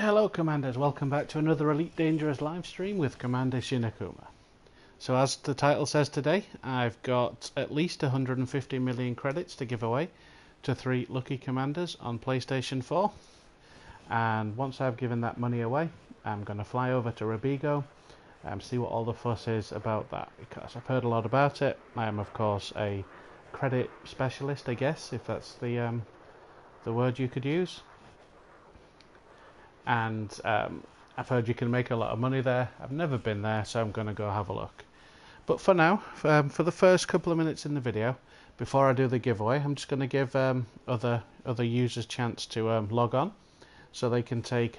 Hello Commanders, welcome back to another Elite Dangerous live stream with Commander Shinakuma. So as the title says today, I've got at least 150 million credits to give away to 3 lucky commanders on PlayStation 4. And once I've given that money away, I'm going to fly over to Robigo and see what all the fuss is about that, because I've heard a lot about it. I am of course a credit specialist, I guess, if that's the word you could use. And I've heard you can make a lot of money there. I've never been there, so I'm going to go have a look. But for now, for the first couple of minutes in the video, before I do the giveaway, I'm just going to give other users chance to log on, so they can take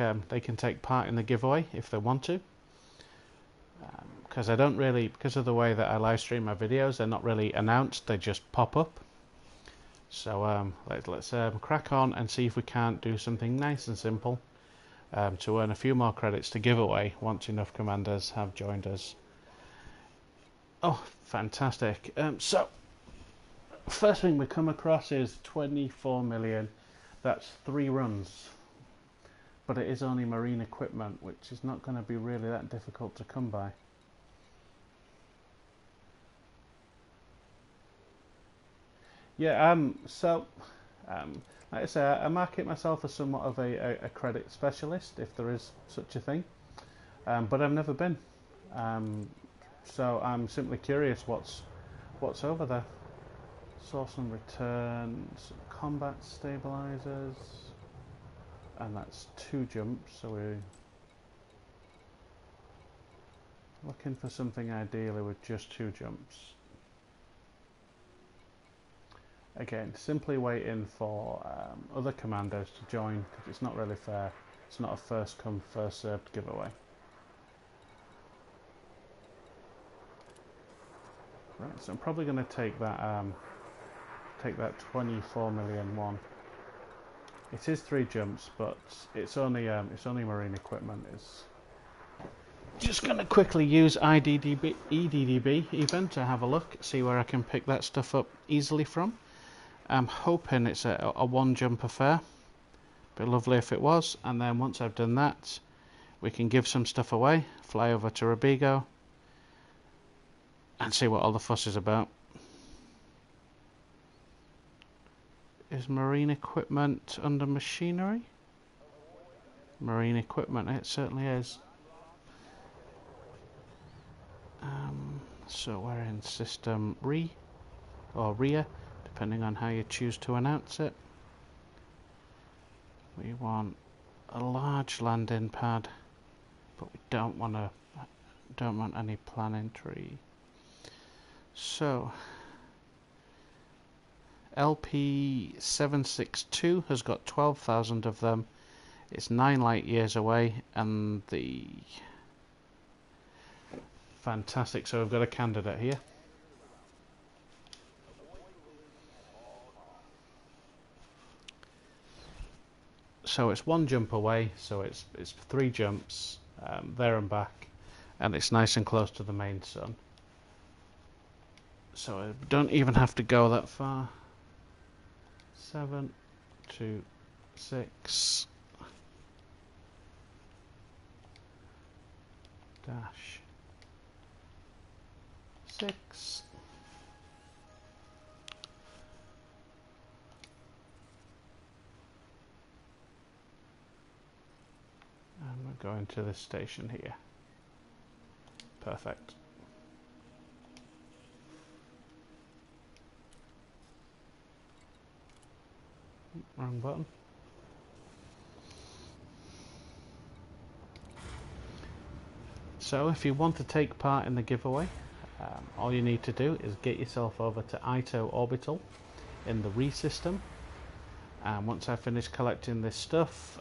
part in the giveaway if they want to. Because I don't really, because of the way that I live stream my videos, they're not really announced; they just pop up. So let's crack on and see if we can't do something nice and simple. To earn a few more credits to give away once enough commanders have joined us. Oh, fantastic. So, first thing we come across is 24 million. That's 3 runs. But it is only marine equipment, which is not going to be really that difficult to come by. Yeah, like I say, I market myself as somewhat of a credit specialist, if there is such a thing, but I've never been, so I'm simply curious what's over there. Source and return, some combat stabilizers, and that's 2 jumps, so we're looking for something ideally with just 2 jumps. Again, simply waiting for other commandos to join, because it's not really fair. It's not a first come, first served giveaway. Right, so I'm probably going to take that 24 million one. It is 3 jumps, but it's only marine equipment. It's just going to quickly use EDDB even to have a look, see where I can pick that stuff up easily from. I'm hoping it's a 1 jump affair. Be lovely if it was. And then once I've done that, we can give some stuff away, fly over to Robigo, and see what all the fuss is about. Is marine equipment under machinery? Marine equipment, it certainly is. So we're in system or rear, depending on how you choose to announce it. We want a large landing pad, but we don't want any planetary. So LP762 has got 12,000 of them. It's 9 light years away, and the fantastic. So we've got a candidate here. So it's 1 jump away, so it's 3 jumps there and back, and it's nice and close to the main sun. So I don't even have to go that far. 7 to 6 dash 6. And we're going to this station here. Perfect. Wrong button. So if you want to take part in the giveaway, all you need to do is get yourself over to Ito Orbital in the Re system, and once I finish collecting this stuff,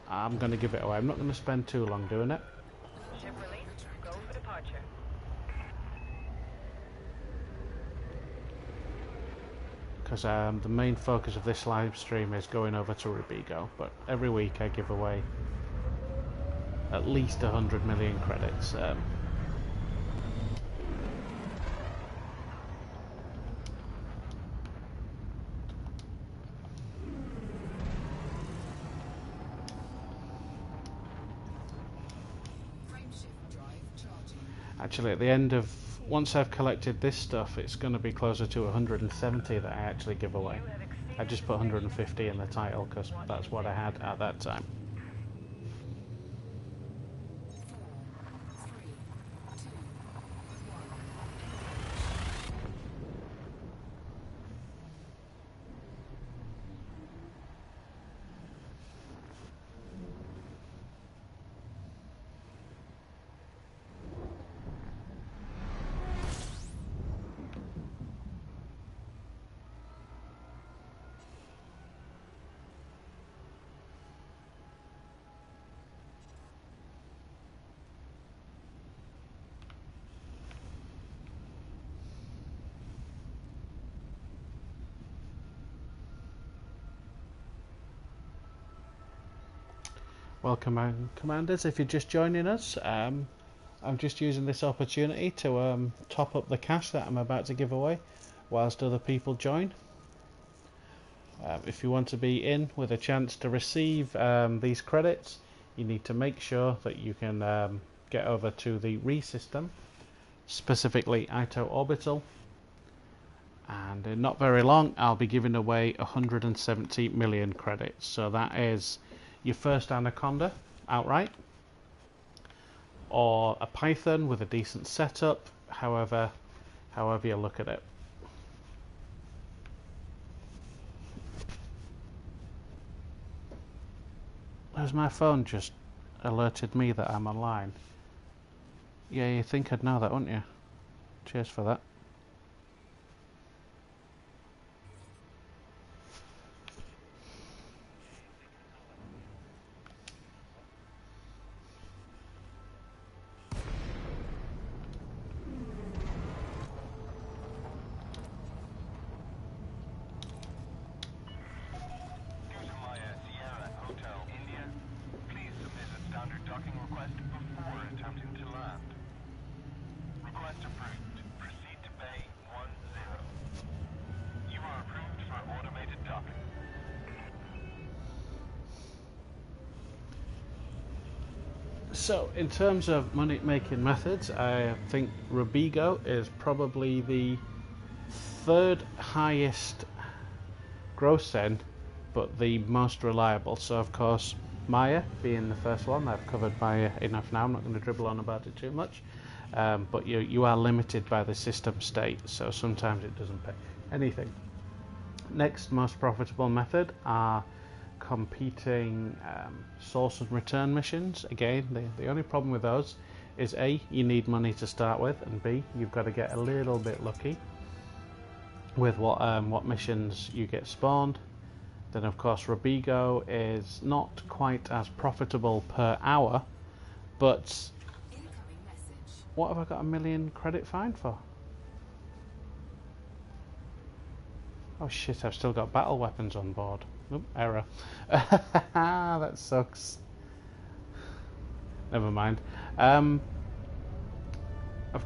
I'm going to give it away. I'm not going to spend too long doing it. Ship released. Go for departure. Because the main focus of this live stream is going over to Robigo, but every week I give away at least 100 million credits. Actually, at the end of once I've collected this stuff, it's going to be closer to 170 that I actually give away. You have exceeded I just put 150 in the title because that's what I had at that time. Welcome, commanders. If you're just joining us, I'm just using this opportunity to top up the cash that I'm about to give away whilst other people join. If you want to be in with a chance to receive these credits, you need to make sure that you can get over to the RE system, specifically ITO Orbital, and in not very long I'll be giving away 170 million credits. So that is your first Anaconda outright, or a Python with a decent setup, however you look at it. Has my phone just alerted me that I'm online? Yeah, you think I'd know that, wouldn't you? Cheers for that. So, in terms of money making methods, I think Robigo is probably the third highest grossing, but the most reliable. So, of course, Maya being the first one. I've covered Maya enough now. I'm not going to dribble on about it too much. But you are limited by the system state, so sometimes it doesn't pay anything. Next most profitable method are competing source and return missions. Again, the only problem with those is A, you need money to start with, and B, you've got to get a little bit lucky with what missions you get spawned. Then of course Robigo is not quite as profitable per hour, but what have I got a million credit fine for? Oh shit, I've still got battle weapons on board. Oop, error. That sucks. Never mind. Of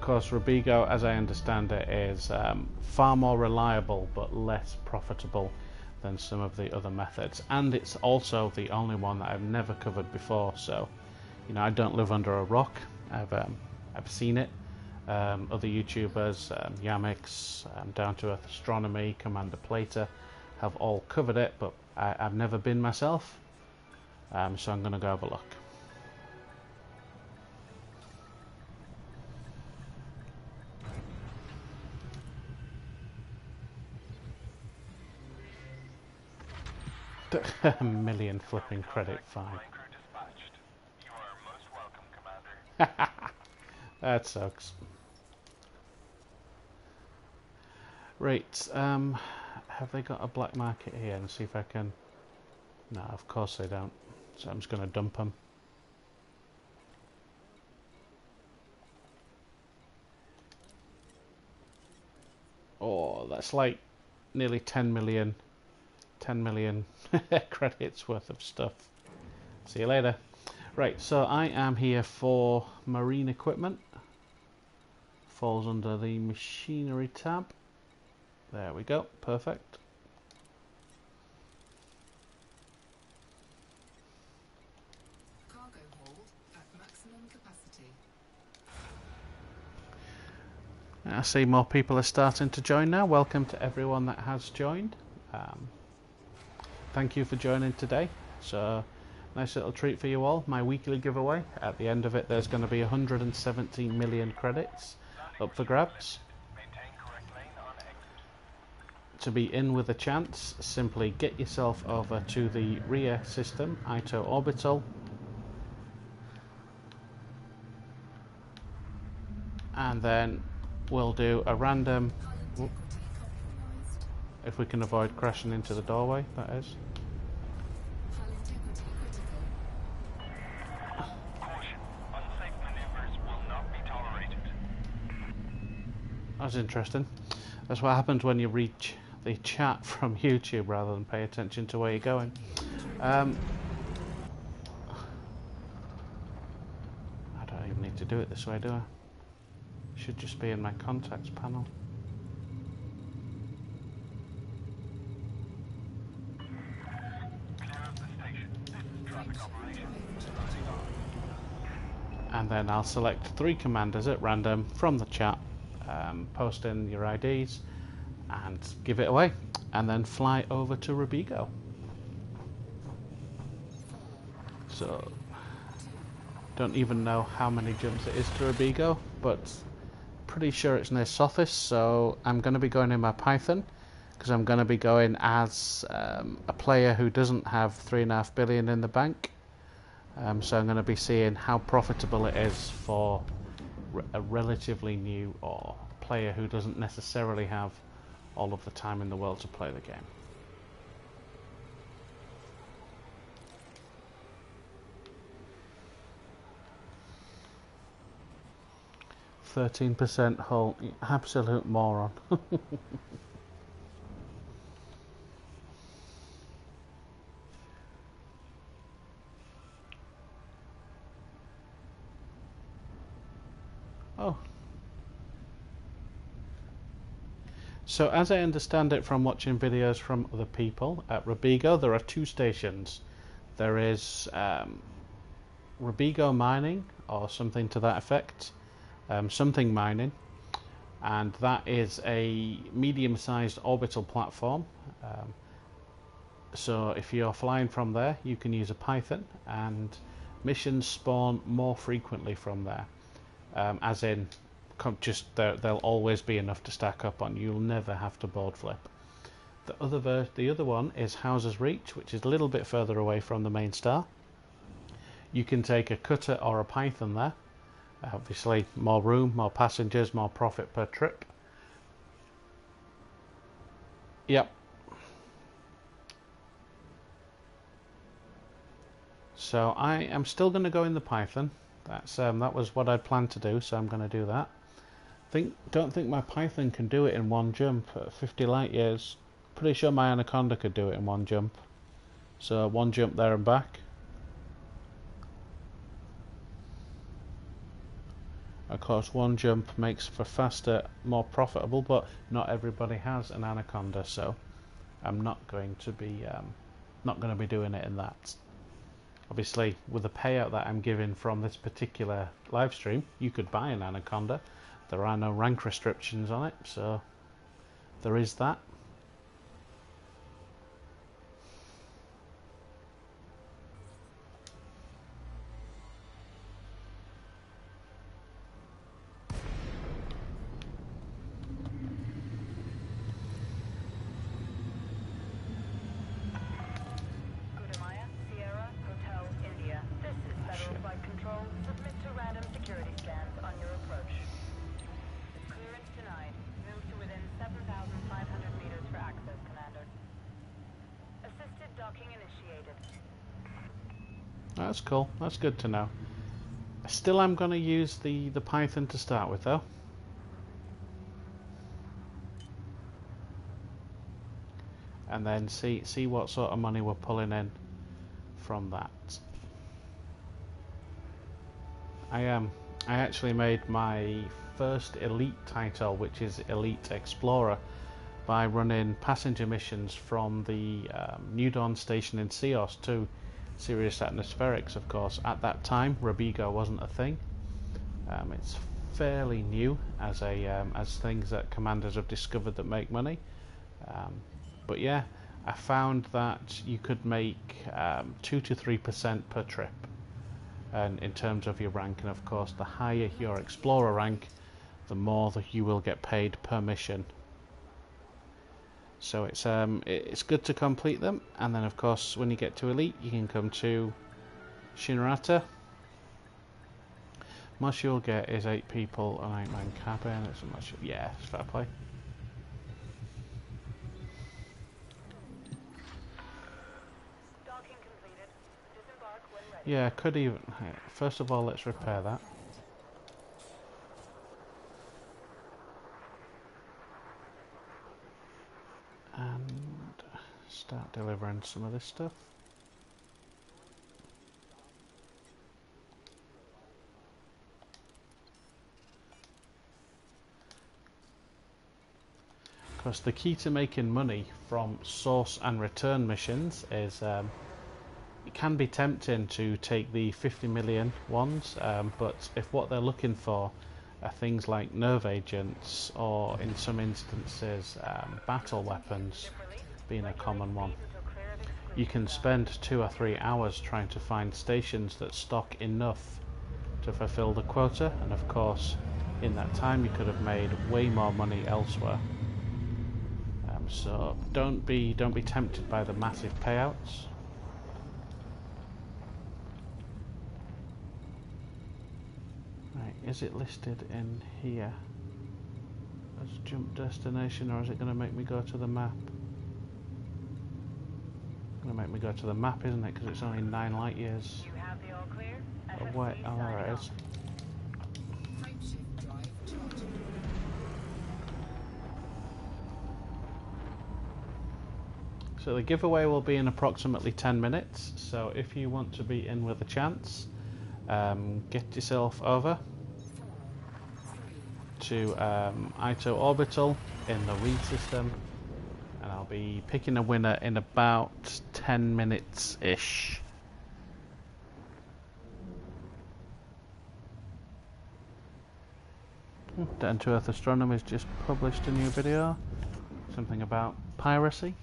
course, Robigo, as I understand it, is far more reliable but less profitable than some of the other methods. And it's also the only one that I've never covered before, so, you know, I don't live under a rock. I've seen it. Other YouTubers, Yamix, Down to Earth Astronomy, Commander Plater, have all covered it, but I've never been myself, so I'm going to go have a look. A million flipping credit fine. That sucks. Right, have they got a black market here? And see if I can... No, of course they don't. So I'm just going to dump them. Oh, that's like nearly 10 million credits worth of stuff. See you later. Right, so I am here for marine equipment. Falls under the machinery tab. There we go, perfect. Cargo hold at maximum capacity. I see more people are starting to join now. Welcome to everyone that has joined. Thank you for joining today. So, nice little treat for you all. My weekly giveaway. At the end of it, there's going to be 117 million credits up for grabs. To be in with a chance, simply get yourself over to the rear system, Ito Orbital, and then we'll do a random, if we can avoid crashing into the doorway, that is. That's interesting. That's what happens when you reach the chat from YouTube rather than pay attention to where you're going. I don't even need to do it this way, do I? Should just be in my contacts panel. And then I'll select 3 commanders at random from the chat, post in your IDs and give it away, and then fly over to Robigo. So, don't even know how many jumps it is to Robigo, but pretty sure it's near Sothis, so I'm going to be going in my Python, because I'm going to be going as a player who doesn't have 3.5 billion in the bank. So I'm going to be seeing how profitable it is for a relatively new or player who doesn't necessarily have all of the time in the world to play the game. %, hull, absolute moron. Oh. So as I understand it from watching videos from other people, at Robigo there are 2 stations. There is Robigo mining, or something to that effect, something mining, and that is a medium-sized orbital platform. So if you're flying from there, you can use a Python, and missions spawn more frequently from there. As in, there'll always be enough to stack up on. You'll never have to board flip. The other one is Houses Reach, which is a little bit further away from the main star. You can take a cutter or a Python there. Obviously, more room, more passengers, more profit per trip. Yep. So I am still going to go in the Python. That was what I'd planned to do, so I'm going to do that. Don't think my Python can do it in one jump at 50 light years. Pretty sure my Anaconda could do it in one jump. So 1 jump there and back. Of course, 1 jump makes for faster, more profitable, but not everybody has an Anaconda, so I'm not going to be doing it in that. Obviously, with the payout that I'm giving from this particular live stream, you could buy an Anaconda. There are no rank restrictions on it, so there is that. That's cool. That's good to know. Still, I'm going to use the Python to start with, though. And then see what sort of money we're pulling in from that. I actually made my first elite title, which is Elite Explorer, by running passenger missions from the New Dawn station in Ceos to Sirius Atmospherics, of course. At that time, Robigo wasn't a thing. It's fairly new as things that commanders have discovered that make money. But yeah, I found that you could make 2 to 3% per trip, and in terms of your rank, and of course the higher your explorer rank, the more that you will get paid per mission. So it's good to complete them, and then of course when you get to elite you can come to Shinrata. Most you'll get is 8 people and 8-man cabin. It's much, yeah, it's fair play. Docking completed. Disembark when ready. Yeah, I could even. First of all, let's repair that. And start delivering some of this stuff. Of course, the key to making money from source and return missions is it can be tempting to take the 50 million ones, but if what they're looking for are things like nerve agents, or in some instances battle weapons being a common one, you can spend 2 or 3 hours trying to find stations that stock enough to fulfill the quota, and of course in that time you could have made way more money elsewhere. So don't be tempted by the massive payouts. Right, is it listed in here as jump destination, or is it going to make me go to the map? It's going to make me go to the map, isn't it? Because it's only 9 light years You have the all clear? away. Oh, there it is. So the giveaway will be in approximately 10 minutes, so if you want to be in with a chance, get yourself over to Ito Orbital in the Reed system, and I'll be picking a winner in about 10 minutes-ish. Down to Earth Astronomy's just published a new video, something about piracy.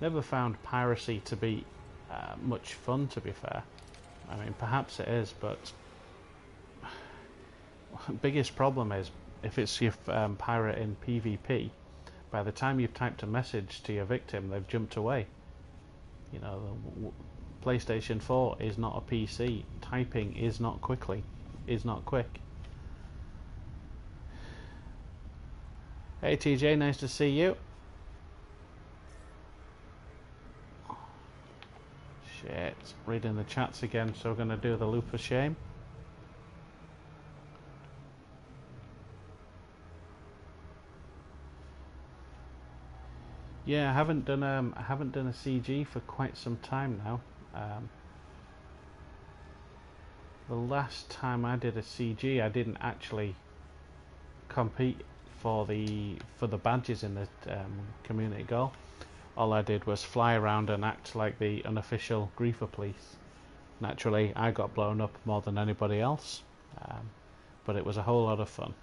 Never found piracy to be much fun, to be fair. I mean, perhaps it is, but biggest problem is if it's your pirate in PvP, by the time you've typed a message to your victim, they've jumped away. You know, the PlayStation 4 is not a PC. Typing is not quick. Hey TJ, nice to see you. Shit, reading the chats again, so we're going to do the loop of shame. Yeah, I haven't done a CG for quite some time now. The last time I did a CG, I didn't actually compete for the badges in the community goal. All I did was fly around and act like the unofficial griefer police. Naturally, I got blown up more than anybody else, but it was a whole lot of fun.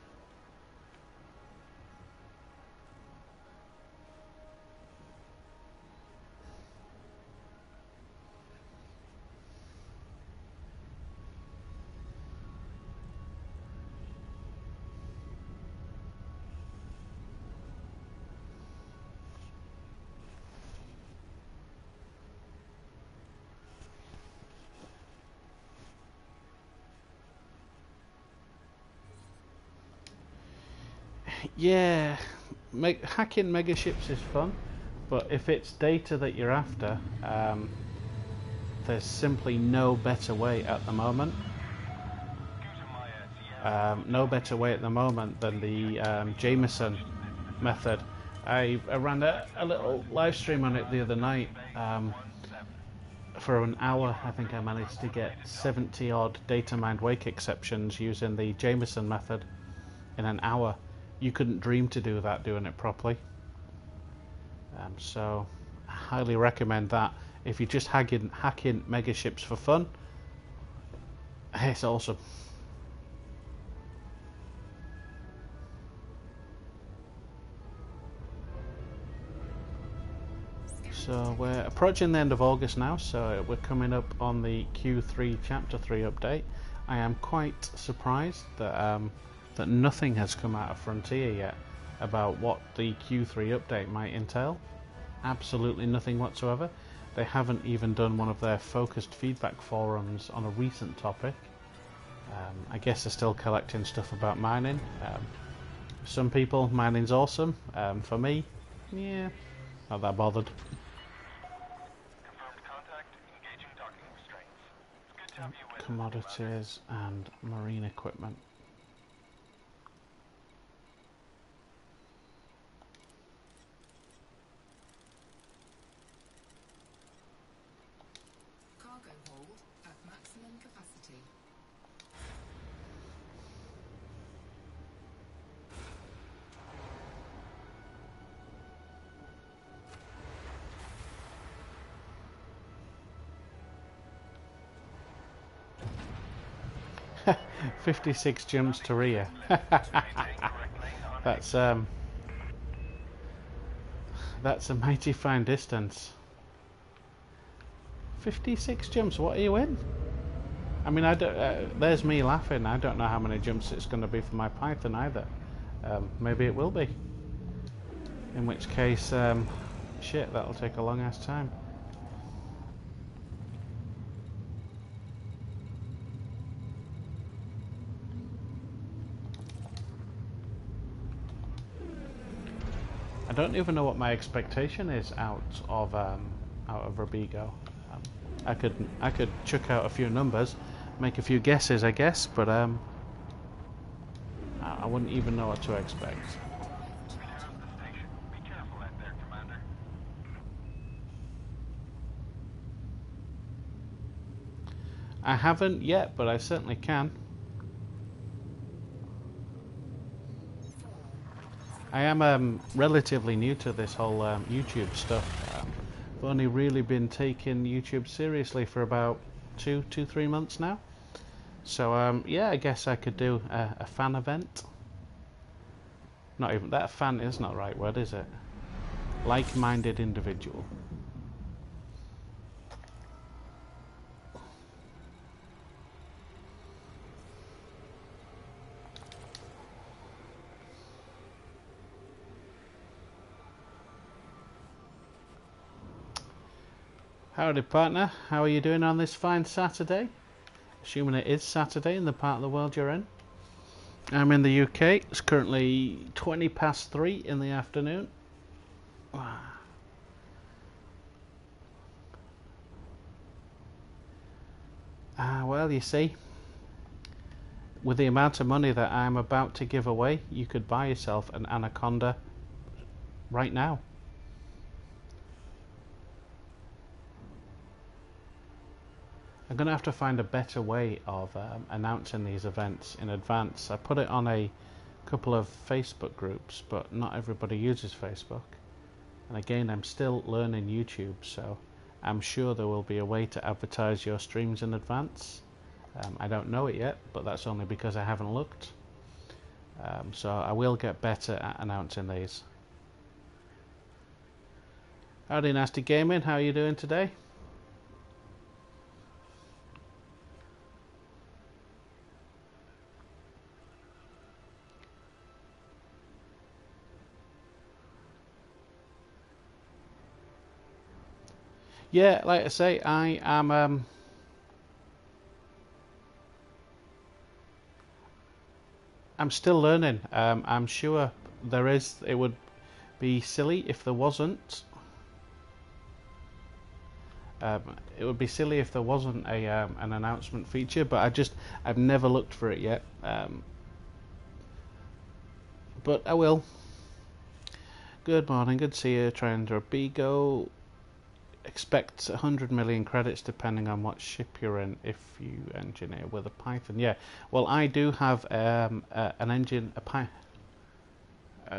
Yeah, hacking megaships is fun, but if it's data that you're after, there's simply no better way at the moment. No better way at the moment than the Jameson method. I ran a little live stream on it the other night. For an hour, I think I managed to get 70 odd data mined wake exceptions using the Jameson method in an hour. You couldn't dream to do that doing it properly. So I highly recommend that. If you're just hacking megaships for fun, it's awesome. So we're approaching the end of August now, so we're coming up on the Q3 Chapter 3 update. I am quite surprised that that nothing has come out of Frontier yet about what the Q3 update might entail. Absolutely nothing whatsoever. They haven't even done one of their focused feedback forums on a recent topic. I guess they're still collecting stuff about mining. Some people, mining's awesome. For me, yeah, not that bothered. Confirmed contact, engaging docking restraints. It's good to have you with us, Commodities and marine equipment. Cargo hold at maximum capacity. Commander. 56 jumps to rear. That's a mighty fine distance. 56 jumps. What are you in? I mean, I don't. There's me laughing. I don't know how many jumps it's going to be for my Python either. Maybe it will be. In which case, shit, that'll take a long ass time. I don't even know what my expectation is out of Robigo. I could chuck out a few numbers, make a few guesses, I guess, but I wouldn't even know what to expect. Clear of the station. Be careful out there, Commander. I haven't yet, but I certainly can. I am relatively new to this whole YouTube stuff. I've only really been taking YouTube seriously for about 3 months now. So yeah, I guess I could do a fan event. Not even that. Fan is not the right word, is it? Like-minded individual. Howdy partner, how are you doing on this fine Saturday? Assuming it is Saturday in the part of the world you're in. I'm in the UK, it's currently 20 past 3 in the afternoon. Well, you see, with the amount of money that I'm about to give away, you could buy yourself an Anaconda right now. I'm going to have to find a better way of announcing these events in advance. I put it on a couple of Facebook groups, but not everybody uses Facebook. And again, I'm still learning YouTube, so I'm sure there will be a way to advertise your streams in advance. I don't know it yet, but that's only because I haven't looked. So I will get better at announcing these. Howdy Nasty Gaming, how are you doing today? Yeah, like I say, I am I'm still learning. I'm sure it would be silly if there wasn't. It would be silly if there wasn't an announcement feature, but I've never looked for it yet. But I will. Good morning, good to see you. Trying to Robigo. Expect 100 million credits depending on what ship you're in if you engineer with a Python. Yeah, well, I do have a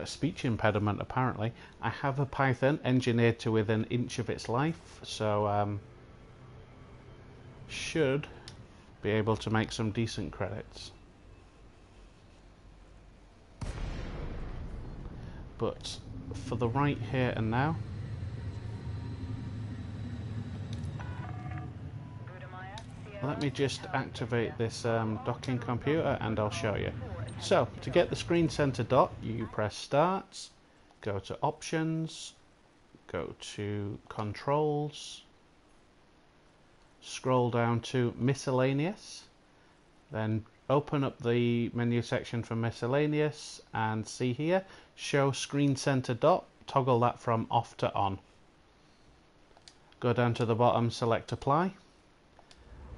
speech impediment apparently. I have a Python engineered to within an inch of its life, so should be able to make some decent credits. But for the right here and now, let me just activate this docking computer and I'll show you. So, to get the screen center dot, you press Start, go to Options, go to Controls, scroll down to Miscellaneous, then open up the menu section for Miscellaneous and see here, Show Screen Center Dot, toggle that from off to on. Go down to the bottom, select Apply,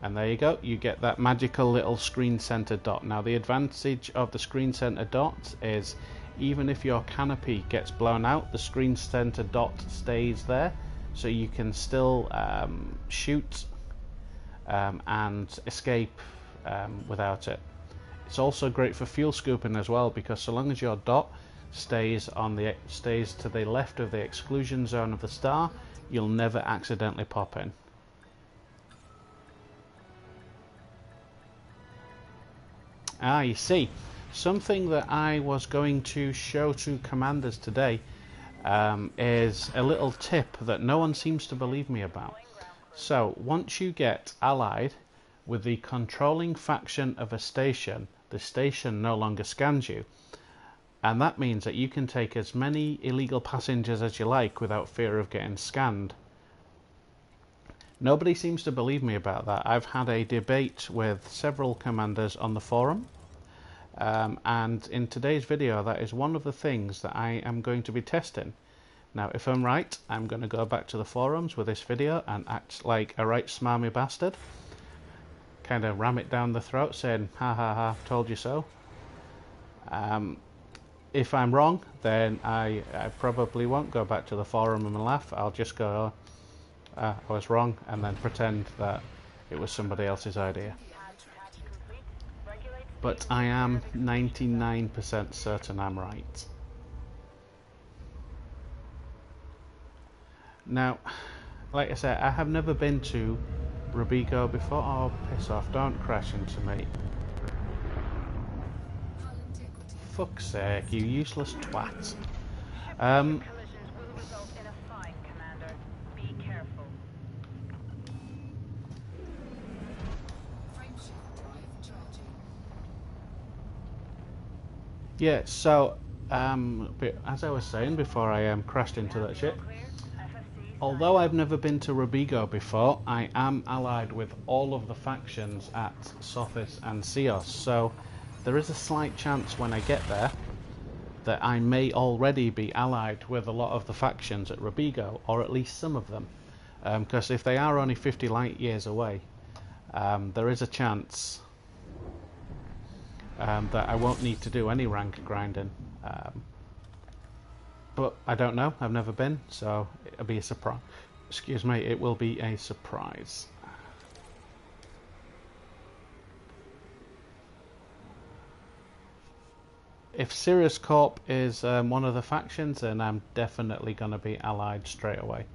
and there you go, you get that magical little screen center dot. Now the advantage of the screen center dot is even if your canopy gets blown out, the screen center dot stays there, so you can still shoot and escape without it. It's also great for fuel scooping as well, because so long as your dot stays to the left of the exclusion zone of the star, you'll never accidentally pop in. You see, something that I was going to show to commanders today is a little tip that no one seems to believe me about. So, once you get allied with the controlling faction of a station, the station no longer scans you. And that means that you can take as many illegal passengers as you like without fear of getting scanned. Nobody seems to believe me about that. I've had a debate with several commanders on the forum, and in today's video that is one of the things that I am going to be testing. Now if I'm right, I'm going to go back to the forums with this video and act like a right smarmy bastard, kind of ram it down the throat saying ha ha ha, told you so. If I'm wrong, then I probably won't go back to the forum and laugh. I'll just go, I was wrong, and then pretend that it was somebody else's idea. But I am 99% certain I'm right. Now, like I said, I have never been to Robigo before. Oh, piss off, don't crash into me. Fuck's sake, you useless twat. Yeah, so as I was saying before I crashed into that ship, although I've never been to Robigo before, I am allied with all of the factions at Sophis and Seos, so there is a slight chance when I get there that I may already be allied with a lot of the factions at Robigo, or at least some of them, because if they are only 50 light years away, there is a chance that I won't need to do any rank grinding. But I don't know, I've never been, so it'll be a surprise. Excuse me, it will be a surprise. If Sirius Corp is one of the factions, then I'm definitely going to be allied straight away.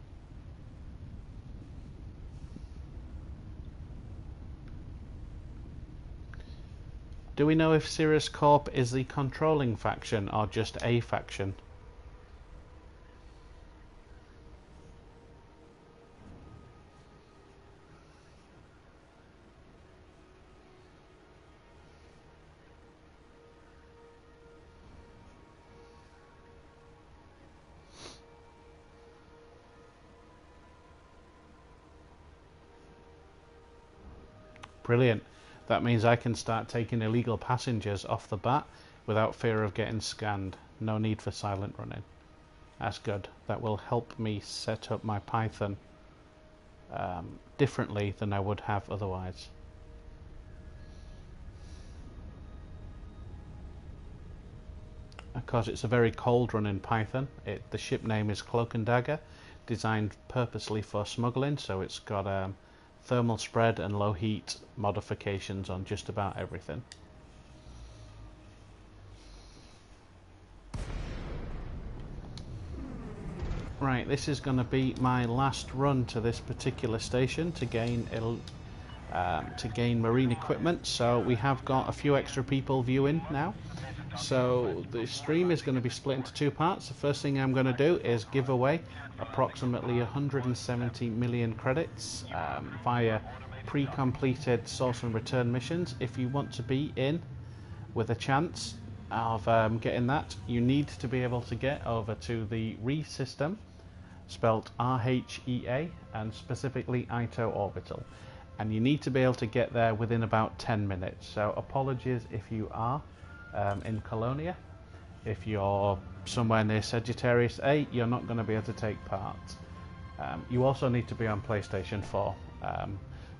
Do we know if Sirius Corp is the controlling faction or just a faction? Brilliant. That means I can start taking illegal passengers off the bat without fear of getting scanned. No need for silent running. That's good. That will help me set up my Python differently than I would have otherwise. Of course, it's a very cold run in Python. The ship name is Cloak and Dagger, designed purposely for smuggling, so it's got thermal spread and low heat modifications on just about everything. Right, this is going to be my last run to this particular station to gain marine equipment. So we have got a few extra people viewing now. So the stream is going to be split into two parts. The first thing I'm going to do is give away approximately 170 million credits via pre-completed source and return missions. If you want to be in with a chance of getting that, you need to be able to get over to the RE system, spelt RHEA, and specifically Ito Orbital. And you need to be able to get there within about 10 minutes. So apologies if you are in Colonia. If you're somewhere near Sagittarius A, you're not going to be able to take part. You also need to be on PlayStation 4.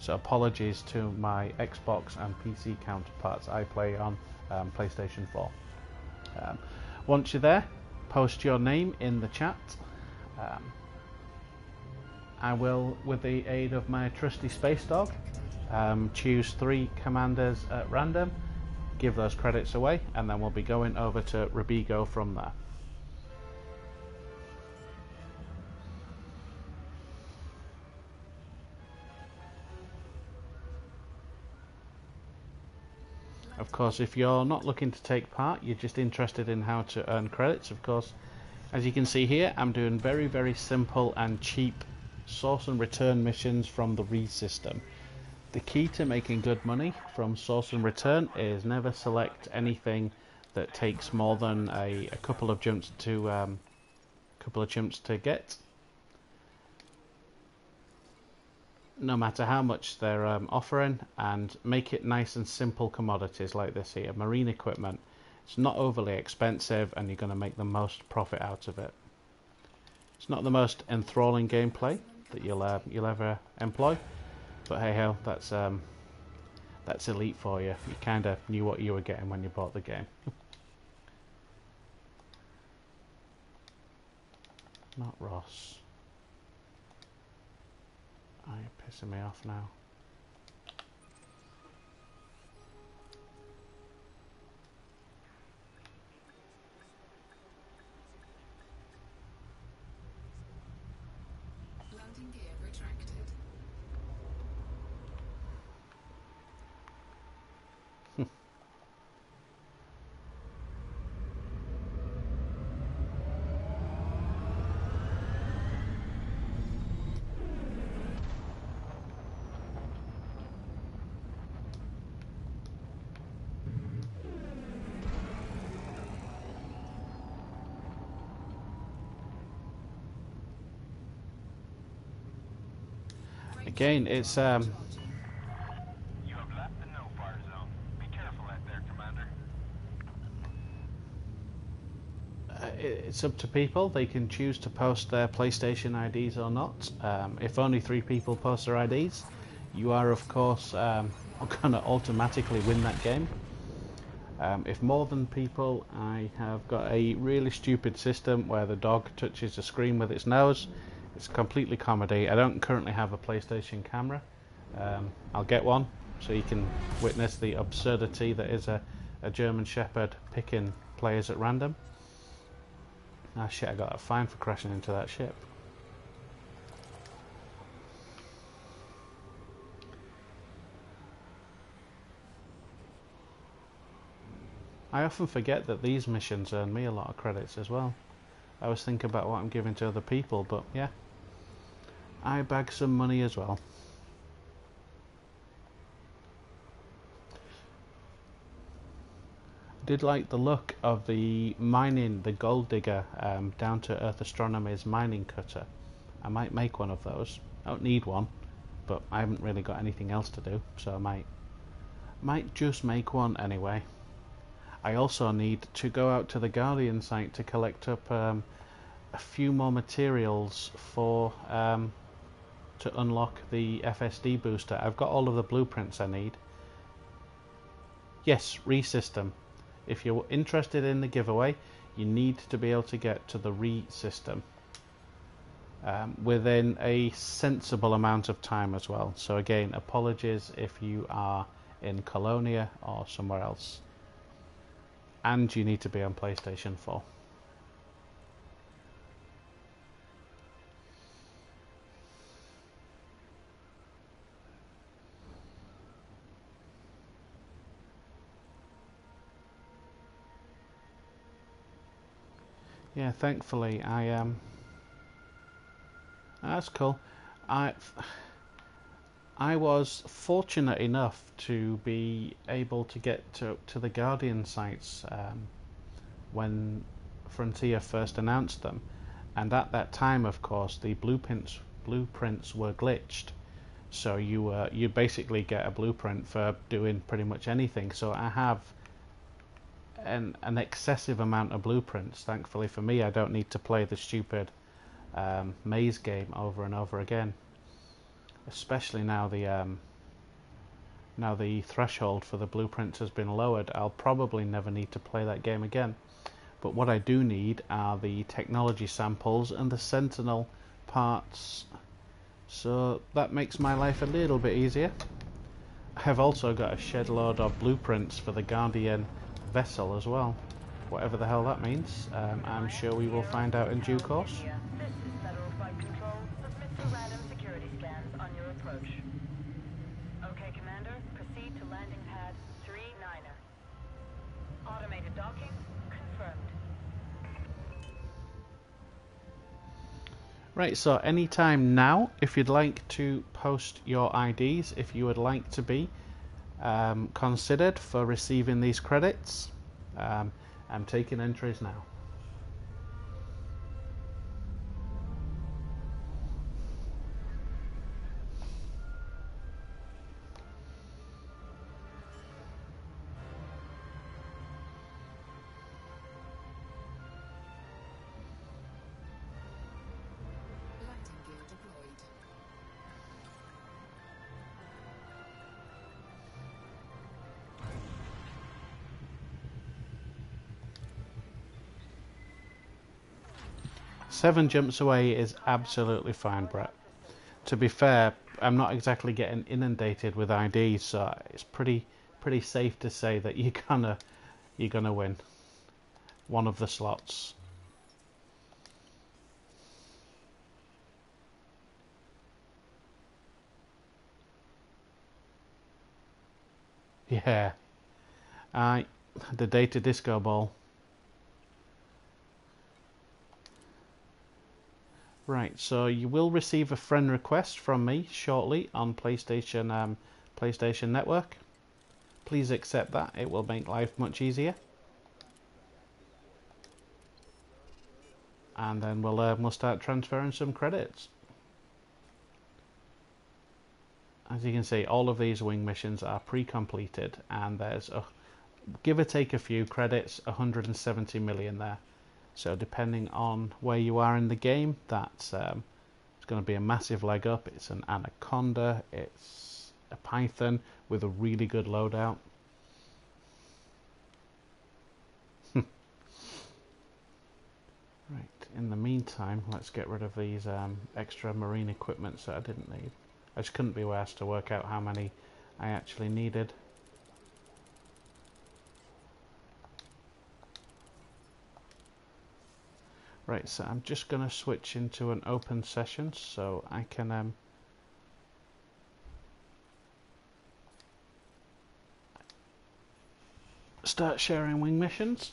So apologies to my Xbox and PC counterparts. I play on PlayStation 4. Once you're there, post your name in the chat. I will, with the aid of my trusty space dog, choose 3 commanders at random, give those credits away, and then we'll be going over to Robigo from there. Of course, if you're not looking to take part, you're just interested in how to earn credits, of course, as you can see here, I'm doing very simple and cheap source and return missions from the RE system. The key to making good money from source and return is never select anything that takes more than a couple of jumps to get. No matter how much they're offering, and make it nice and simple commodities like this here. Marine equipment. It's not overly expensive and you're going to make the most profit out of it. It's not the most enthralling gameplay that you'll ever employ, but hey ho, that's elite for you. You kind of knew what you were getting when you bought the game. Not Ross. Oh, you're pissing me off now. Landing gear retracted. Again, it's You have left the no-fire zone. Be careful out there, Commander. it's up to people. They can choose to post their PlayStation IDs or not. If only 3 people post their IDs, you are of course going to automatically win that game. If more than people, I have got a really stupid system where the dog touches the screen with its nose. It's completely comedy. I don't currently have a PlayStation camera. I'll get one so you can witness the absurdity that is a German Shepherd picking players at random. Ah shit, I got a fine for crashing into that ship. I often forget that these missions earn me a lot of credits as well. I always think about what I'm giving to other people, but yeah, I bag some money as well. Did like the look of the mining, the gold digger, down to Earth Astronomy's mining cutter. I might make one of those. I don't need one, but I haven't really got anything else to do, so I might just make one anyway. I also need to go out to the Guardian site to collect up a few more materials for to unlock the FSD booster. I've got all of the blueprints I need. Yes, RE system. If you're interested in the giveaway, you need to be able to get to the RE system within a sensible amount of time as well. So again, apologies if you are in Colonia or somewhere else. And you need to be on PlayStation 4. Yeah, thankfully I that's cool. I was fortunate enough to be able to get to the Guardian sites when Frontier first announced them, and at that time, of course, the blueprints were glitched. So you basically get a blueprint for doing pretty much anything. So I have an excessive amount of blueprints. Thankfully for me, I don't need to play the stupid maze game over and over again. Especially now the threshold for the blueprints has been lowered. I'll probably never need to play that game again. But what I do need are the technology samples and the Sentinel parts. So that makes my life a little bit easier. I have also got a shed load of blueprints for the Guardian vessel as well. Whatever the hell that means, I'm sure we will find out in due course. This is Federal Flight Control. Submit to random security scans on your approach. Okay, Commander. Proceed to landing pad 39er. Automated docking confirmed. Right, so anytime now, if you'd like to post your IDs, if you would like to be considered for receiving these credits, I'm taking entries now. Landing gear deployed. Seven jumps away is absolutely fine, Brett. To be fair, I'm not exactly getting inundated with IDs, so it's pretty safe to say that you're gonna win one of the slots. Yeah, the data disco ball. Right, so you will receive a friend request from me shortly on PlayStation Network. Please accept that; it will make life much easier. And then we'll start transferring some credits. As you can see, all of these wing missions are pre-completed, and there's give or take a few credits, 170 million there. So depending on where you are in the game, that's it's going to be a massive leg up. It's an Anaconda, it's a Python with a really good loadout. Right, in the meantime, let's get rid of these extra marine equipments that I didn't need. I just couldn't be asked to work out how many I actually needed. Right, so I'm just going to switch into an open session so I can start sharing wing missions.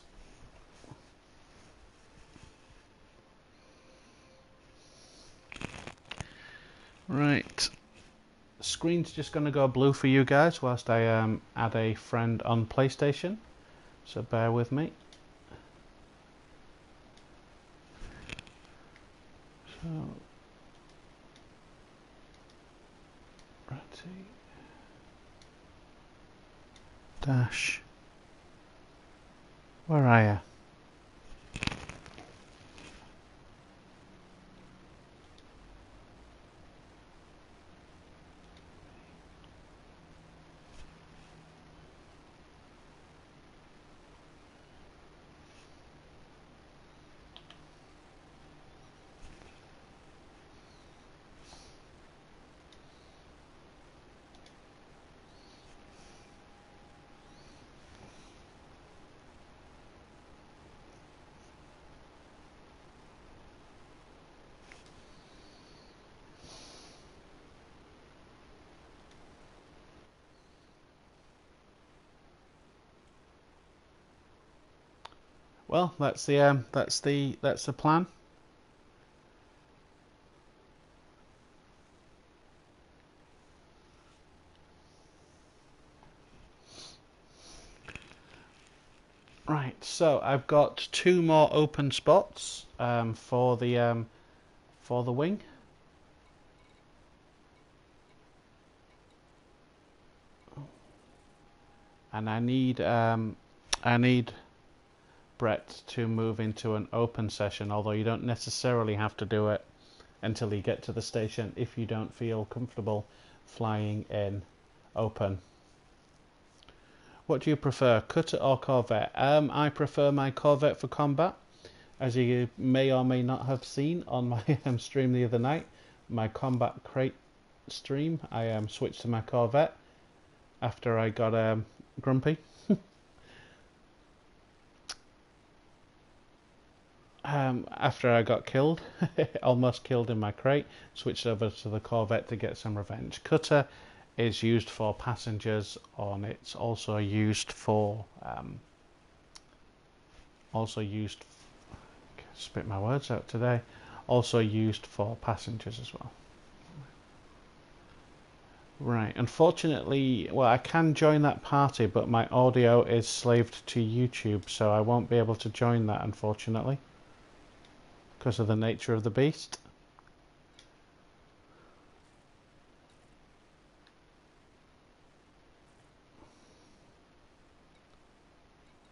Right, screen's just going to go blue for you guys whilst I add a friend on PlayStation, so bear with me. So, Ratty dash, where are you? Well, that's the plan. Right, so I've got two more open spots for the wing, and I need Brett to move into an open session. Although you don't necessarily have to do it until you get to the station if you don't feel comfortable flying in open. What do you prefer, Cutter or Corvette? I prefer my Corvette for combat. As you may or may not have seen on my stream the other night, my combat crate stream, I switched to my Corvette after I got grumpy. After I got killed, almost killed in my crate, switched over to the Corvette to get some revenge. Cutter is used for passengers, and it's also used for spit my words out today. Also used for passengers as well. Right, unfortunately, well, I can join that party, but my audio is slaved to YouTube, so I won't be able to join that, unfortunately, because of the nature of the beast.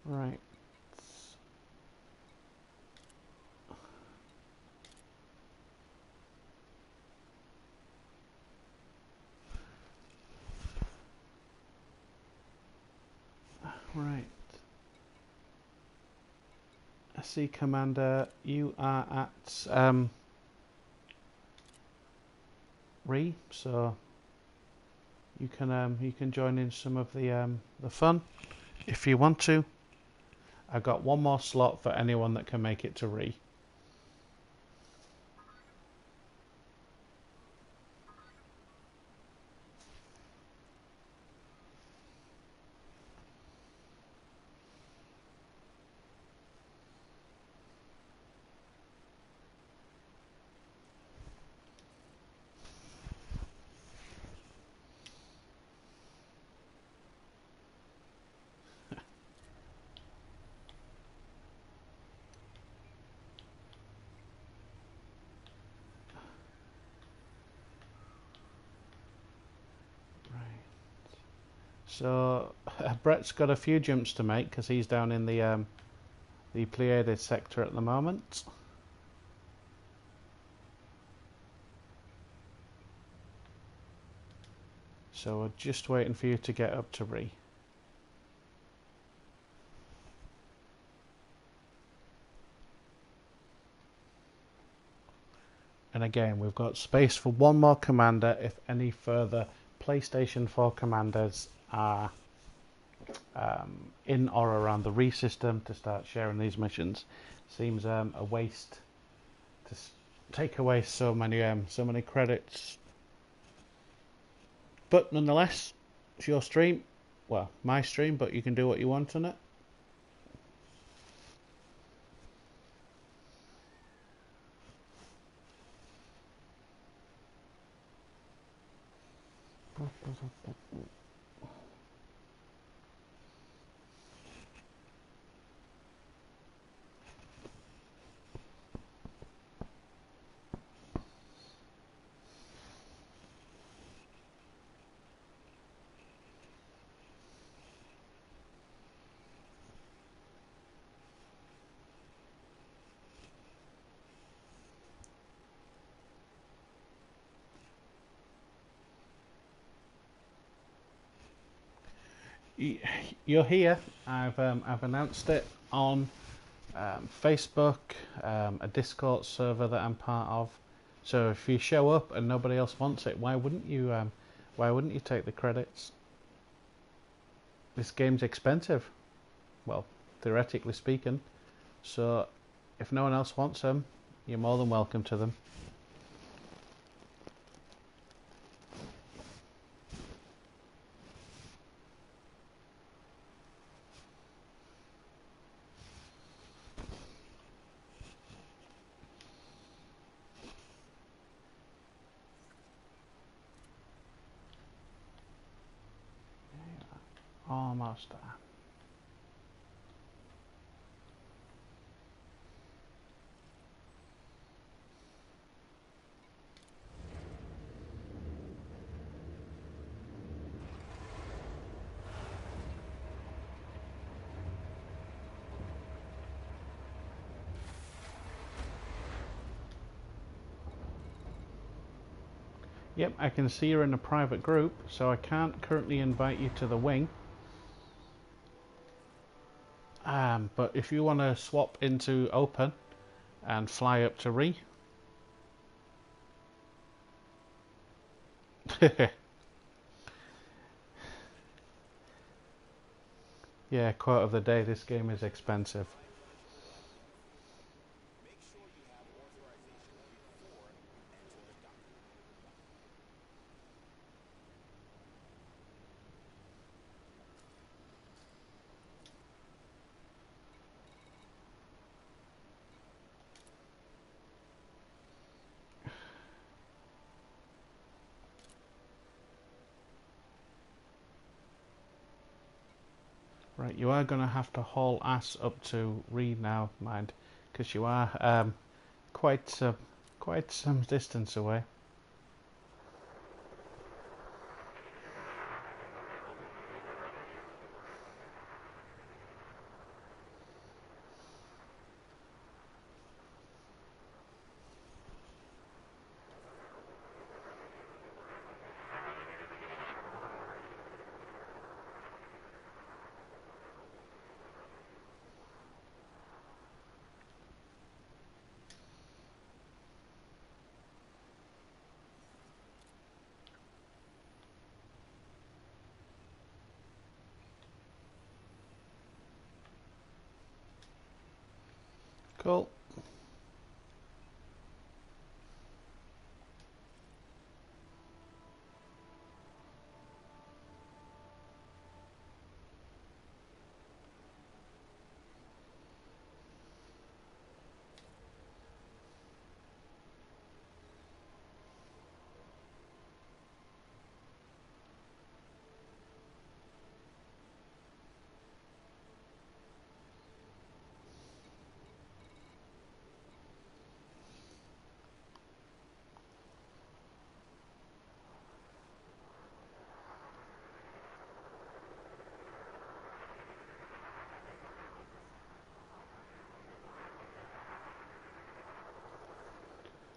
Right. Right. I see, Commander, you are at Re, so you can join in some of the fun if you want to. I've got one more slot for anyone that can make it to Re. So Brett's got a few jumps to make because he's down in the Pleiades sector at the moment. So we're just waiting for you to get up to Re. And again, we've got space for one more commander if any further PlayStation 4 commanders are in or around the Re system to start sharing these missions. Seems a waste to take away so many credits. But nonetheless, it's your stream. Well, my stream, but you can do what you want on it. You're here. I've announced it on Facebook, a Discord server that I'm part of. So if you show up and nobody else wants it, why wouldn't you? Why wouldn't you take the credits? This game's expensive. Well, theoretically speaking. So if no one else wants them, you're more than welcome to them. Almost there. Yep, I can see you're in a private group, so I can't currently invite you to the wing. But if you want to swap into open and fly up to Re. Yeah, quote of the day, this game is expensive. Right, you are going to have to haul ass up to Re now, mind, because you are quite quite some distance away. Cool.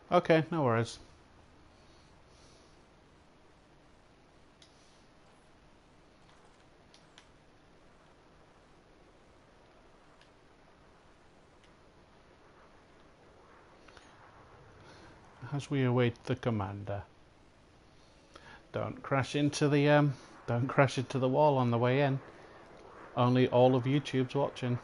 Okay, no worries. As we await the commander, don't crash into the wall on the way in. Only all of YouTube's watching.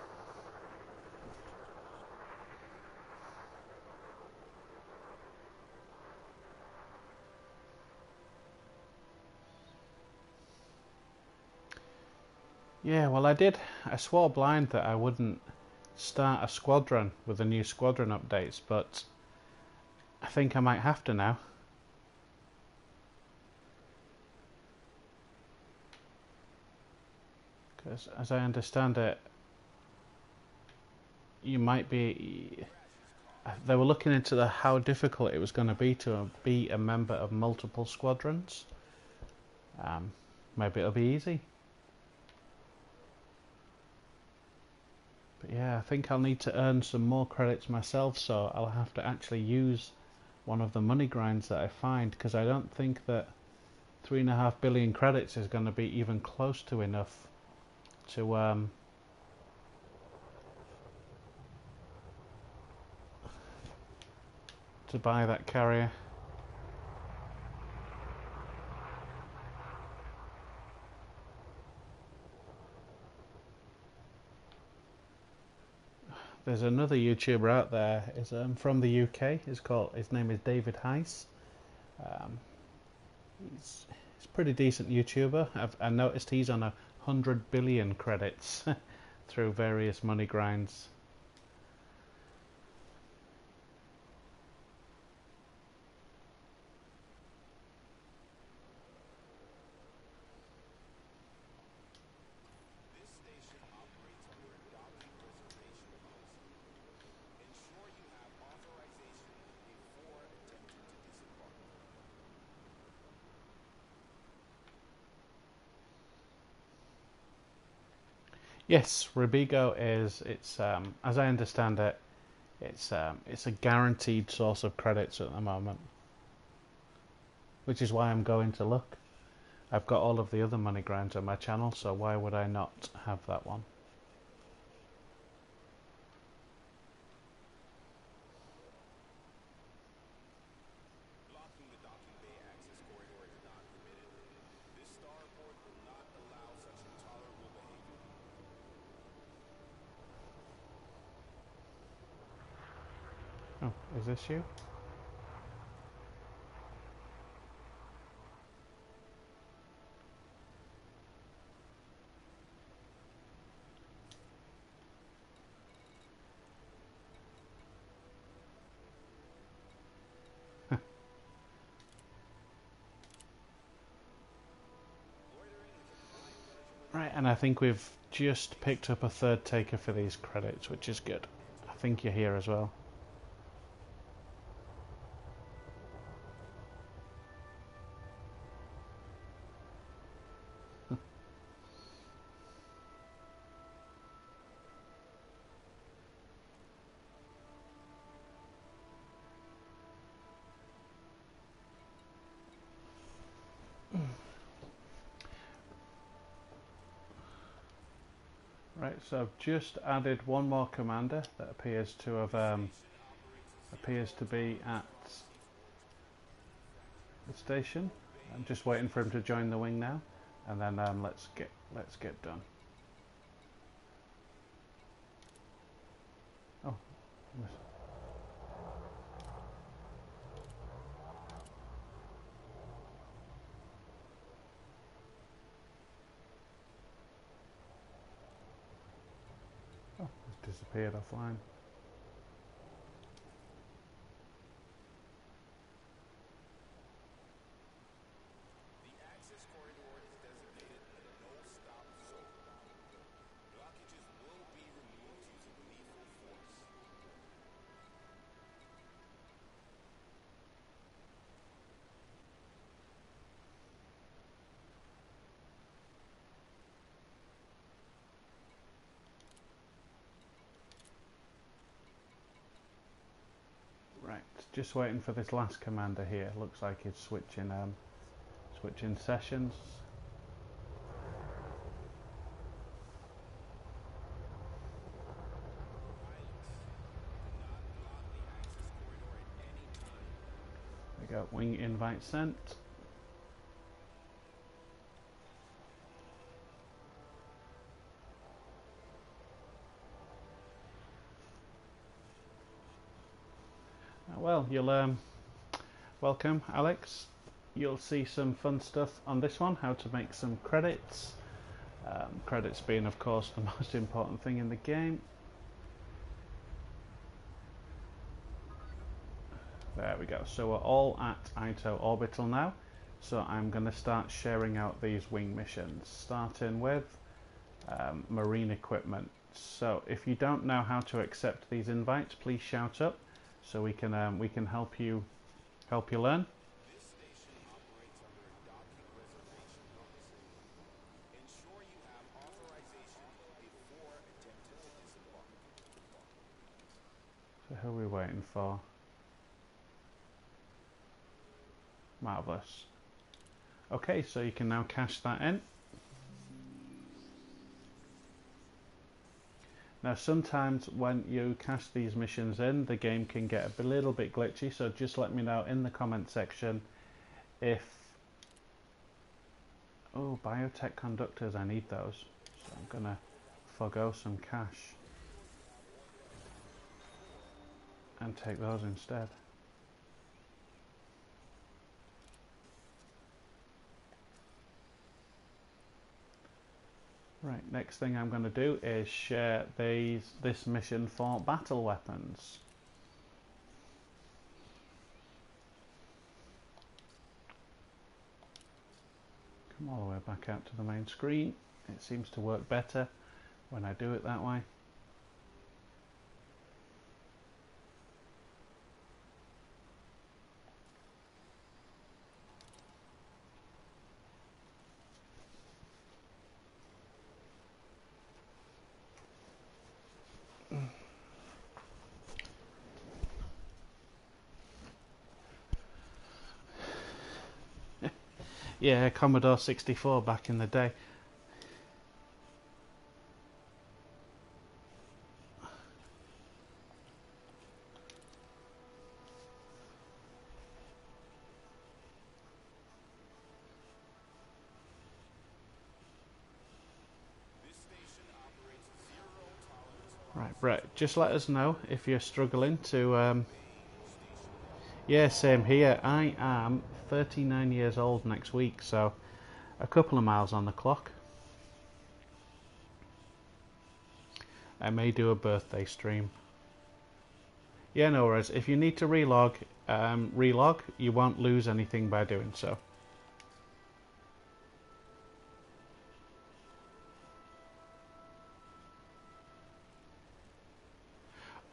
Yeah, well, I swore blind that I wouldn't start a squadron with the new squadron updates, but I think I might have to now. Because as I understand it, you might be... They were looking into how difficult it was going to be a member of multiple squadrons. Maybe it'll be easy. But yeah, I think I'll need to earn some more credits myself, so I'll have to actually use one of the money grinds that I find, because I don't think that 3.5 billion credits is going to be even close to enough to buy that carrier. There's another YouTuber out there. Is from the UK. His name is David Heiss. Um, he's a pretty decent YouTuber. I noticed he's on 100 billion credits through various money grinds. Yes, Robigo it's as I understand it, it's a guaranteed source of credits at the moment. which is why I'm going to look. I've got all of the other money grinds on my channel, so why would I not have that one? Blocking the docking bay access corridor is not permitted. This starport will not allow such intolerable behavior. Oh, is this you? Right, and I think we've just picked up a third taker for these credits, which is good. I think you're here as well. Right, so I've just added one more commander that appears to have be at the station. I'm just waiting for him to join the wing now, and then let's get done. Oh, it's disappeared offline. The access corridor is designated a no-stop zone. Blockages will be removed using lethal force. Right, just waiting for this last commander here. Looks like he's switching sessions. We got wing invite sent. Well, you'll welcome, Alex. You'll see some fun stuff on this one, how to make some credits. Credits being, of course, the most important thing in the game. There we go. So we're all at Ito Orbital now. So I'm going to start sharing out these wing missions, starting with marine equipment. So if you don't know how to accept these invites, please shout up so we can help you learn. This station operates under a docking reservation policy. Ensure you have authorization before attempting to disembark. So who are we waiting for? Marvellous. Okay, so you can now cash that in. Now sometimes when you cash these missions in, the game can get a little bit glitchy, so just let me know in the comment section if... Oh, biotech conductors, I need those. So I'm gonna forgo some cash and take those instead. Right, next thing I'm going to do is share this mission for battle weapons. Come all the way back out to the main screen. It seems to work better when I do it that way. Yeah, Commodore 64 back in the day. This station operates zero tolerance for Right, Brett, just let us know if you're struggling to... station. Yeah, same here. I am 39 years old next week, so a couple of miles on the clock. I may do a birthday stream. Yeah, no worries. If you need to relog, you won't lose anything by doing so.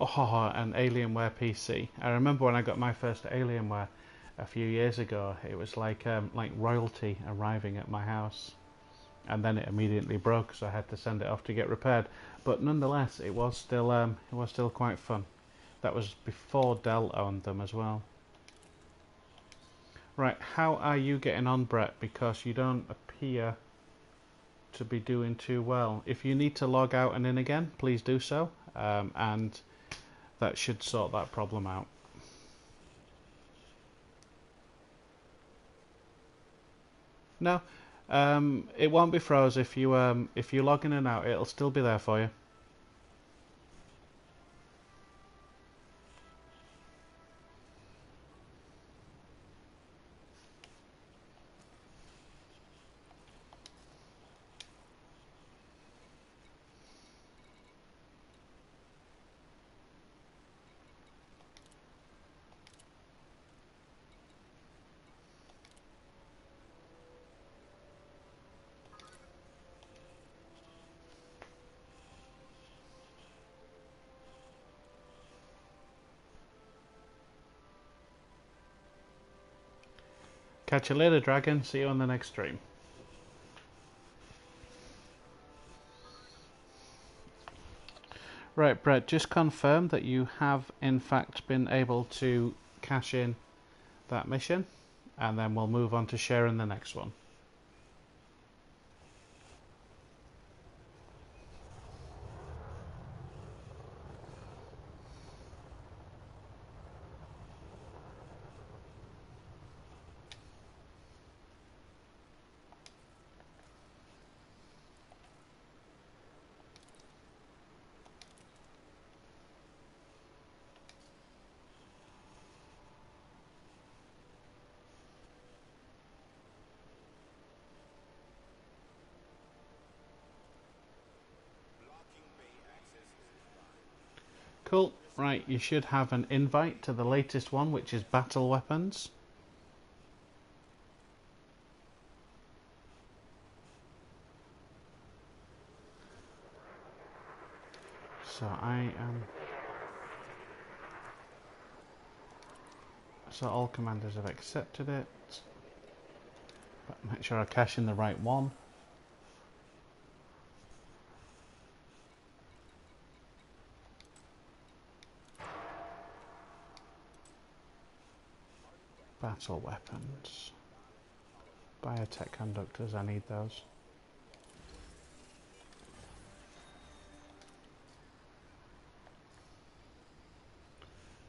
Oh, an Alienware PC. I remember when I got my first Alienware a few years ago. It was like royalty arriving at my house, and then it immediately broke, so I had to send it off to get repaired. But nonetheless, it was still quite fun. That was before Dell owned them as well. Right, how are you getting on, Brett? Because you don't appear to be doing too well. If you need to log out and in again, please do so, and that should sort that problem out. No, it won't be froze if you log in and out. It'll still be there for you. Catch you later, Dragon. See you on the next stream. Right, Brett, just confirm that you have in fact been able to cash in that mission, and then we'll move on to sharing the next one. Blocking bay access is denied. Cool. Right, you should have an invite to the latest one, which is Battle Weapons. So so all commanders have accepted it. But make sure I cash in the right one. Battle weapons. Biotech conductors, I need those.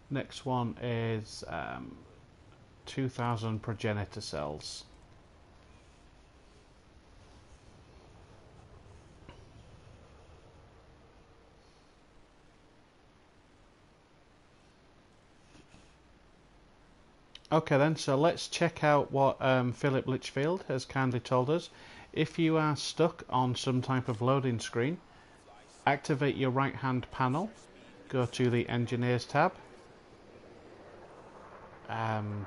Next one is 2,000 progenitor cells. Okay then, so let's check out what Philip Litchfield has kindly told us. If you are stuck on some type of loading screen, activate your right hand panel, go to the Engineers tab,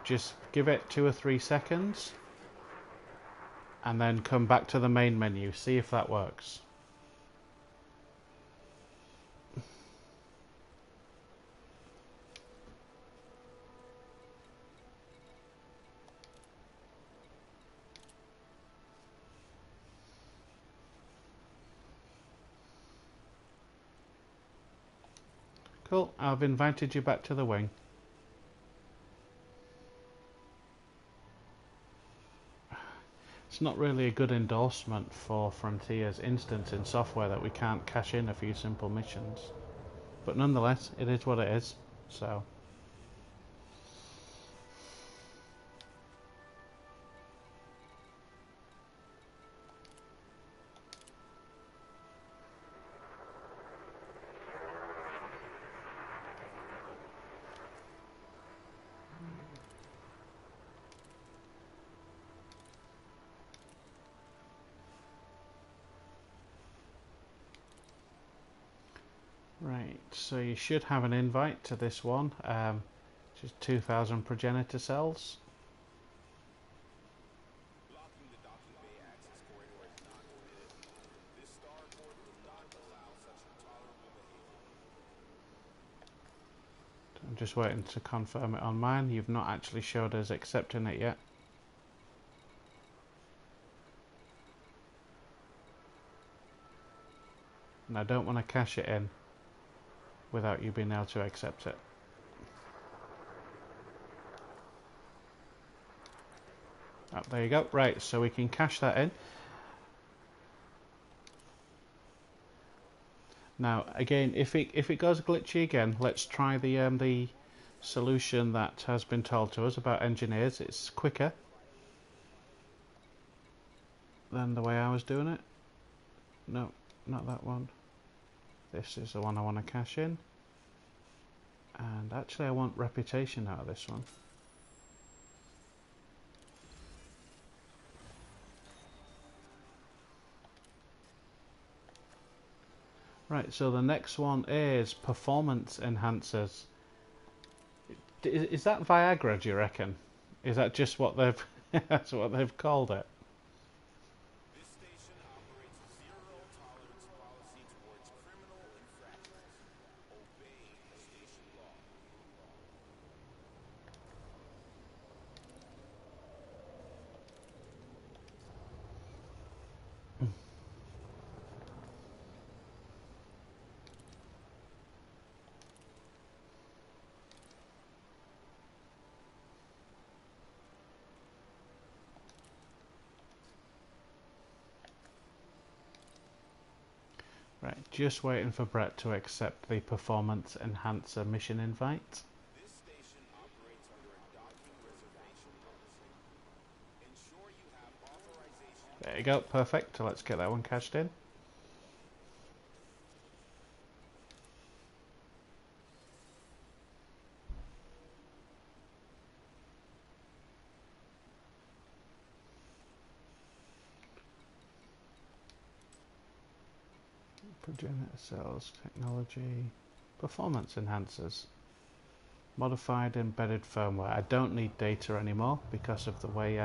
just give it 2 or 3 seconds, and then come back to the main menu, see if that works. Cool, I've invited you back to the wing. not really a good endorsement for Frontier's instancing software that we can't cash in a few simple missions. But nonetheless, it is what it is. So. Right, so you should have an invite to this one, which is 2,000 progenitor cells. Blocking the docking bay access corridor is not permitted. This starport will not allow such intolerable behavior. I'm just waiting to confirm it on mine. You've not actually showed us accepting it yet. And I don't want to cash it in without you being able to accept it. Oh, there you go. Right, so we can cash that in. Now, again, if it goes glitchy again, let's try the solution that has been told to us about engineers. It's quicker than the way I was doing it. No, not that one. This is the one I want to cash in. And actually I want reputation out of this one. Right, so the next one is performance enhancers. Is that Viagra, do you reckon? Is that just what they've that's what they've called it? This station operates a zero-tolerance policy towards criminal infractions. Obey the station law. Right, just waiting for Brett to accept the performance enhancer mission invite. This station operates under a docking reservation policy. Ensure you have authorization. There you go, perfect. So let's get that one cashed in. Progenitor cells, technology, performance enhancers, modified embedded firmware. I don't need data anymore because of the way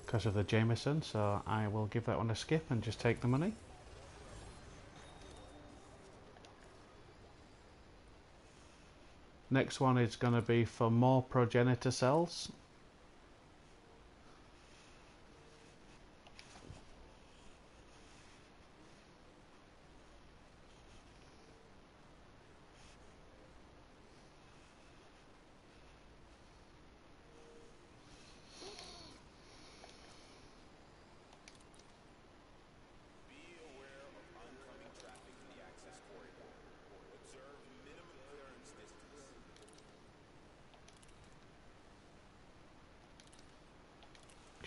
because of the Jameson, so I will give that one a skip and just take the money. Next one is going to be for more progenitor cells. Be aware of oncoming traffic in the access corridor. Observe minimum clearance distance.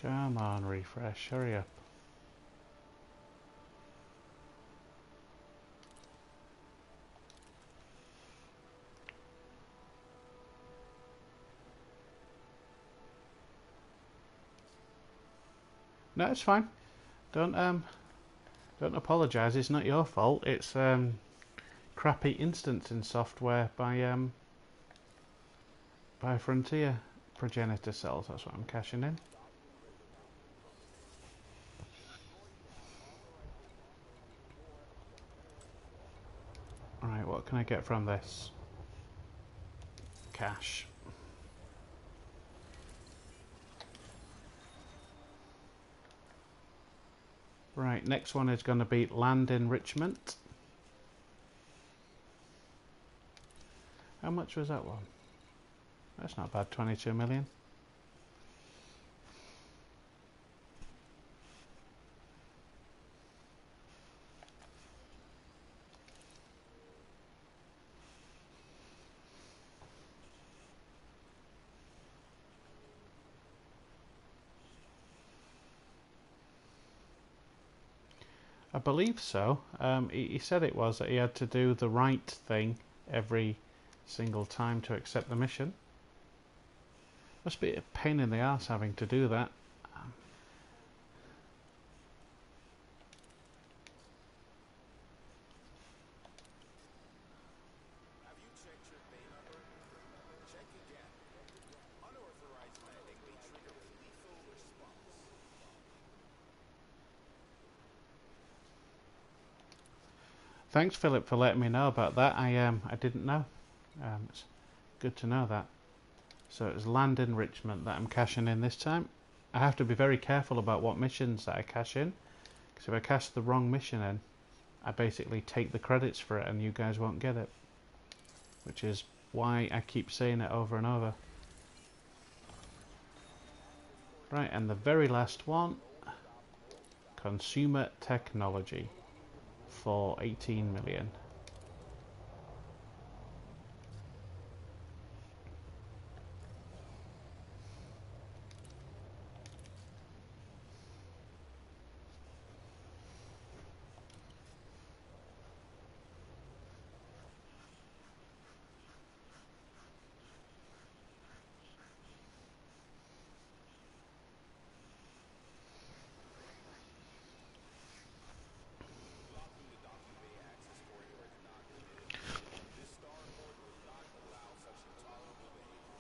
Come on, refresh, hurry up. No, it's fine. Don't apologise. It's not your fault. It's crappy instancing software by Frontier progenitor cells. That's what I'm cashing in. Alright, what can I get from this? Cash. Right, next one is going to be land enrichment. How much was that one? That's not bad, 22 million. I believe so. He said it was that he had to do the right thing every single time to accept the mission. Must be a pain in the ass having to do that. Have you checked your bay number? Check again. Unauthorized landing may trigger a lethal response. Thanks, Philip, for letting me know about that. I didn't know. It's good to know that. So it's land enrichment that I'm cashing in this time. I have to be very careful about what missions that I cash in, because if I cash the wrong mission in, I basically take the credits for it and you guys won't get it. Which is why I keep saying it over and over. Right, and the very last one, consumer technology for 18 million. Blocking the docking bay access corridor is not permitted. This starport will not allow such intolerable behavior.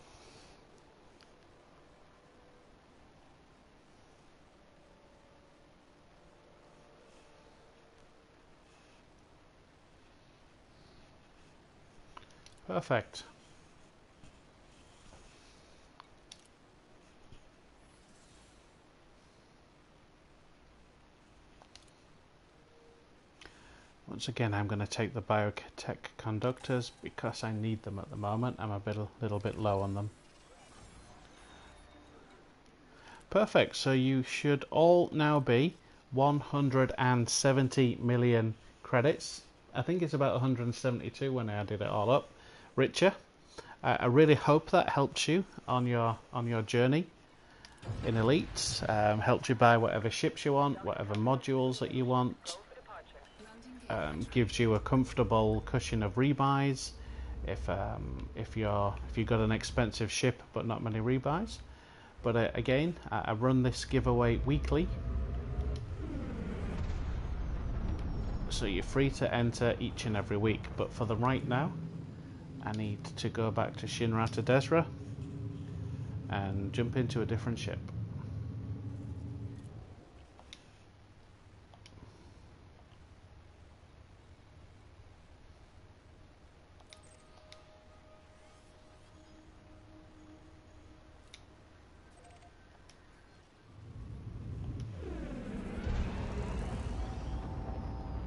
Perfect. Once again, I'm going to take the biotech conductors because I need them at the moment. I'm a little bit low on them. Perfect. So you should all now be 170 million credits. I think it's about 172 when I added it all up. Richer. I really hope that helps you on your journey in Elite. Helps you buy whatever ships you want, whatever modules that you want. Gives you a comfortable cushion of rebuys if you've got an expensive ship but not many rebuys. But again, I run this giveaway weekly, so you're free to enter each and every week. But for the right now, I need to go back to Shinrata Desra and jump into a different ship.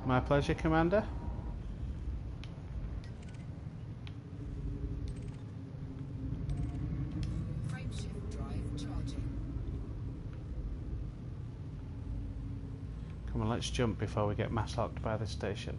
My pleasure, Commander. Frameshift drive charging. Come on, let's jump before we get mass locked by the station.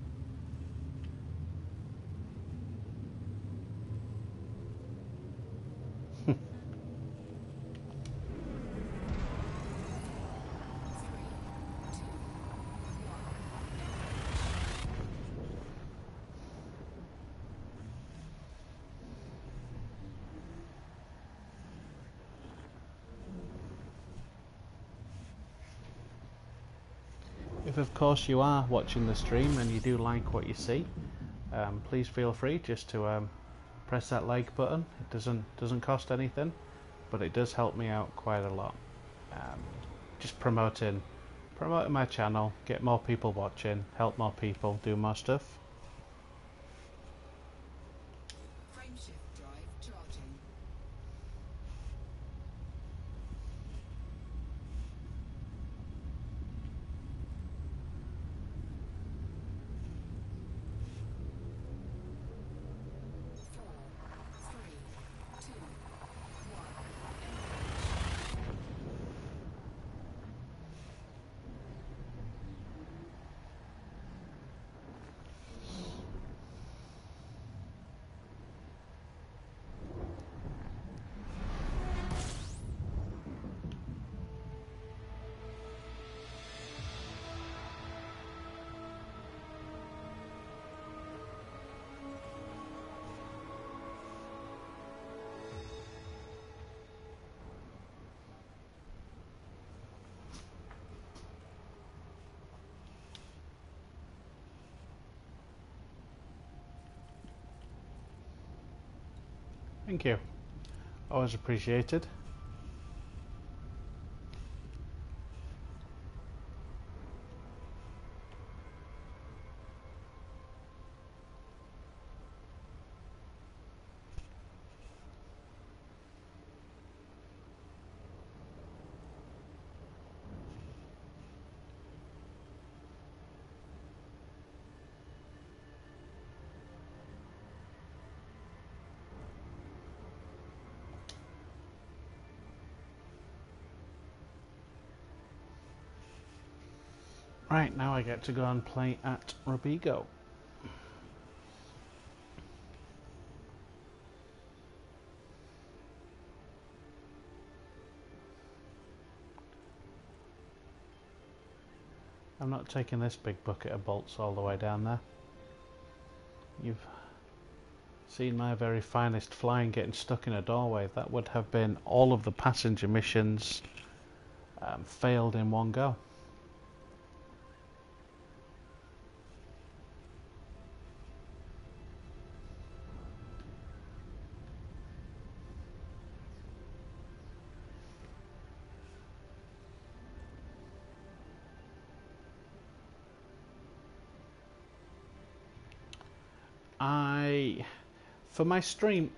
If of course you are watching the stream and you do like what you see, please feel free just to press that like button. It doesn't cost anything, but it does help me out quite a lot. Just promoting my channel, get more people watching, help more people, do more stuff. Frameshift drive charging. Thank you. Always appreciated. Right, now I get to go and play at Robigo. I'm not taking this big bucket of bolts all the way down there. You've seen my very finest flying getting stuck in a doorway. That would have been all of the passenger missions failed in one go. For my stream,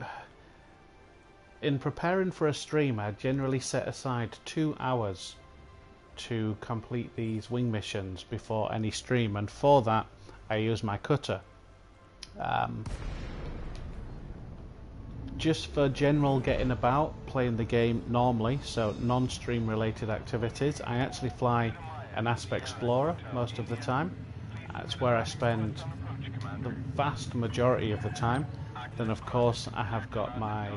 in preparing for a stream, I generally set aside 2 hours to complete these wing missions before any stream, and for that I use my cutter. Just for general getting about, playing the game normally, so non-stream related activities, I actually fly an Aspect Explorer most of the time. That's where I spend the vast majority of the time. Then of course I have got my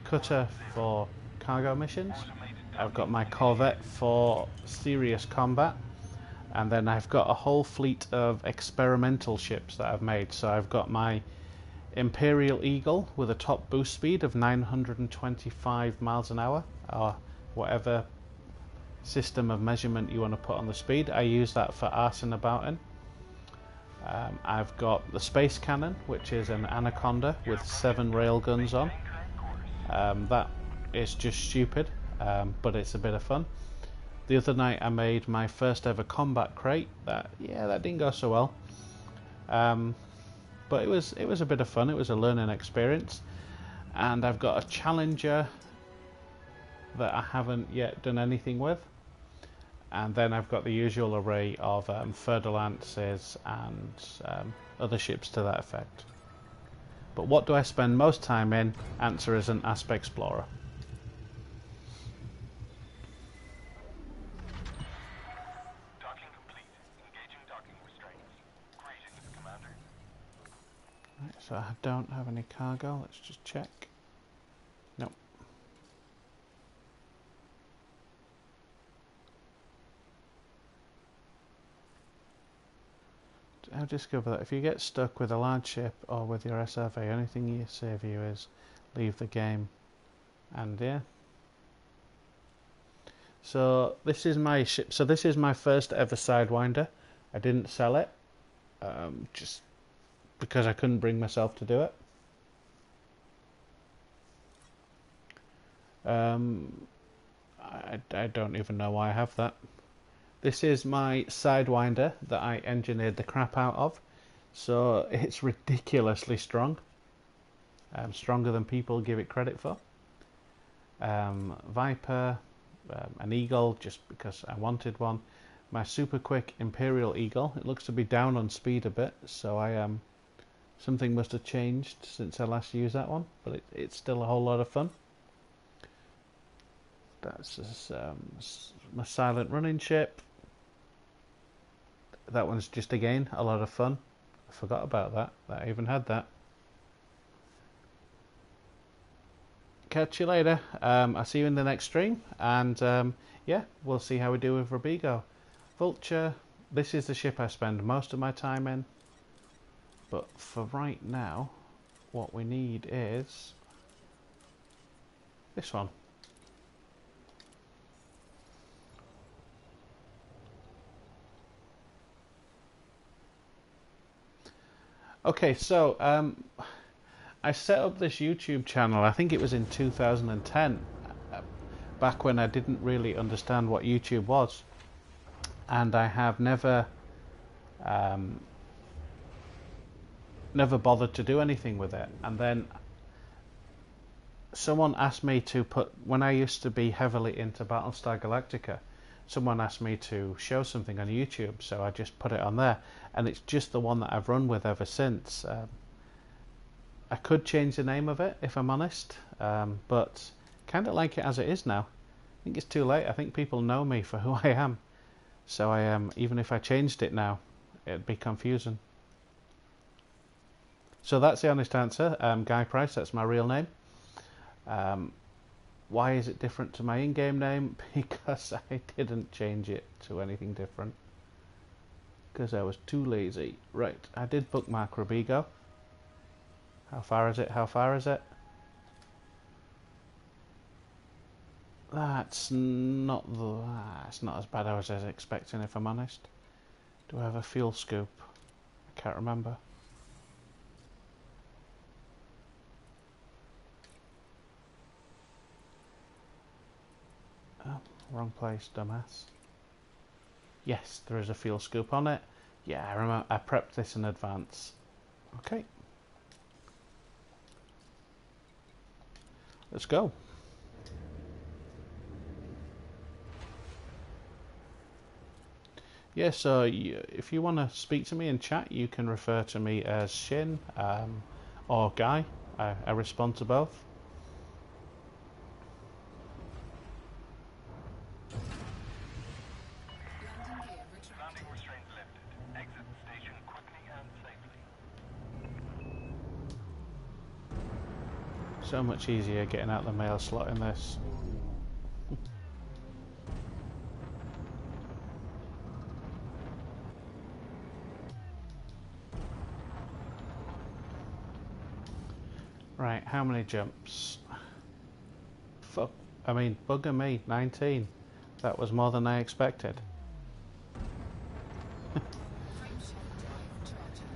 cutter for cargo missions, I've got my Corvette for serious combat, and then I've got a whole fleet of experimental ships that I've made. So I've got my Imperial Eagle with a top boost speed of 925 miles an hour, or whatever system of measurement you want to put on the speed. I use that for arsing about in. I've got the Space Cannon, which is an Anaconda with 7 railguns on. That is just stupid, but it's a bit of fun. The other night I made my first ever combat crate. That didn't go so well, but it was a bit of fun. It was a learning experience. And I've got a Challenger that I haven't yet done anything with. And then I've got the usual array of Fer-de-Lances and other ships to that effect. But what do I spend most time in? Answer is an Aspect Explorer. Docking complete. Engaging docking restraints. Greetings, Commander. Right, so I don't have any cargo. Let's just check. Nope. I've discovered that if you get stuck with a large ship or with your SRV, anything you say for you is leave the game. And yeah. So this is my ship. So this is my first ever Sidewinder. I didn't sell it, just because I couldn't bring myself to do it. I don't even know why I have that. This is my Sidewinder that I engineered the crap out of. So it's ridiculously strong. Stronger than people give it credit for. Viper, an Eagle, just because I wanted one. My super quick Imperial Eagle. It looks to be down on speed a bit, so something must have changed since I last used that one, but it's still a whole lot of fun. That's my silent running ship. That one's just again a lot of fun. I forgot about that I even had that. Catch you later. I'll see you in the next stream, and yeah, we'll see how we do with Robigo. Vulture, this is the ship I spend most of my time in, but for right now what we need is this one. Okay, so I set up this YouTube channel, I think it was in 2010, back when I didn't really understand what YouTube was. And I have never bothered to do anything with it. And then someone asked me to put, when I used to be heavily into Battlestar Galactica, someone asked me to show something on YouTube, so I just put it on there, and it's just the one that I've run with ever since. I could change the name of it if I'm honest, but kind of like it as it is now. I think it's too late. I think people know me for who I am, so I am. Even if I changed it now, it'd be confusing. So that's the honest answer. Guy Price, that's my real name. Why is it different to my in-game name? Because I didn't change it to anything different. Because I was too lazy. Right, I did bookmark Robigo. How far is it? How far is it? That's not it's not as bad as I was expecting, if I'm honest. Do I have a fuel scoop? I can't remember. Oh, wrong place, dumbass. Yes, there is a fuel scoop on it. Yeah, I remember. I prepped this in advance. Okay. Let's go. Yeah, so if you want to speak to me in chat, you can refer to me as Shin or Guy. I respond to both. Landing gear retracted. Landing restraints lifted. Exit the station quickly and safely. So much easier getting out the mail slot in this. Right, how many jumps? Fuck, I mean, bugger me, 19. That was more than I expected. Frameshift drive charging.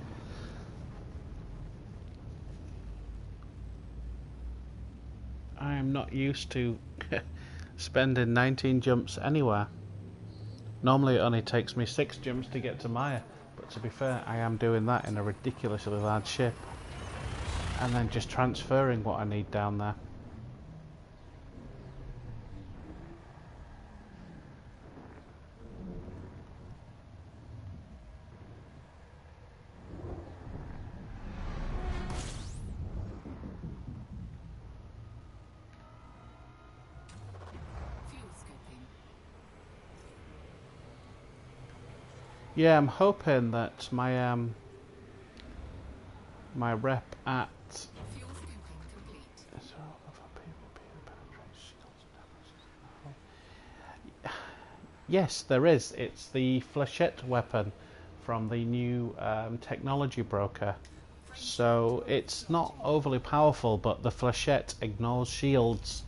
I am not used to spending 19 jumps anywhere. Normally it only takes me 6 jumps to get to Maya, but to be fair, I am doing that in a ridiculously large ship. And then just transferring what I need down there. Fuel scooping. Yeah, I'm hoping that my my rep at Fuel scooping complete. yes, there is. It's the flechette weapon from the new technology broker. So it's not overly powerful, but the flechette ignores shields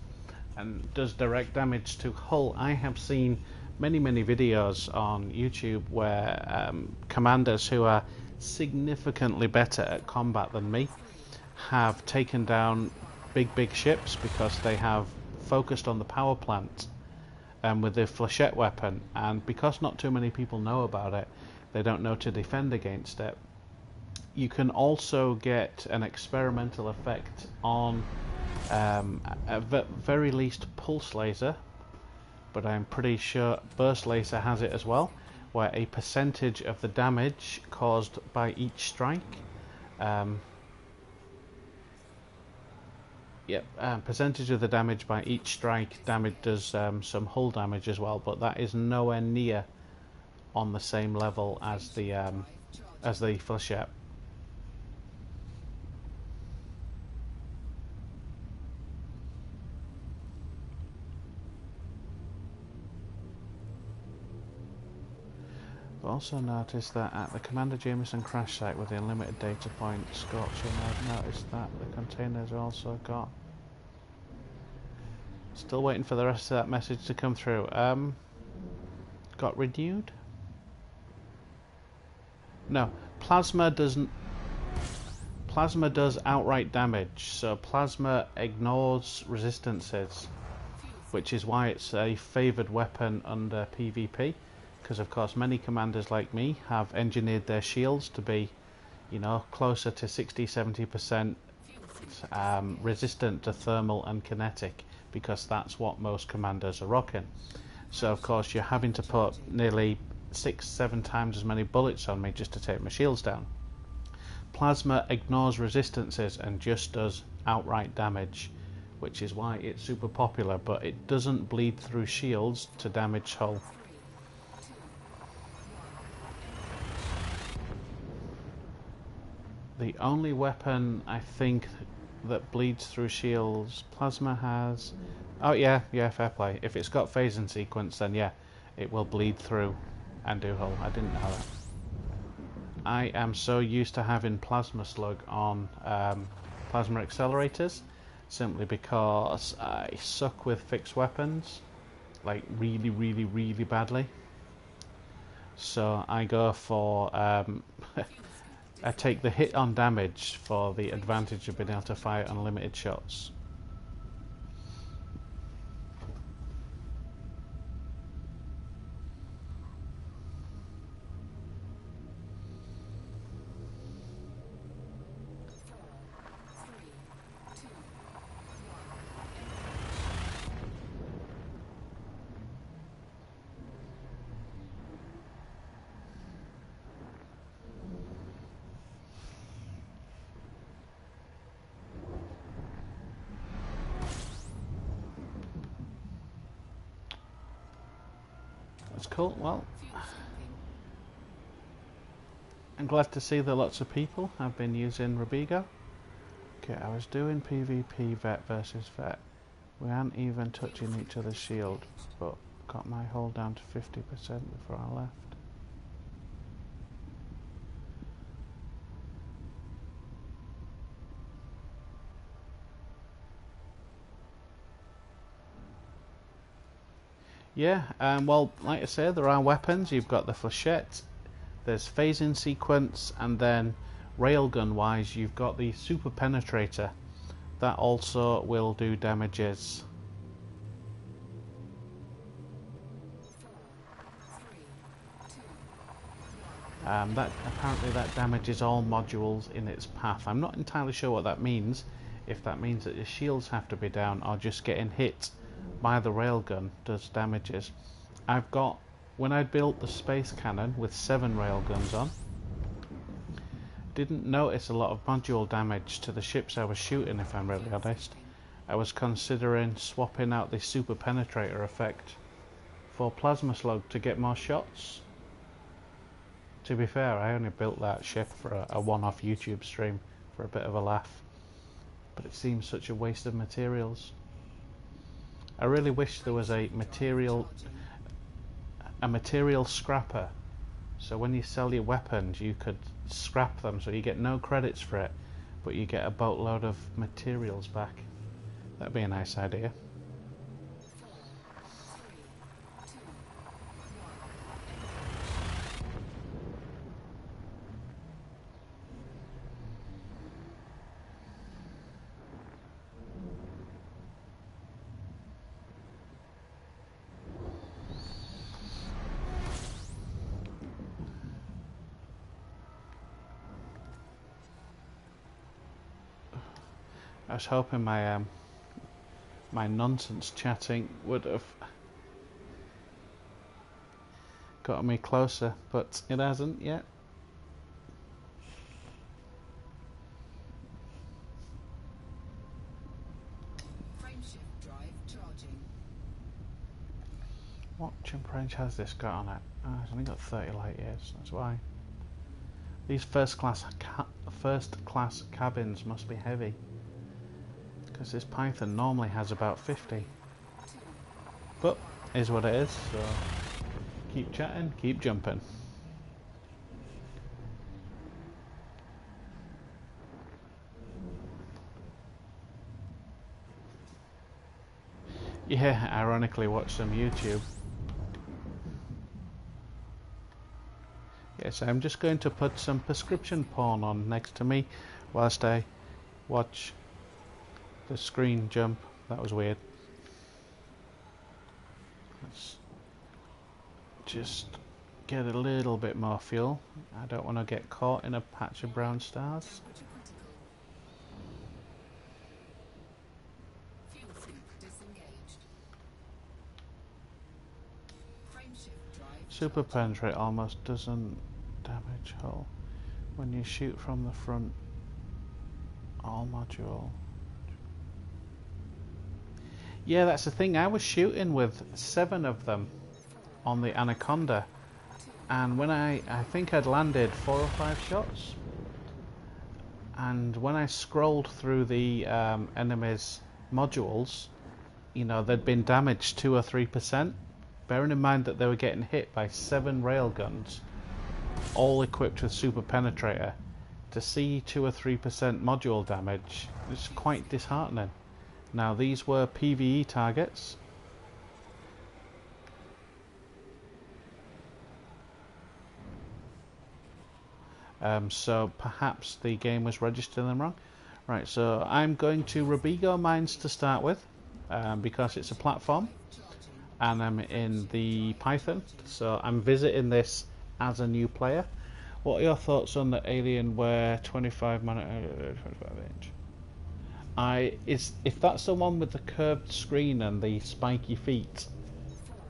and does direct damage to hull. I have seen many videos on YouTube where commanders who are significantly better at combat than me have taken down big ships because they have focused on the power plant with the flechette weapon, and because not too many people know about it, they don't know to defend against it. You can also get an experimental effect on at very least pulse laser, but I'm pretty sure burst laser has it as well, where a percentage of the damage caused by each strike percentage of the damage by each strike does some hull damage as well, but that is nowhere near on the same level as the flechette. I've also noticed that at the Commander Jameson crash site with the unlimited data points, Scorching, I've noticed that the containers also got... Still waiting for the rest of that message to come through. Got renewed? No, plasma Plasma does outright damage, so plasma ignores resistances, which is why it's a favoured weapon under PvP, because of course many commanders like me have engineered their shields to be, you know, closer to 60-70% resistant to thermal and kinetic, because that's what most commanders are rocking. So of course you're having to put nearly 6-7 times as many bullets on me just to take my shields down. Plasma ignores resistances and just does outright damage, which is why it's super popular, but it doesn't bleed through shields to damage hull. The only weapon I think that bleeds through shields Plasma has... Oh yeah, fair play. If it's got phase and sequence, then yeah, it will bleed through and do hull. I didn't know that. I am so used to having Plasma Slug on Plasma Accelerators, simply because I suck with fixed weapons, like really, really, really badly. So I go for... I take the hit on damage for the advantage of being able to fire unlimited shots. That's cool. Well, I'm glad to see that lots of people have been using Robigo. Okay, I was doing PvP vet versus vet. We aren't even touching each other's shield, but got my hull down to 50% before I left. Yeah, well, like I say, there are weapons. You've got the flechette, there's phasing sequence, and then railgun wise you've got the super penetrator. That also will do damages. Apparently that damages all modules in its path. I'm not entirely sure what that means, if that means that your shields have to be down or just getting hit by the railgun does damages. I've got, when I built the space cannon with 7 railguns on, didn't notice a lot of module damage to the ships I was shooting, if I'm really honest. I was considering swapping out the super penetrator effect for Plasma Slug to get more shots. To be fair, I only built that ship for a one-off YouTube stream for a bit of a laugh, but it seems such a waste of materials. I really wish there was a material scrapper, so when you sell your weapons you could scrap them, so you get no credits for it, but you get a boatload of materials back. That'd be a nice idea. I was hoping my my nonsense chatting would have got me closer, but it hasn't yet. Frameshift drive charging. What jump range has this got on it? Oh, it's only got 30 light years, that's why. These first class cabins must be heavy, because this Python normally has about 50. But is what it is, so keep chatting, keep jumping. Yeah, ironically watch some YouTube. Yes, I'm just going to put some prescription porn on next to me whilst I watch the screen jump. That was weird. Let's just get a little bit more fuel. I don't want to get caught in a patch of brown stars. Temperature critical. Fuel scoop disengaged. Frameshift drive Super charging. penetrate almost doesn't damage hull. When you shoot from the front, all module. Yeah, that's the thing. I was shooting with 7 of them on the Anaconda, and when I think I'd landed 4 or 5 shots, and when I scrolled through the enemies' modules, you know, they'd been damaged 2 or 3%. Bearing in mind that they were getting hit by 7 railguns, all equipped with super penetrator, to see 2 or 3% module damage is quite disheartening. Now these were PvE targets. So perhaps the game was registering them wrong. Right, so I'm going to Robigo mines to start with, because it's a platform, and I'm in the Python, so I'm visiting this as a new player. What are your thoughts on the Alienware 25 inch? If that's the one with the curved screen and the spiky feet,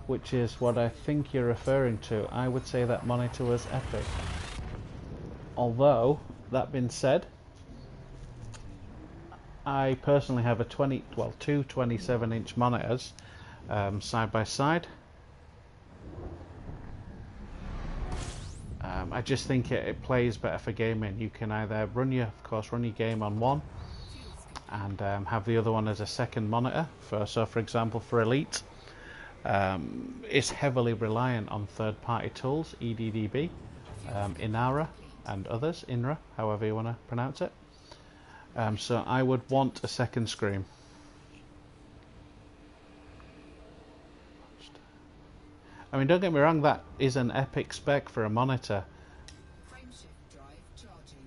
which is what I think you're referring to, I would say that monitor was epic. Although, that being said, I personally have two 27-inch monitors side by side. I just think it plays better for gaming. You can either run your game on one and have the other one as a second monitor. For example, for Elite, it's heavily reliant on third-party tools, EDDB, Inara, and others, INRA, however you want to pronounce it. So I would want a second screen. I mean, don't get me wrong, that is an epic spec for a monitor. Frameshift drive charging.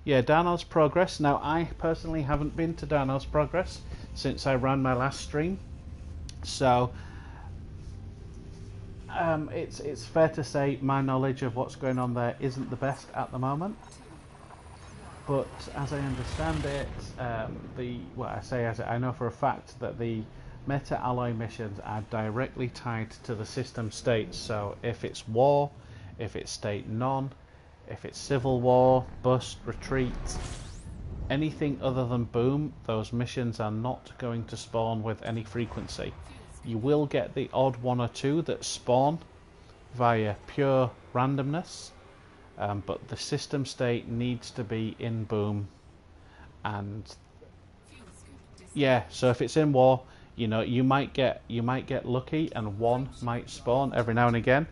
Yeah, Darnell's Progress. Now, I personally haven't been to Darnell's Progress since I ran my last stream, so it's fair to say my knowledge of what's going on there isn't the best at the moment. But as I understand it, I know for a fact that the meta alloy missions are directly tied to the system states. So if it's war, if it's state none, if it's civil war, bust, retreat, anything other than boom, those missions are not going to spawn with any frequency. You will get the odd 1 or 2 that spawn via pure randomness, but the system state needs to be in boom. And yeah, so if it's in war, you know, you might get lucky and 1 might spawn every now and again,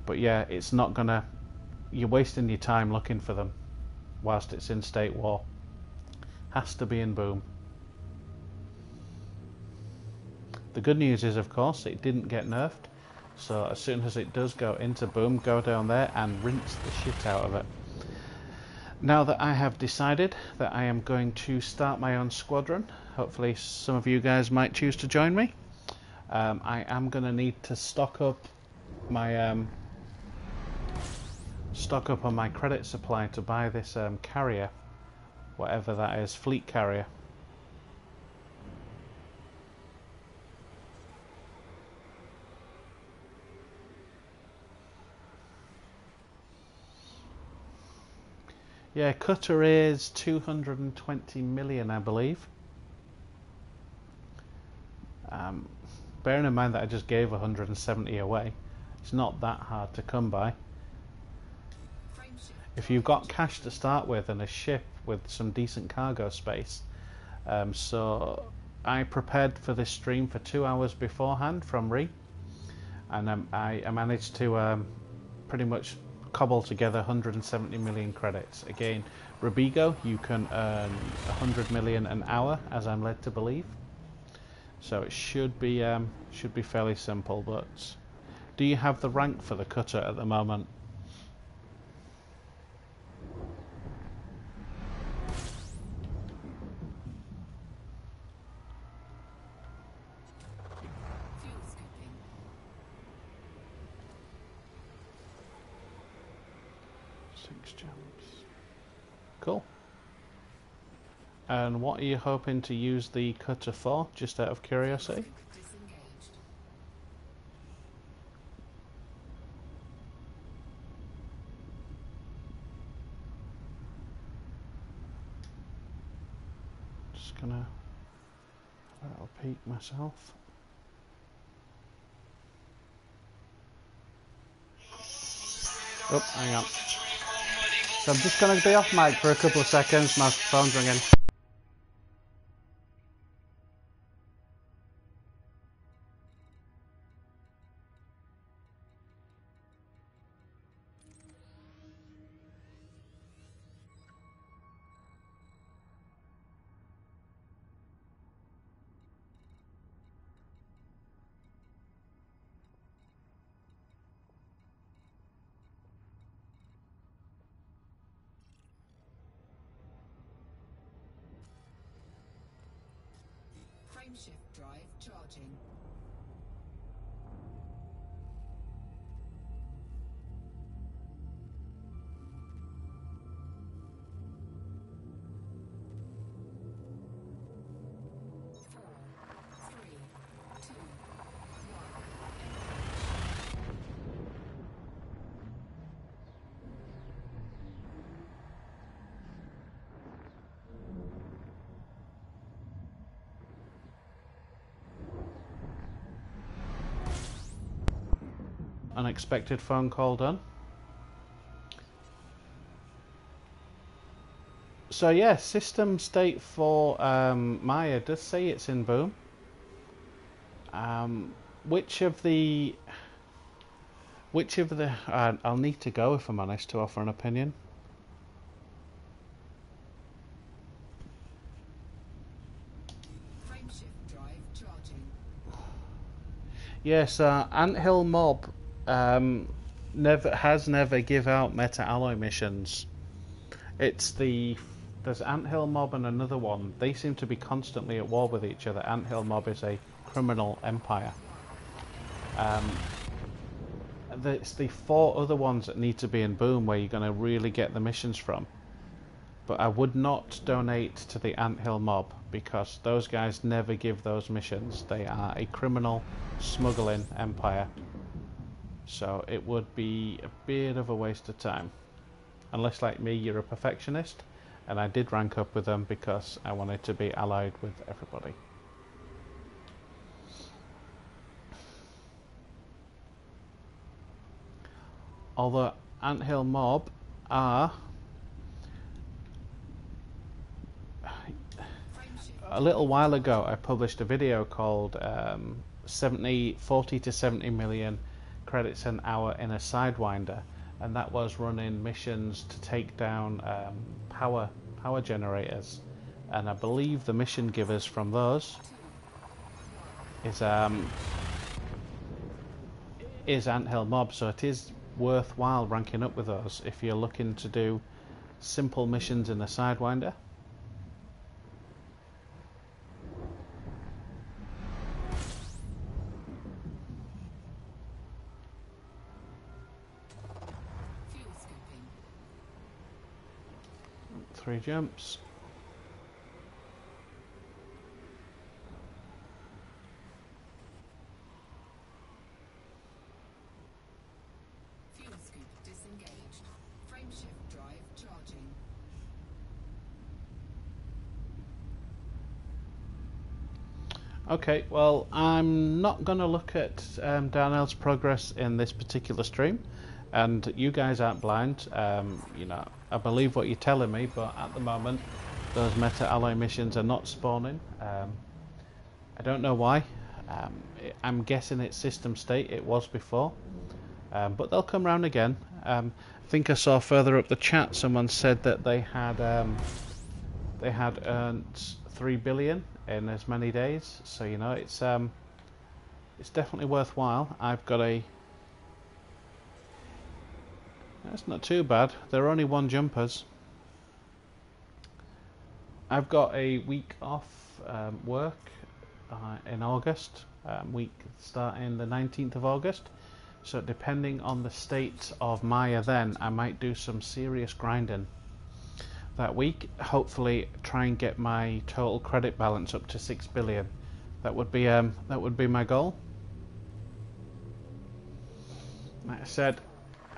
but yeah, it's not gonna. You're wasting your time looking for them whilst it's in state war. Has to be in boom. The good news is, of course, it didn't get nerfed, so as soon as it does go into boom, go down there and rinse the shit out of it. Now that I have decided that I am going to start my own squadron, hopefully some of you guys might choose to join me. I am going to need to stock up on my credit supply to buy this carrier, whatever that is, fleet carrier. Yeah, Cutter is 220 million, I believe. Bearing in mind that I just gave 170 away, it's not that hard to come by. If you've got cash to start with and a ship with some decent cargo space. So I prepared for this stream for 2 hours beforehand from Re, and I managed to pretty much cobble together 170 million credits. Again, Robigo, you can earn 100 million an hour, as I'm led to believe. So it should be fairly simple. But do you have the rank for the cutter at the moment? 6 jumps. Cool. And what are you hoping to use the cutter for, just out of curiosity? Disengaged. Just gonna have a little peek myself. Oh, hang on. So I'm just gonna be off mic for a couple of seconds, my phone's ringing. Frameshift drive charging. Four, three, two, Unexpected phone call done. So yeah, system state for Maya does say it's in boom. Which of the I'll need to go, if I'm honest, to offer an opinion. frameshift drive charging. Yes, Anthill Mob never give out meta alloy missions. There's Anthill Mob and another one. They seem to be constantly at war with each other. Anthill Mob is a criminal empire. It's the 4 other ones that need to be in boom where you're going to really get the missions from. But I would not donate to the Anthill Mob because those guys never give those missions. They are a criminal smuggling empire. So it would be a bit of a waste of time. Unless, like me, you're a perfectionist, and I did rank up with them because I wanted to be allied with everybody. Although Anthill Mob are a little while ago I published a video called 40 to 70 million credits an hour in a Sidewinder, and that was running missions to take down power generators, and I believe the mission givers from those is Anthill Mob, so it is worthwhile ranking up with those if you're looking to do simple missions in a Sidewinder. Fuel scooping. 3 jumps. Fuel scoop disengaged. Frameshift drive charging. Okay, well, I'm not going to look at Darnell's progress in this particular stream, and you guys aren't blind. You know, I believe what you're telling me, but at the moment, those meta alloy missions are not spawning. I don't know why. I'm guessing it's system state. It was before, but they'll come round again. I think I saw further up the chat someone said that they had earned 3 billion in as many days, so you know it's definitely worthwhile. I've got that's not too bad. They're only 1 jumpers. I've got a week off work in August, week starting the 19th of August, So depending on the state of Maya then, I might do some serious grinding that week. Hopefully try and get my total credit balance up to 6 billion. That would be my goal. Like I said,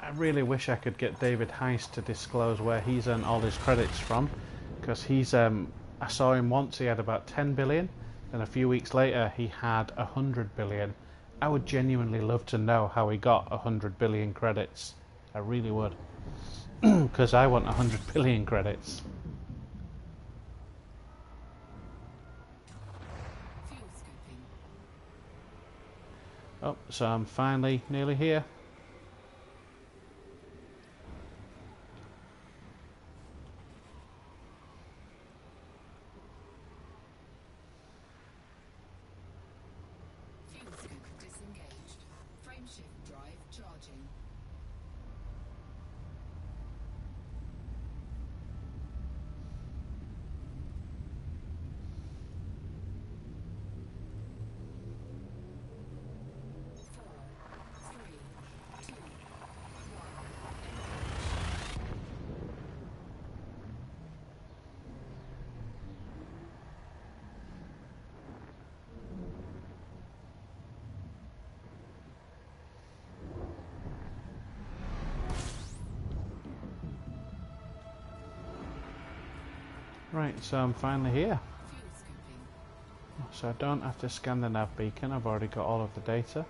I really wish I could get David Heiss to disclose where he's earned all his credits from, because he's I saw him once, he had about 10 billion, then a few weeks later he had 100 billion. I would genuinely love to know how he got 100 billion credits. I really would, because I want 100 billion credits. Fuel scooping. Oh, so I'm finally nearly here. Fuel scoop disengaged. Frameshift drive charging. Four, three, two, one. Right, so I'm finally here. Fuel scooping. So I don't have to scan the nav beacon, I've already got all of the data.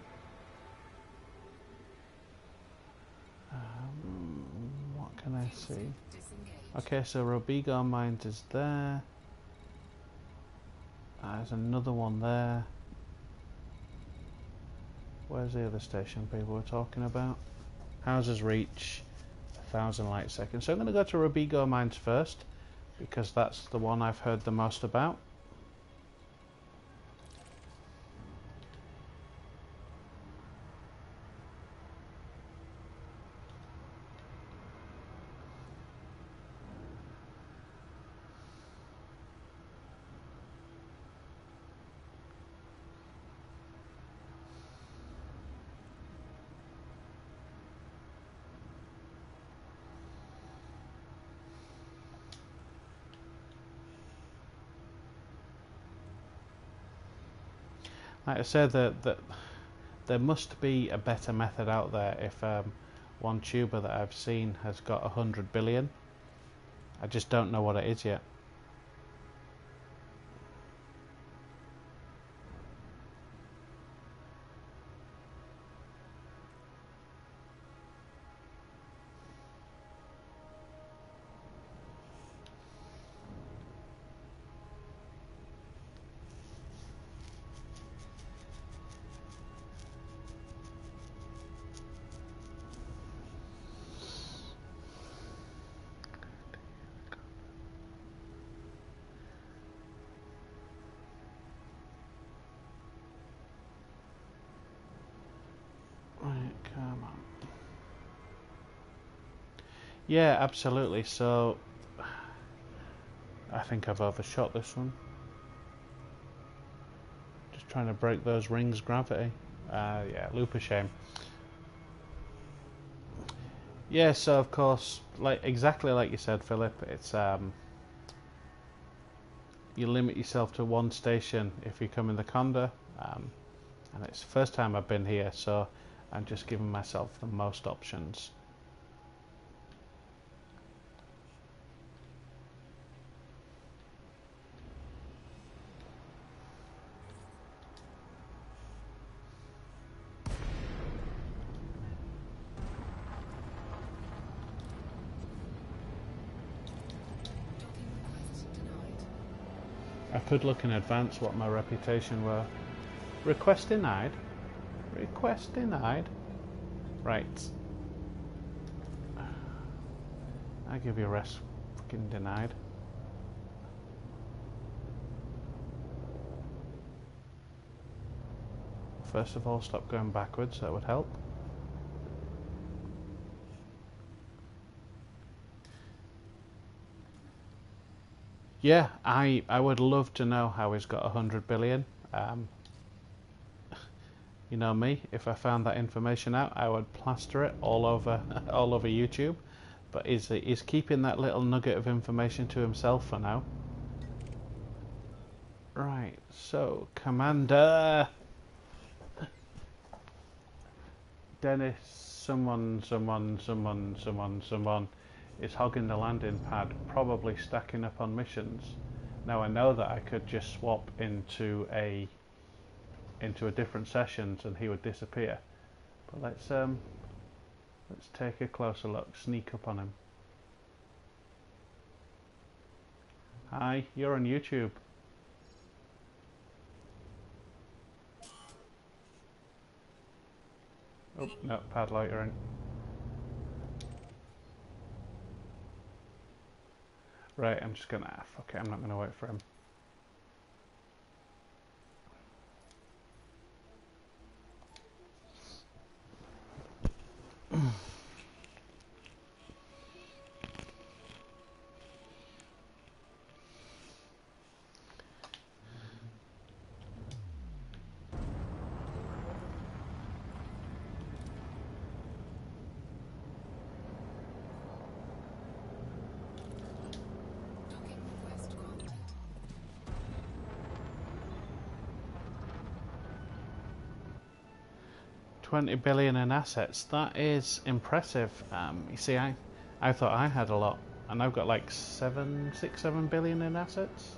What can I see? Disengaged. Okay, so Robigo Mines is there. There's another one there. Where's the other station people were talking about? Houses reach 1,000 light seconds. So I'm going to go to Robigo Mines first, because that's the one I've heard the most about. Like I said, that there must be a better method out there. If one tuber that I've seen has got 100 billion, I just don't know what it is yet. Right, come on. Yeah, absolutely. So I think I've overshot this one. Just trying to break those rings' gravity. Yeah, loop of shame. Yeah, so of course, exactly like you said, Philip, it's you limit yourself to one station if you come in the Conda, and it's the first time I've been here, so I'm just giving myself the most options. Docking request denied. I could look in advance what my reputation were. Request denied. Request denied. Right. I give you a rest. Fucking denied. First of all, stop going backwards. That would help. Yeah, I would love to know how he's got 100 billion. You know me, if I found that information out, I would plaster it all over all over YouTube. But he's keeping that little nugget of information to himself for now. Right, so Commander Dennis, someone is hogging the landing pad, probably stacking up on missions. Now I know that I could just swap into a different sessions and he would disappear. But let's take a closer look, sneak up on him. Hi, you're on YouTube. Oh, no, pad loitering. Right, I'm just gonna, okay, I'm not gonna wait for him. Docking request granted. 20 billion in assets. That is impressive. You see, I thought I had a lot, and I've got like 7 billion in assets.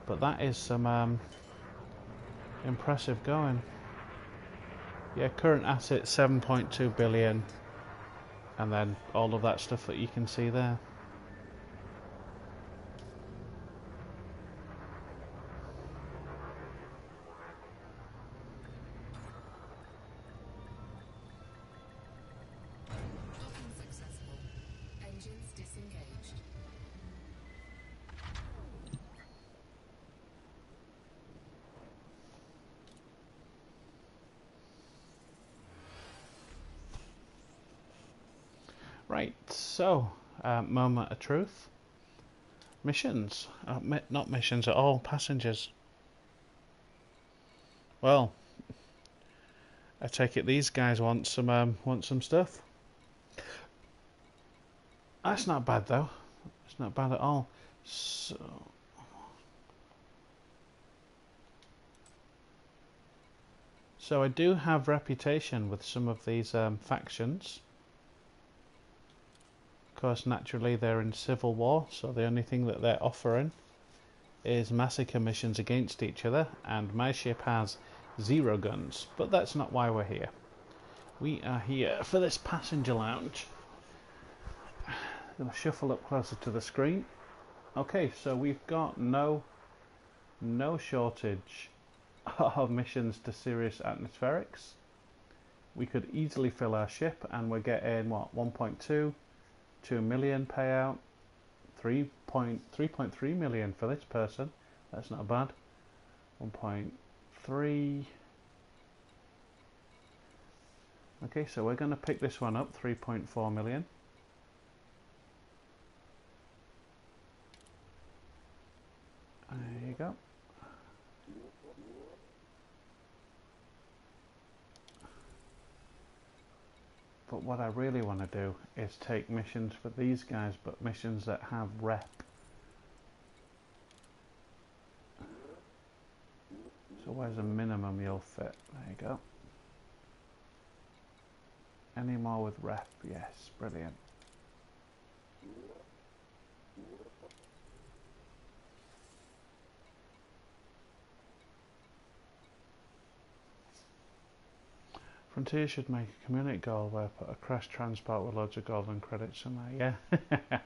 But that is some impressive going. Yeah, current assets 7.2 billion, and then all of that stuff that you can see there. Docking successful. Engines disengaged. Right, so moment of truth. Missions, not missions at all. Passengers. Well, I take it these guys want some stuff. That's not bad though. It's not bad at all. So I do have reputation with some of these factions. Of course, naturally they're in civil war, so the only thing that they're offering is massacre missions against each other, and my ship has 0 guns. But that's not why we're here. We are here for this passenger lounge. I'm going to shuffle up closer to the screen. Okay, so we've got no shortage of missions to Sirius atmospherics. We could easily fill our ship, and we're getting what, 1.2 million payout, 3.3 million for this person. That's not bad. 1.3. Okay, so we're going to pick this one up, 3.4 million. There you go. But what I really want to do is take missions for these guys, but missions that have rep. So where's a minimum you'll fit? There you go. Any more with rep? Yes, brilliant. Frontier should make a community goal where put a crash transport with loads of golden credits somewhere. Yeah,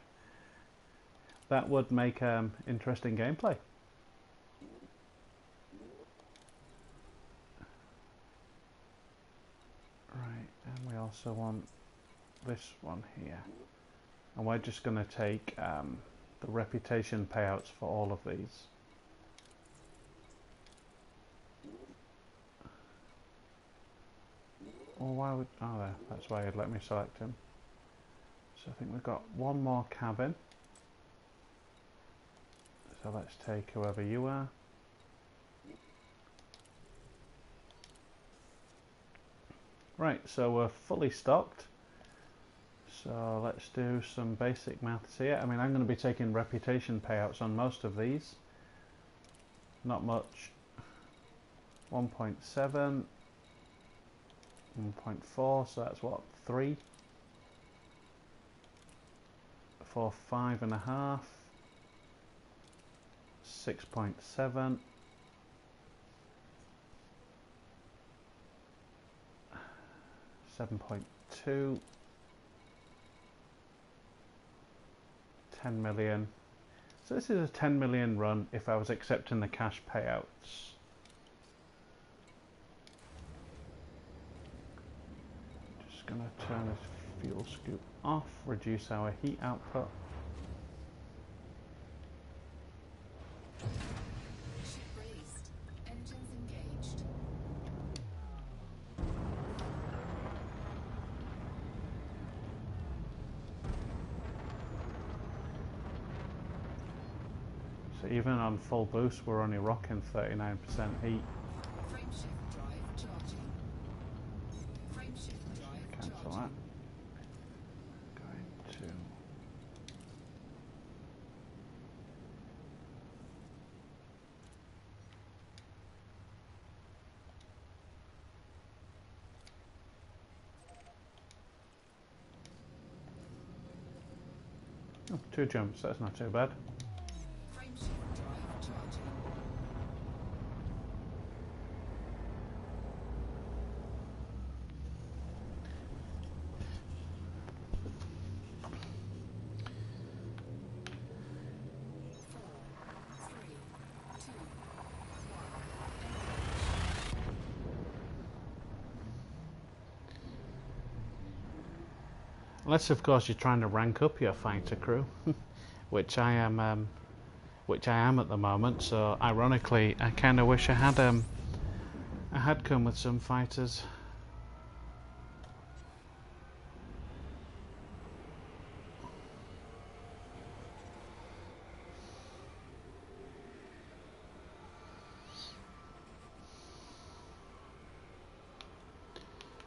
that would make interesting gameplay. Right, and we also want this one here, and we're just going to take the reputation payouts for all of these. Well, why would, oh there, that's why you'd let me select him. So I think we've got one more cabin. So let's take whoever you are. Right, so we're fully stocked. So let's do some basic maths here. I mean, I'm going to be taking reputation payouts on most of these. Not much. 1.7, 1.4, so that's what, 3? For 5.5, 6.7, 7.2, 10 million. So this is a 10 million run if I was accepting the cash payouts. Just going to turn this fuel scoop off, reduce our heat output. Ship raised. Engines engaged. So even on full boost, we're only rocking 39% heat. Frameshift drive charging. Frameshift drive Cancel that. charging. Going to oh, 2 jumps, that's not too bad. Frameshift drive charging. Four, three, two, Unless of course you're trying to rank up your fighter crew, which I am at the moment. So ironically, I kind of wish I had come with some fighters.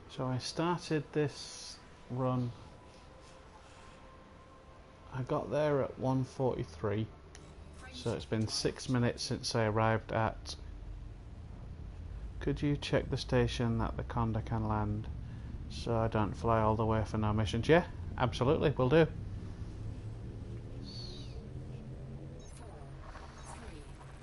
So I started this run. I got there at 1:43. So it's been 6 minutes since I arrived at. Could you check the station that the Condor can land so I don't fly all the way for no missions? Yeah, absolutely, will do. three, two,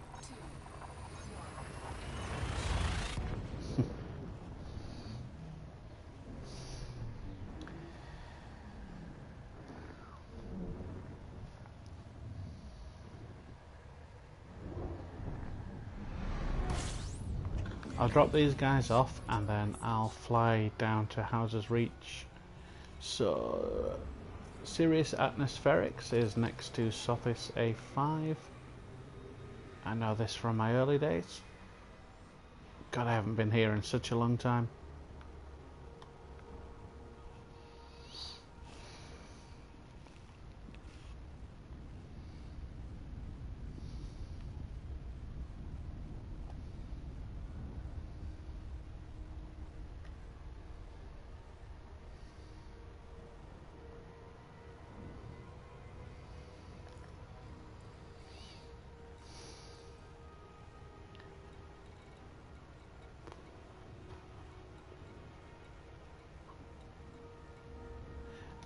I'll drop these guys off and then I'll fly down to Houses Reach. So Sirius Atmospherics is next to Sophis A5. I know this from my early days. God, I haven't been here in such a long time.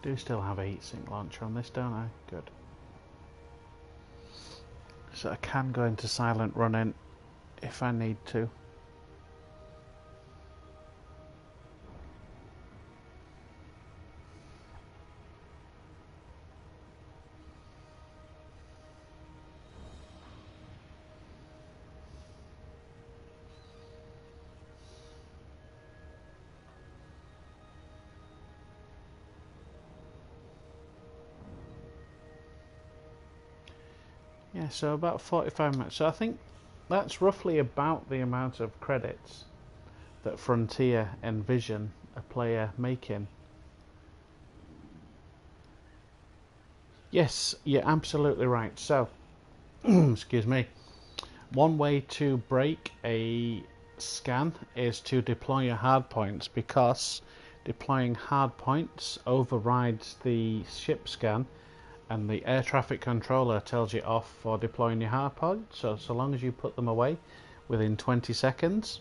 Do still have a heatsink launcher on this, don't I? Good. So I can go into silent running if I need to. Yeah, so about 45 minutes. So I think that's roughly about the amount of credits that Frontier envision a player making. Yes, you're absolutely right. So, excuse me. One way to break a scan is to deploy your hard points, because deploying hard points overrides the ship scan, and the air traffic controller tells you off for deploying your hard points. So long as you put them away within 20 seconds,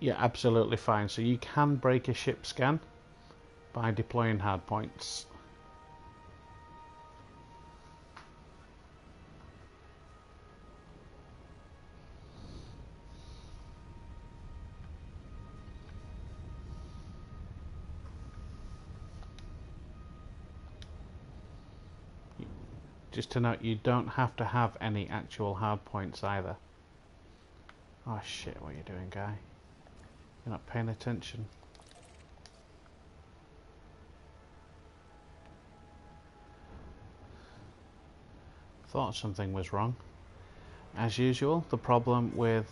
you're absolutely fine. So you can break a ship scan by deploying hard points. Just to note, you don't have to have any actual hard points either. Oh shit, what are you doing, guy? You're not paying attention. Thought something was wrong. As usual, the problem with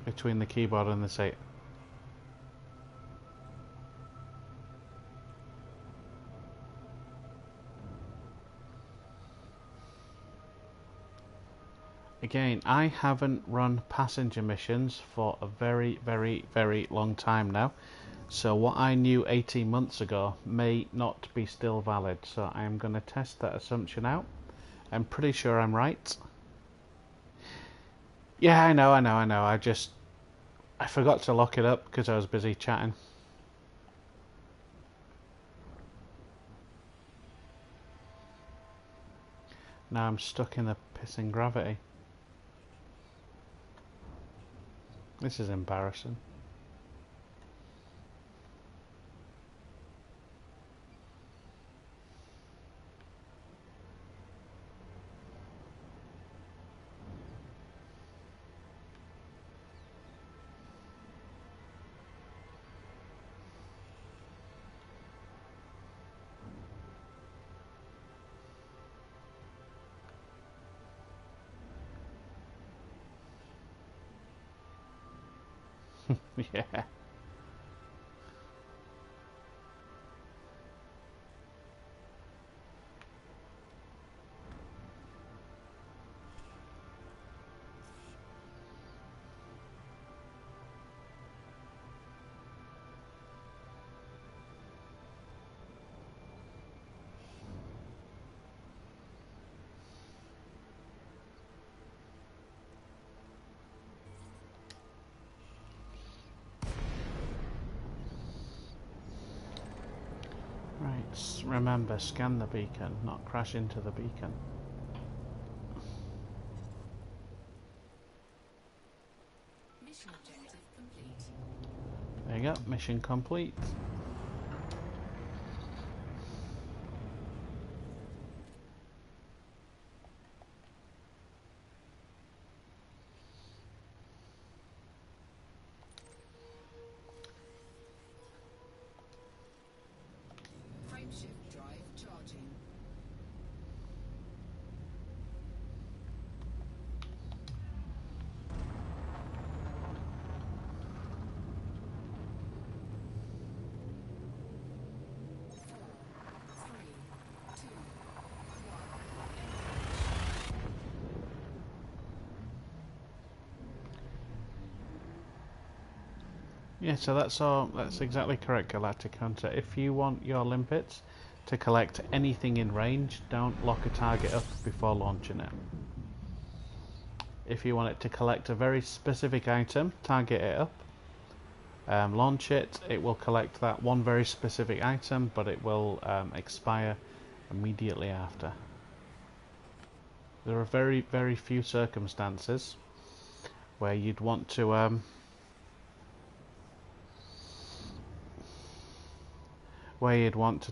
between the keyboard and the seat. Again, I haven't run passenger missions for a very, very, very long time now. So what I knew 18 months ago may not be still valid. So I am going to test that assumption out. I'm pretty sure I'm right. Yeah, I know. I forgot to lock it up because I was busy chatting. Now I'm stuck in the pissing gravity. This is embarrassing. Yeah. Right, remember, scan the beacon, not crash into the beacon. Mission objective complete. There you go, mission complete. Frameshift drive charging. Yeah, so that's all. That's exactly correct, Galactic Hunter. If you want your limpets to collect anything in range, don't lock a target up before launching it. If you want it to collect a very specific item, target it up, launch it. It will collect that one very specific item, but it will expire immediately after. There are very, very few circumstances where you'd want to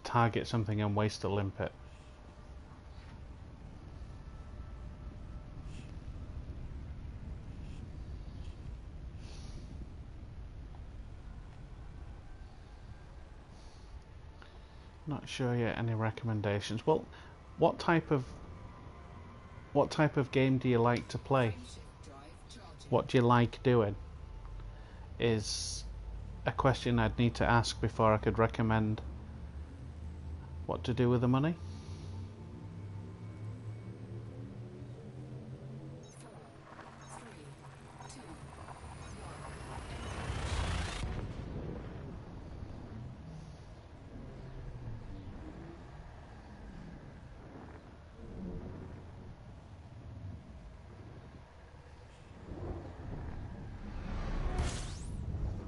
target something and waste a limpet. Not sure yet. Any recommendations? Well, what type of game do you like to play? Frameshift drive charging. What do you like doing? Is a question I'd need to ask before I could recommend what to do with the money.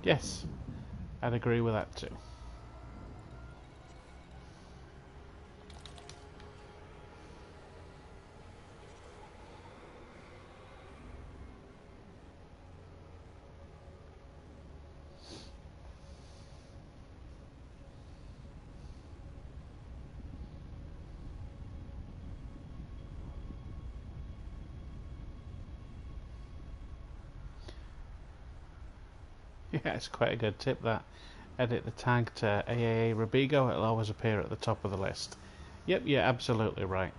Yes, I'd agree with that too. Yeah, it's quite a good tip that. Edit the tag to AAA Robigo, it'll always appear at the top of the list. Yep, you're absolutely right.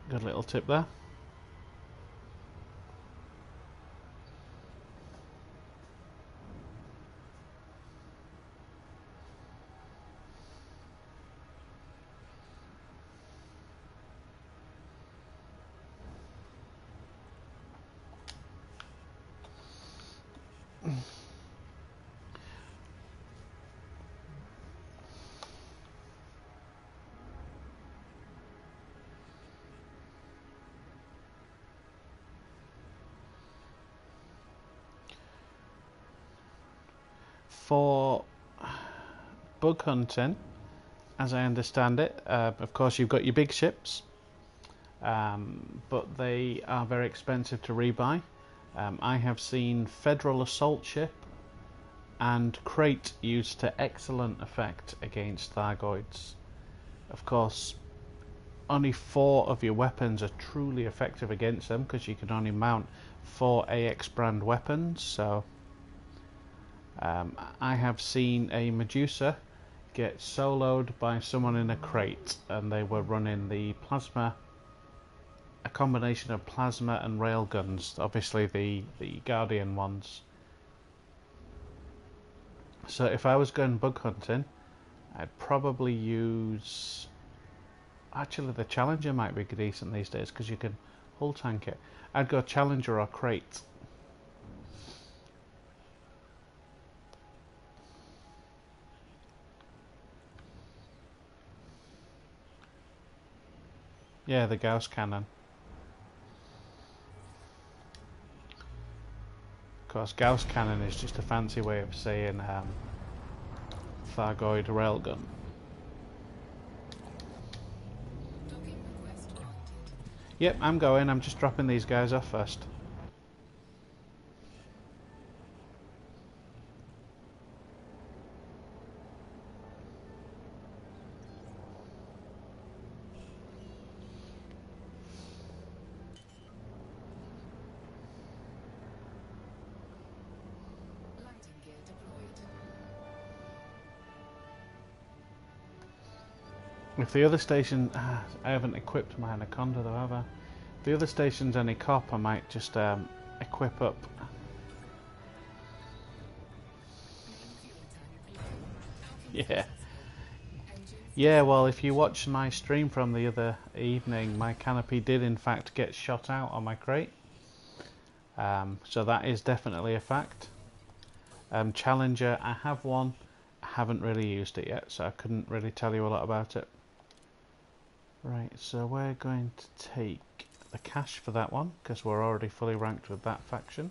Good little tip there. For bug hunting, as I understand it, of course you've got your big ships, but they are very expensive to rebuy. I have seen Federal Assault Ship and Crate used to excellent effect against Thargoids. Of course, only 4 of your weapons are truly effective against them because you can only mount 4 AX brand weapons. So I have seen a Medusa get soloed by someone in a crate, and they were running the plasma, a combination of plasma and railguns, obviously the Guardian ones. So if I was going bug hunting, I'd probably use... Actually, the Challenger might be decent these days because you can hull tank it. I'd go Challenger or Crate. Yeah, the Gauss cannon. Of course, Gauss cannon is just a fancy way of saying Thargoid railgun. Docking request granted. Yep, I'm going. I'm just dropping these guys off first. Landing gear deployed. If the other station... I haven't equipped my Anaconda though, have I? If the other station's any cop, I might just equip up. Main fuel tank low. Docking Yeah. successful. Engines Yeah, well, if you watched my stream from the other evening, my canopy did in fact get shot out on my crate. So that is definitely a fact. Challenger, I have one. I haven't really used it yet, so I couldn't really tell you a lot about it. Right, so we're going to take the cash for that one, because we're already fully ranked with that faction.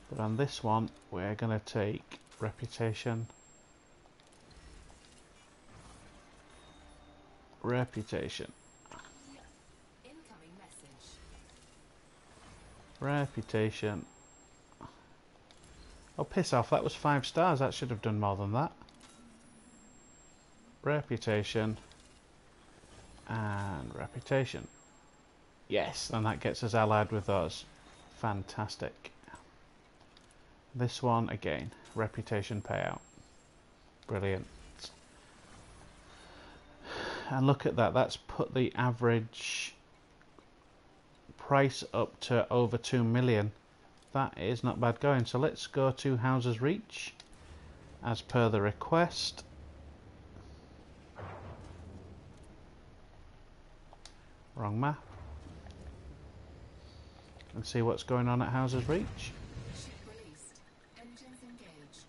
But on this one, we're going to take reputation. Reputation. incoming message. Reputation. Oh, piss off, that was 5 stars. That should have done more than that. Reputation. And reputation. Yes, and that gets us allied with those. Fantastic. This one, again, reputation payout. Brilliant. And look at that, that's put the average price up to over 2 million. That is not bad going. So let's go to Houses Reach as per the request. Wrong map. And see what's going on at Houses Reach Ship released. Engines engaged.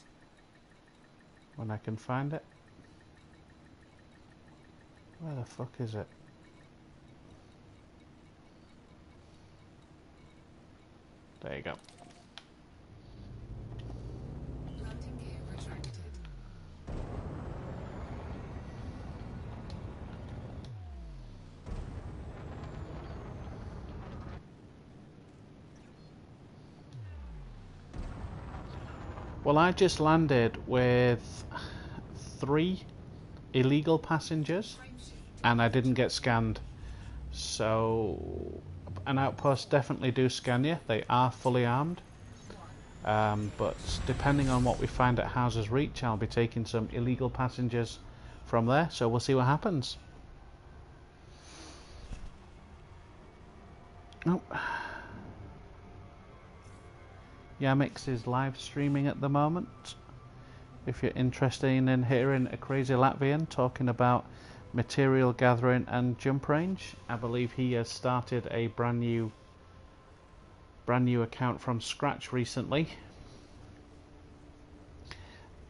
when I can find it. Where the fuck is it? There you go. Landing Well, I just landed with 3 illegal passengers and I didn't get scanned. So an outpost definitely do scan you. They are fully armed. But depending on what we find at Houses Reach, I'll be taking some illegal passengers from there. So we'll see what happens. Oh. Yamix is live streaming at the moment. If you're interested in hearing a crazy Latvian talking about material gathering and jump range, I believe he has started a brand new account from scratch recently.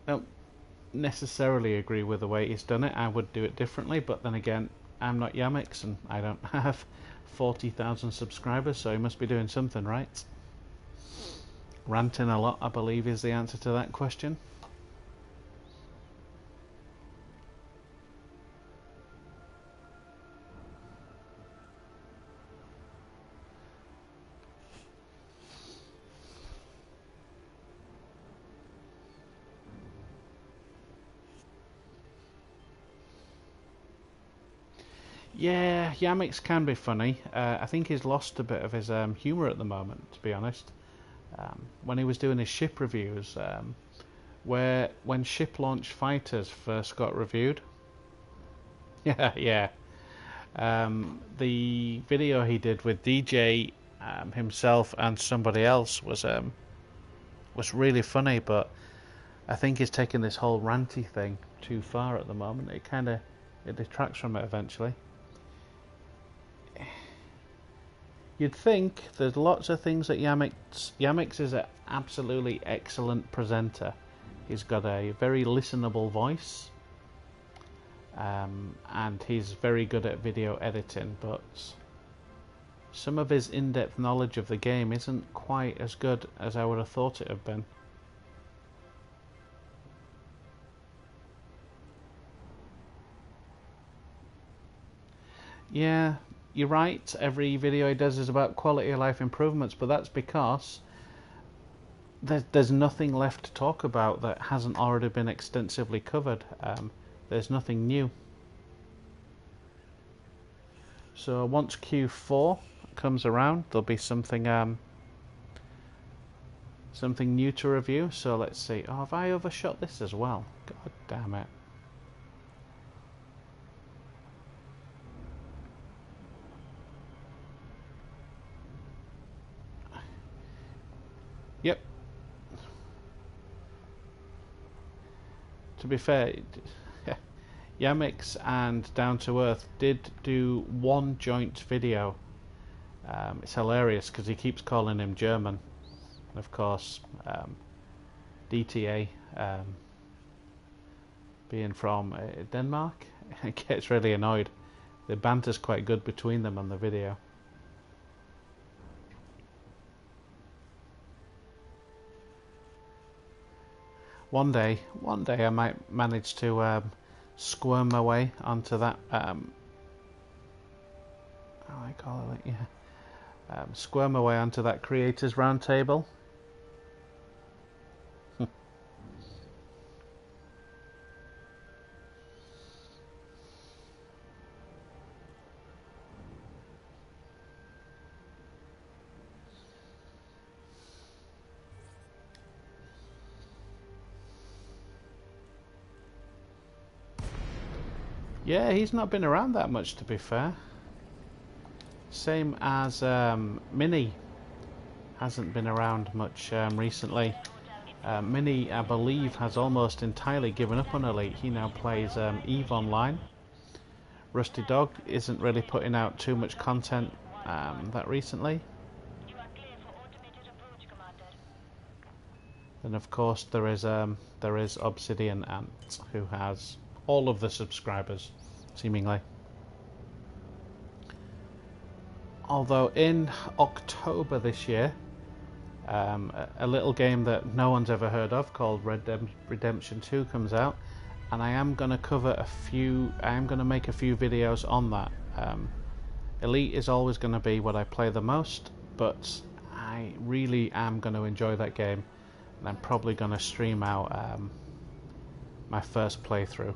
Don't necessarily agree with the way he's done it. I would do it differently, but then again, I'm not Yamix and I don't have 40,000 subscribers, so he must be doing something right. Ranting a lot, I believe, is the answer to that question. Yeah, Yamix can be funny. I think he's lost a bit of his humour at the moment, to be honest. When he was doing his ship reviews, when ship launch fighters first got reviewed. Yeah. The video he did with DJ himself and somebody else was really funny, but I think he's taking this whole ranty thing too far at the moment. It detracts from it eventually. You'd think there's lots of things that Yamix is an absolutely excellent presenter. He's got a very listenable voice, and he's very good at video editing, but some of his in-depth knowledge of the game isn't quite as good as I would have thought it had been. Yeah, you're right, every video he does is about quality of life improvements, but that's because there's nothing left to talk about that hasn't already been extensively covered. There's nothing new. So once Q4 comes around, there'll be something new to review. So let's see. Oh, have I overshot this as well? God damn it. Yep. To be fair, Yamix and Down to Earth did do one joint video. It's hilarious because he keeps calling him German. And of course, DTA being from Denmark, gets really annoyed. The banter's quite good between them on the video. One day I might manage to squirm my way onto that. How I call it, yeah. Squirm my way onto that creators roundtable. Yeah, he's not been around that much, to be fair. Same as Mini hasn't been around much recently. Mini, I believe, has almost entirely given up on Elite. He now plays EVE Online. Rusty Dog isn't really putting out too much content that recently. And of course there is Obsidian Ant, who has all of the subscribers, seemingly. Although in October this year, a little game that no one's ever heard of called Redemption 2 comes out, and I am going to make a few videos on that. Elite is always going to be what I play the most, but I really am going to enjoy that game. and I'm probably going to stream out my first playthrough.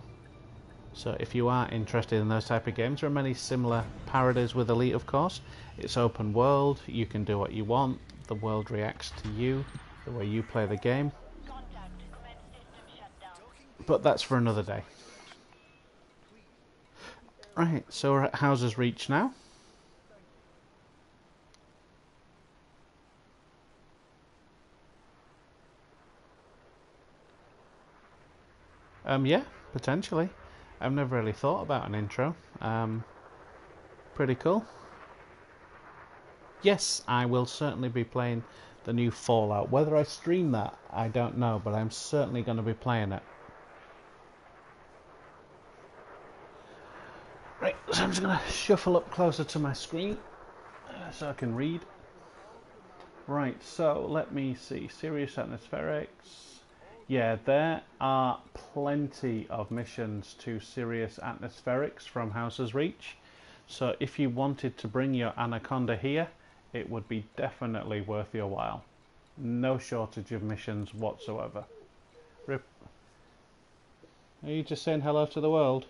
So if you are interested in those type of games, there are many similar parodies with Elite, of course. It's open world, you can do what you want, the world reacts to you, the way you play the game. But that's for another day. Right, so we're at Houses Reach now. Yeah, potentially. I've never really thought about an intro. Pretty cool. Yes, I will certainly be playing the new Fallout. Whether I stream that, I don't know, but I'm certainly going to be playing it. Right, so I'm just going to shuffle up closer to my screen so I can read. Right, so let me see. Sirius Atmospherics. Yeah, there are plenty of missions to Sirius Atmospherics from Houses Reach. So if you wanted to bring your Anaconda here, it would be definitely worth your while. No shortage of missions whatsoever. Rip. Are you just saying hello to the world?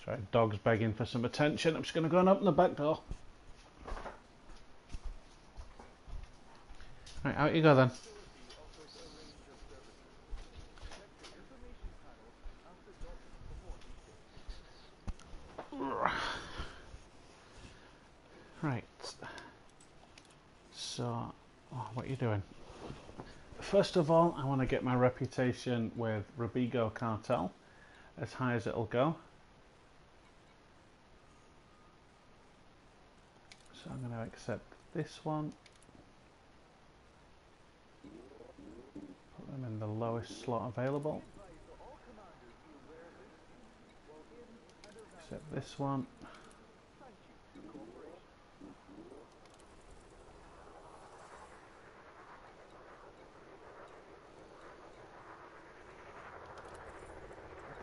Sorry, dog's begging for some attention. I'm just going to go and open the back door. Right, out you go then. Right. So, what are you doing? First of all, I want to get my reputation with Robigo Cartel as high as it'll go. So I'm going to accept this one. Put them in the lowest slot available. Accept this one.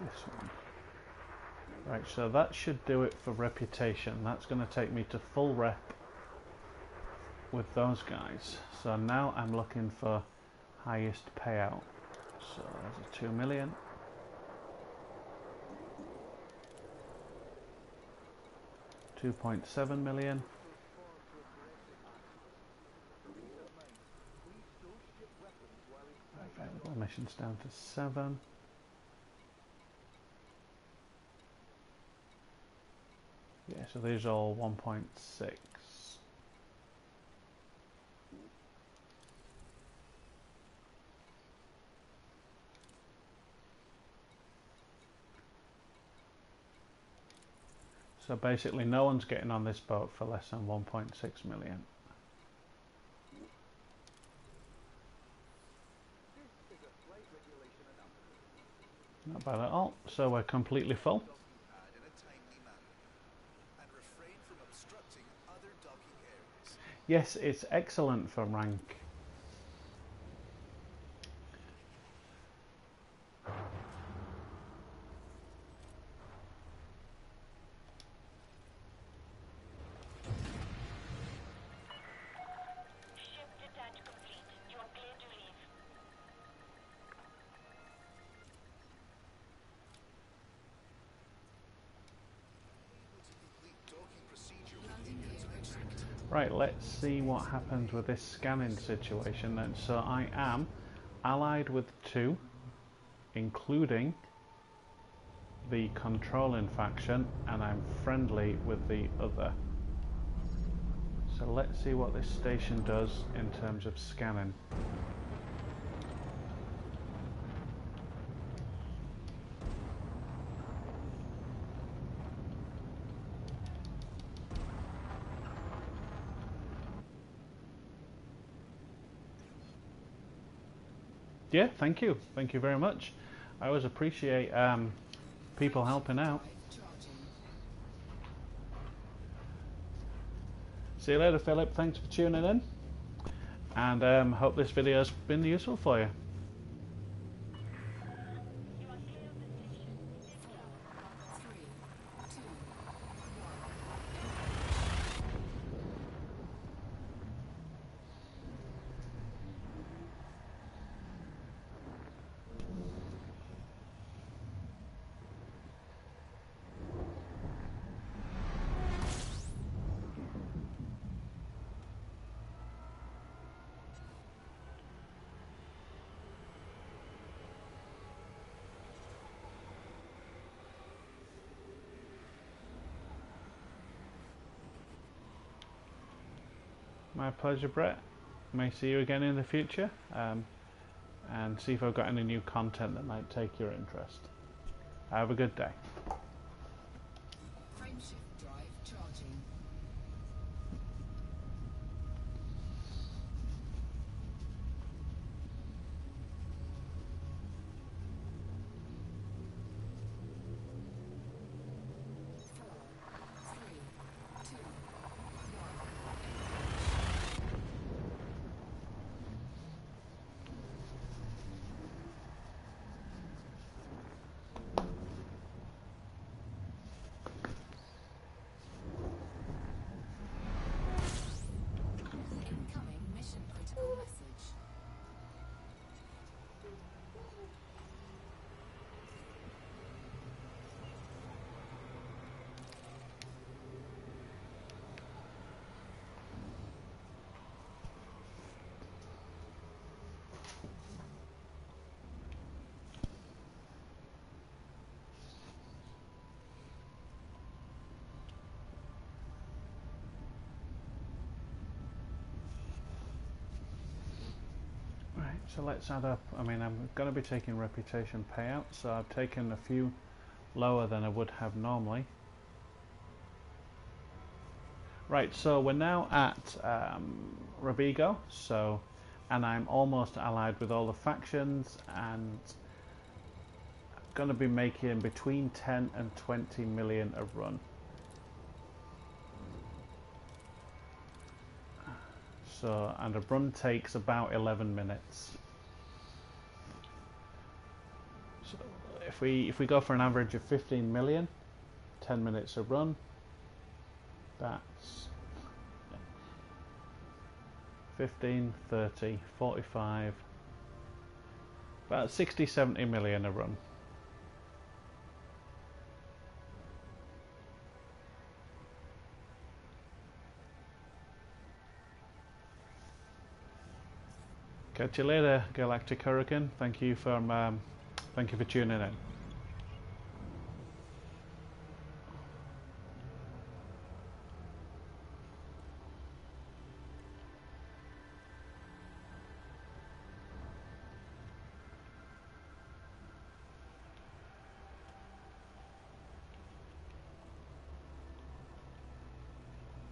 This one. Right, so that should do it for reputation. That's going to take me to full rep with those guys. So now I'm looking for highest payout. So there's a 2 million. 2.7 million. Available missions down to 7. Yeah, so these are all 1.6. So basically no one's getting on this boat for less than 1.6 million. Not bad at all. So we're completely full. Yes, it's excellent for rank. Ship detach complete. You are clear to leave. Right, let's see what happens with this scanning situation then. So I am allied with 2, including the controlling faction, and I'm friendly with the other. So let's see what this station does in terms of scanning. Yeah, thank you. Thank you very much. I always appreciate people helping out. Charging. See you later, Philip. Thanks for tuning in. And hope this video has been useful for you. My pleasure, Brett. May see you again in the future, and see if I've got any new content that might take your interest. Have a good day. Frameshift drive charging. Incoming mission critical message. Right, so let's add up. I mean, I'm going to be taking reputation payouts, so I've taken a few lower than I would have normally. Right, so we're now at Robigo, and I'm almost allied with all the factions, and I'm going to be making between 10 and 20 million a run. So, and a run takes about 11 minutes. So if we go for an average of 15 million, 10 minutes a run, that's 15, 30, 45, about 60, 70 million a run. Catch you later, Galactic Hurricane. Thank you for tuning in.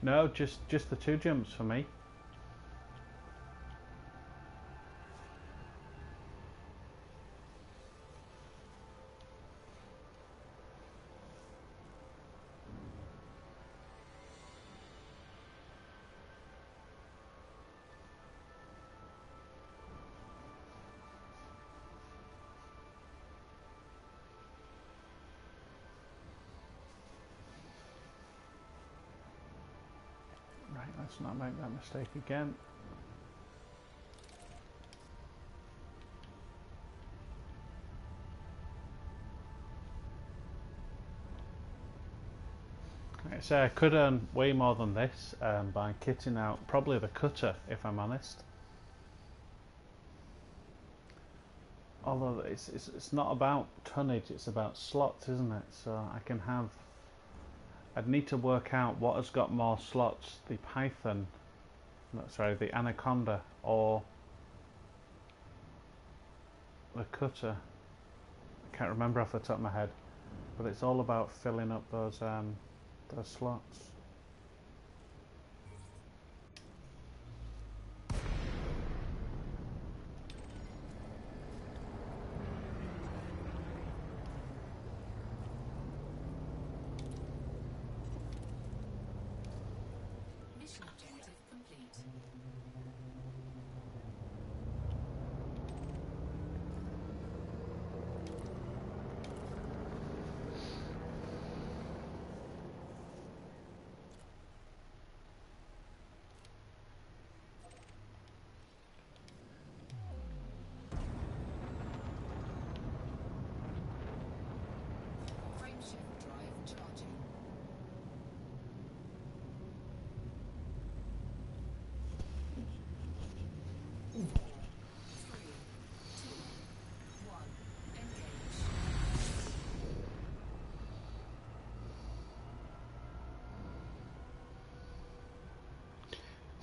No, just the 2 jumps for me. Right, let's not make that mistake again. Right, so I could earn way more than this by kitting out probably the cutter, if I'm honest. Although it's not about tonnage, it's about slots, isn't it? So I can have... I'd need to work out what has got more slots, the Python, no, sorry, the Anaconda, or the cutter. I can't remember off the top of my head, but it's all about filling up those slots. Mission objective complete.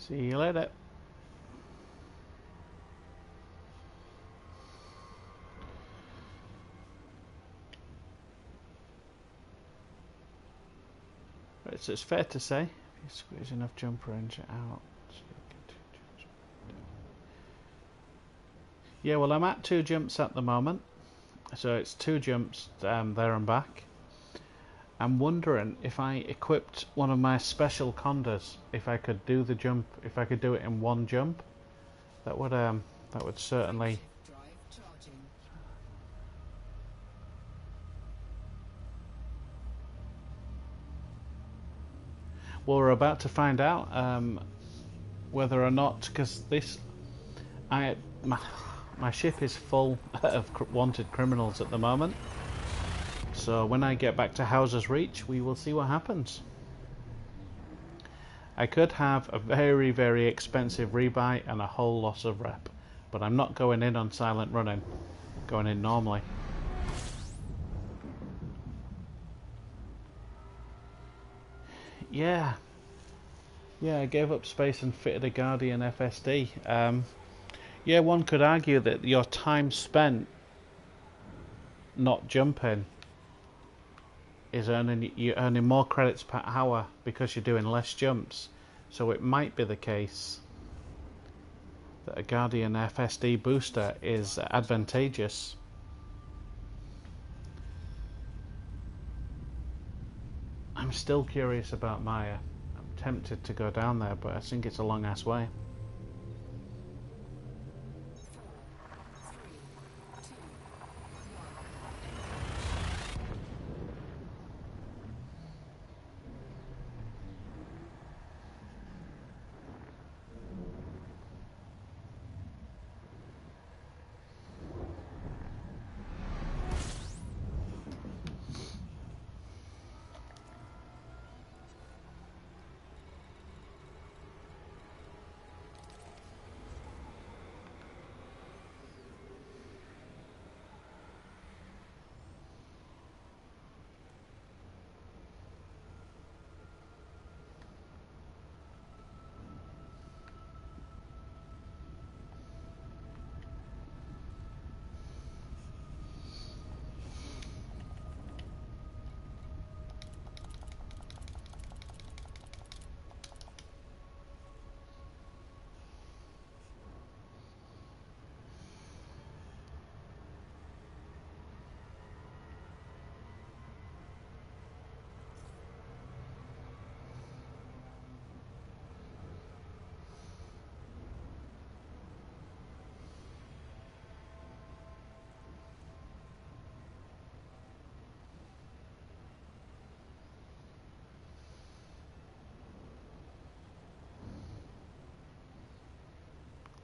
See you later. Right, so it's fair to say, if you squeeze enough jump range out. Yeah, well, I'm at 2 jumps at the moment, so it's 2 jumps there and back. I'm wondering if I equipped one of my special condas, if I could do the jump, if I could do it in 1 jump. That would certainly. Drive charging. Well, we're about to find out whether or not, because my ship is full of wanted criminals at the moment. So when I get back to Hauser's Reach, we will see what happens. I could have a very, very expensive rebuy and a whole loss of rep, but I'm not going in on silent running. I'm going in normally. Yeah, I gave up space and fitted a Guardian FSD. Yeah, one could argue that your time spent not jumping is you're earning more credits per hour because you're doing less jumps. So it might be the case that a Guardian FSD booster is advantageous. I'm still curious about Maya. I'm tempted to go down there, but I think it's a long ass way. 4, 3, 2, 1.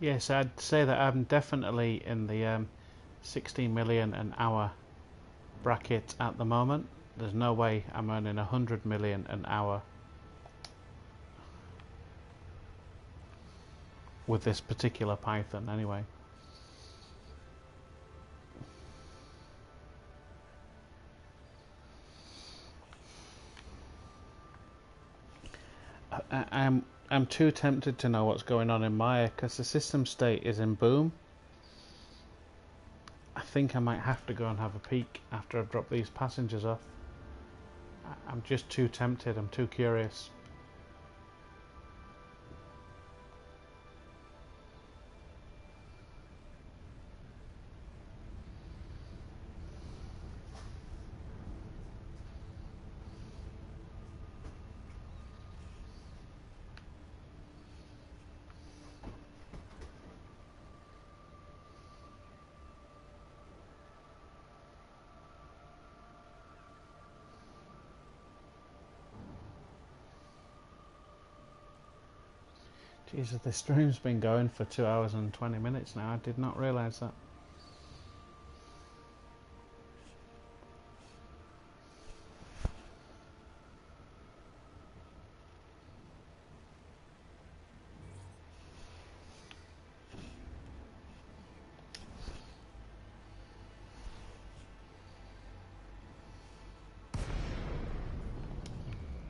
Yes, I'd say that I'm definitely in the 16 million an hour bracket at the moment. There's no way I'm earning 100 million an hour with this particular Python anyway. I'm too tempted to know what's going on in Maya because the system state is in boom. I think I might have to go and have a peek after I've dropped these passengers off. I'm just too tempted, I'm too curious. Jesus, this stream's been going for 2 hours and 20 minutes now. I did not realise that.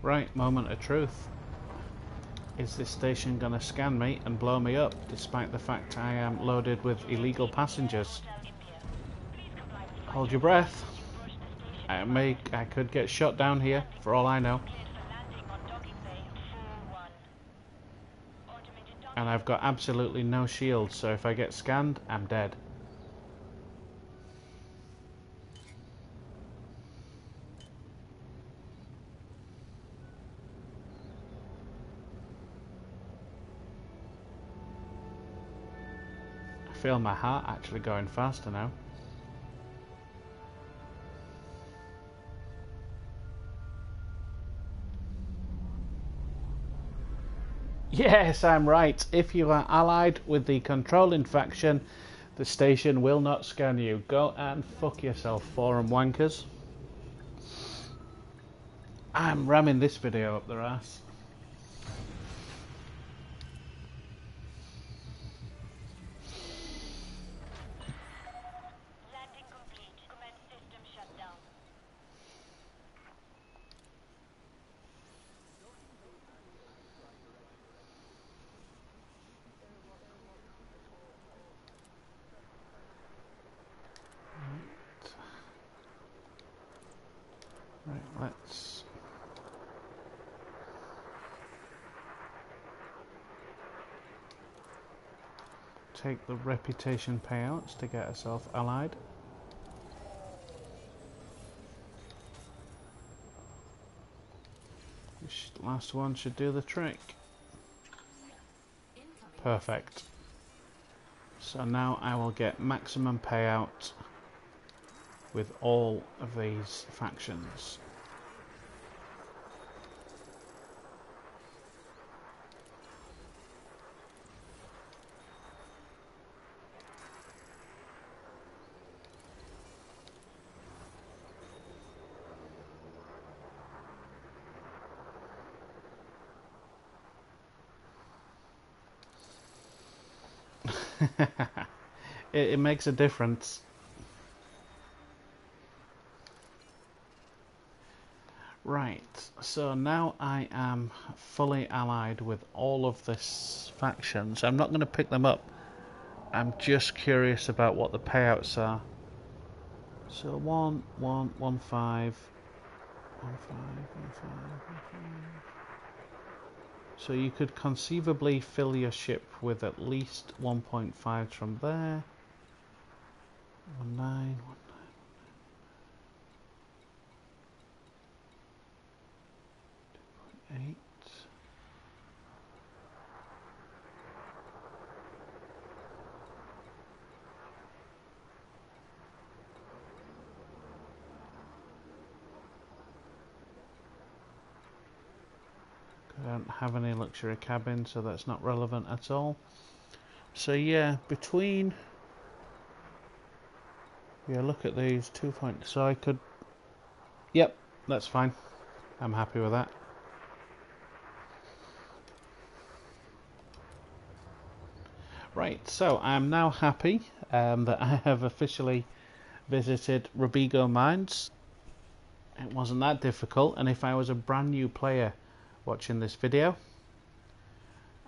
Right, moment of truth. Is this station gonna scan me and blow me up, despite the fact I am loaded with illegal passengers? Hold your breath. I could get shot down here, for all I know. And I've got absolutely no shield, so if I get scanned, I'm dead. I feel my heart actually going faster now. Yes, I'm right. If you are allied with the controlling faction, the station will not scan you. Go and fuck yourself, forum wankers. I'm ramming this video up their ass. Landing complete. Commence system shutdown. Right, let's... take the reputation payouts to get herself allied. This last one should do the trick. Perfect. So now I will get maximum payout with all of these factions. It makes a difference. Right, so now I am fully allied with all of this factions. I'm not going to pick them up. I'm just curious about what the payouts are. So 1, 1, 1, 5, 1, 5, 1, 5, 1, 5. So you could conceivably fill your ship with at least 1.5 from there. 1, 9, 1, 8. I don't have any luxury cabin, so that's not relevant at all. So yeah, between... yeah, look at these 2 points. So I could... yep, that's fine. I'm happy with that. Right, so I'm now happy that I have officially visited Robigo Mines. It wasn't that difficult, and if I was a brand new player watching this video,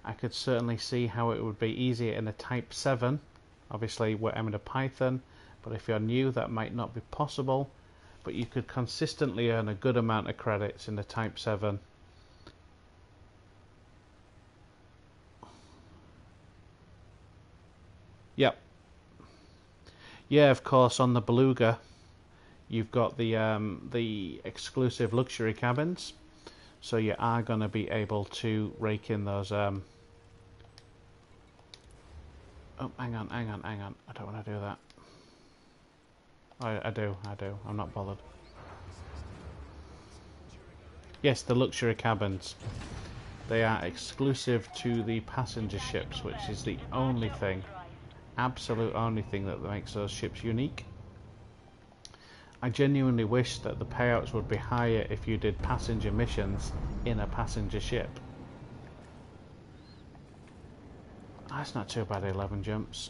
I could certainly see how it would be easier in a Type 7. Obviously, I'm in a Python, but if you're new, that might not be possible. But you could consistently earn a good amount of credits in the Type 7. Yep. Yeah, of course, on the Beluga, you've got the exclusive luxury cabins, so you are going to be able to rake in those. Oh, hang on. I don't want to do that. I do. I'm not bothered. Yes, the luxury cabins. They are exclusive to the passenger ships, which is the only thing, absolute only thing that makes those ships unique. I genuinely wish that the payouts would be higher if you did passenger missions in a passenger ship. That's not too bad, 11 jumps.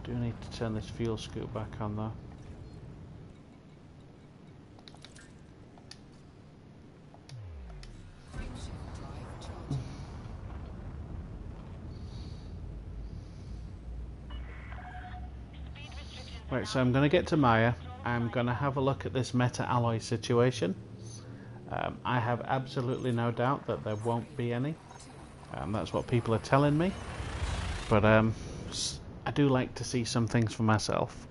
Do need to turn this fuel scoop back on though. Frameshift drive Right, so I'm going to get to Maya. I'm going to have a look at this meta alloy situation. I have absolutely no doubt that there won't be any. That's what people are telling me. But I do like to see some things for myself.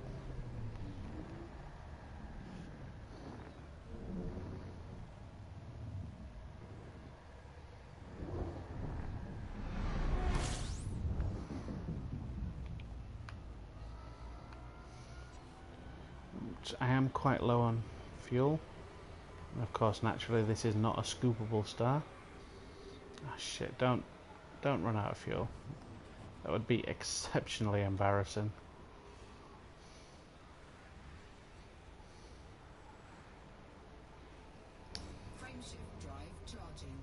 I am quite low on fuel. And of course, naturally, this is not a scoopable star. Ah, shit! Don't run out of fuel. That would be exceptionally embarrassing. Frameshift drive charging.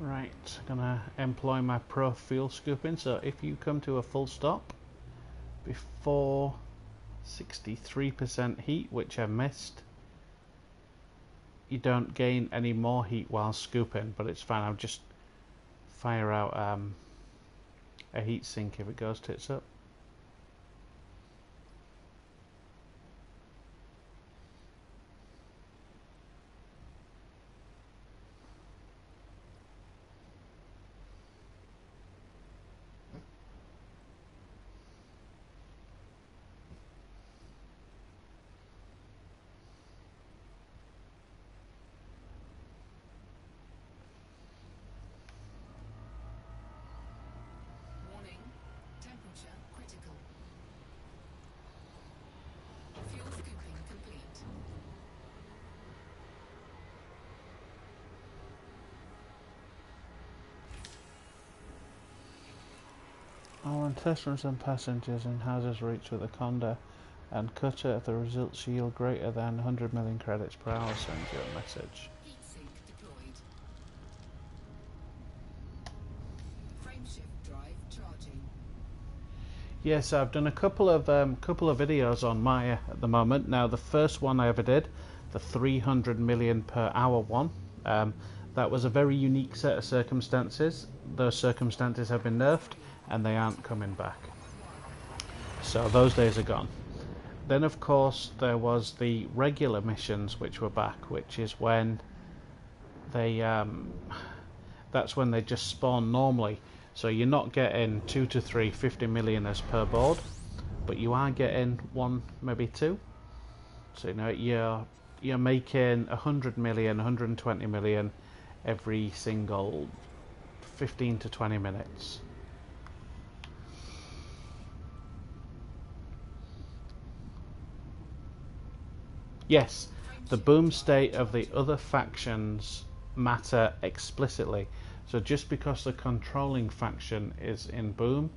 Right, gonna employ my pro fuel scooping. So if you come to a full stop before 63% heat, which I missed, you don't gain any more heat while scooping, but it's fine. I'll just fire out a heat sink if it goes tits up. Warning. Temperature critical. Fuel scooping complete. I'll run test runs on passengers in hazardous reach with a Conda and cutter if the results yield greater than 100 million credits per hour. Send you a message. Heat sink deployed. Frameshift drive charging. Yes, I've done a couple of videos on Maya at the moment. Now, the first one I ever did, the 300 million per hour one, that was a very unique set of circumstances. Those circumstances have been nerfed and they aren't coming back. So those days are gone. Then, of course, there was the regular missions which were back, which is when they that's when they just spawn normally. So you're not getting 2 to 3 50 millioners per board, but you are getting 1, maybe 2. So you know you're making 100 million, 120 million every single 15 to 20 minutes. Yes, the boom state of the other factions matter explicitly. So just because the controlling faction is in boom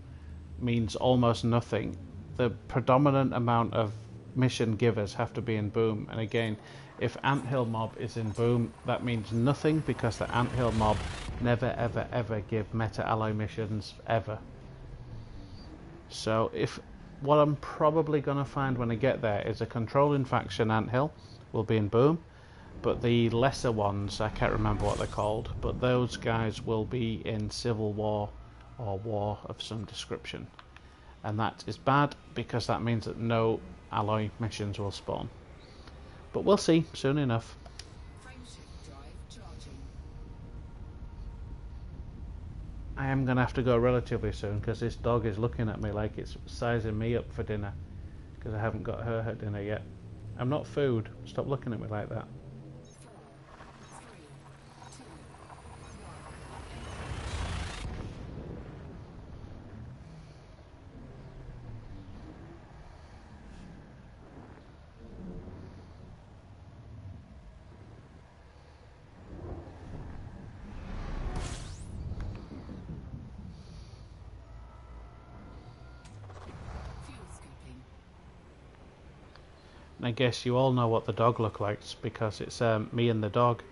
means almost nothing. The predominant amount of mission givers have to be in boom. And again, if Anthill Mob is in boom, that means nothing because the Anthill Mob never ever ever give meta alloy missions ever. So if what I'm probably going to find when I get there is a controlling faction Anthill will be in boom, but the lesser ones, I can't remember what they're called, but those guys will be in civil war or war of some description. And that is bad because that means that no alloy missions will spawn. But we'll see soon enough. Frameshift drive charging. I am going to have to go relatively soon because this dog is looking at me like it's sizing me up for dinner because I haven't got her dinner yet. I'm not food. Stop looking at me like that. 4, 3, 2, 1. And I guess you all know what the dog looks like because it's me and the dog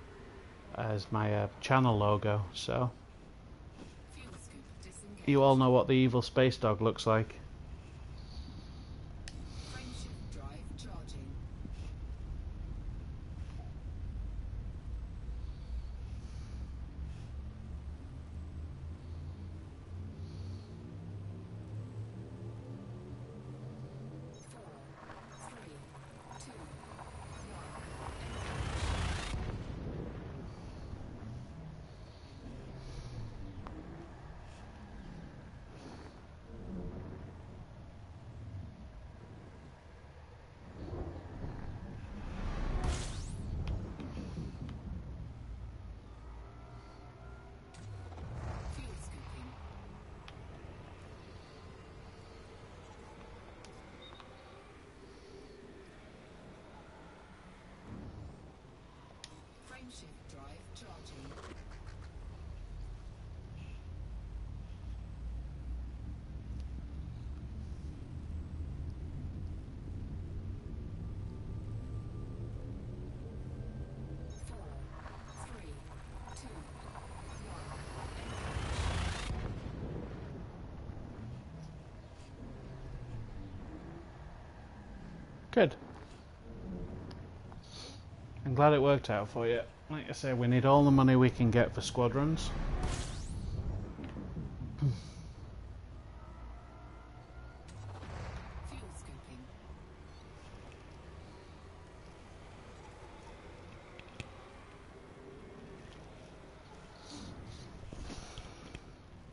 as my channel logo. So Fuel scoop disengaged. you all know what the evil space dog looks like. Frameshift drive charging. Four, three, two, fuel scooping. Frameshift drive charging. Four, three, two, Good. I'm glad it worked out for you. Like I say, we need all the money we can get for squadrons. fuel scooping.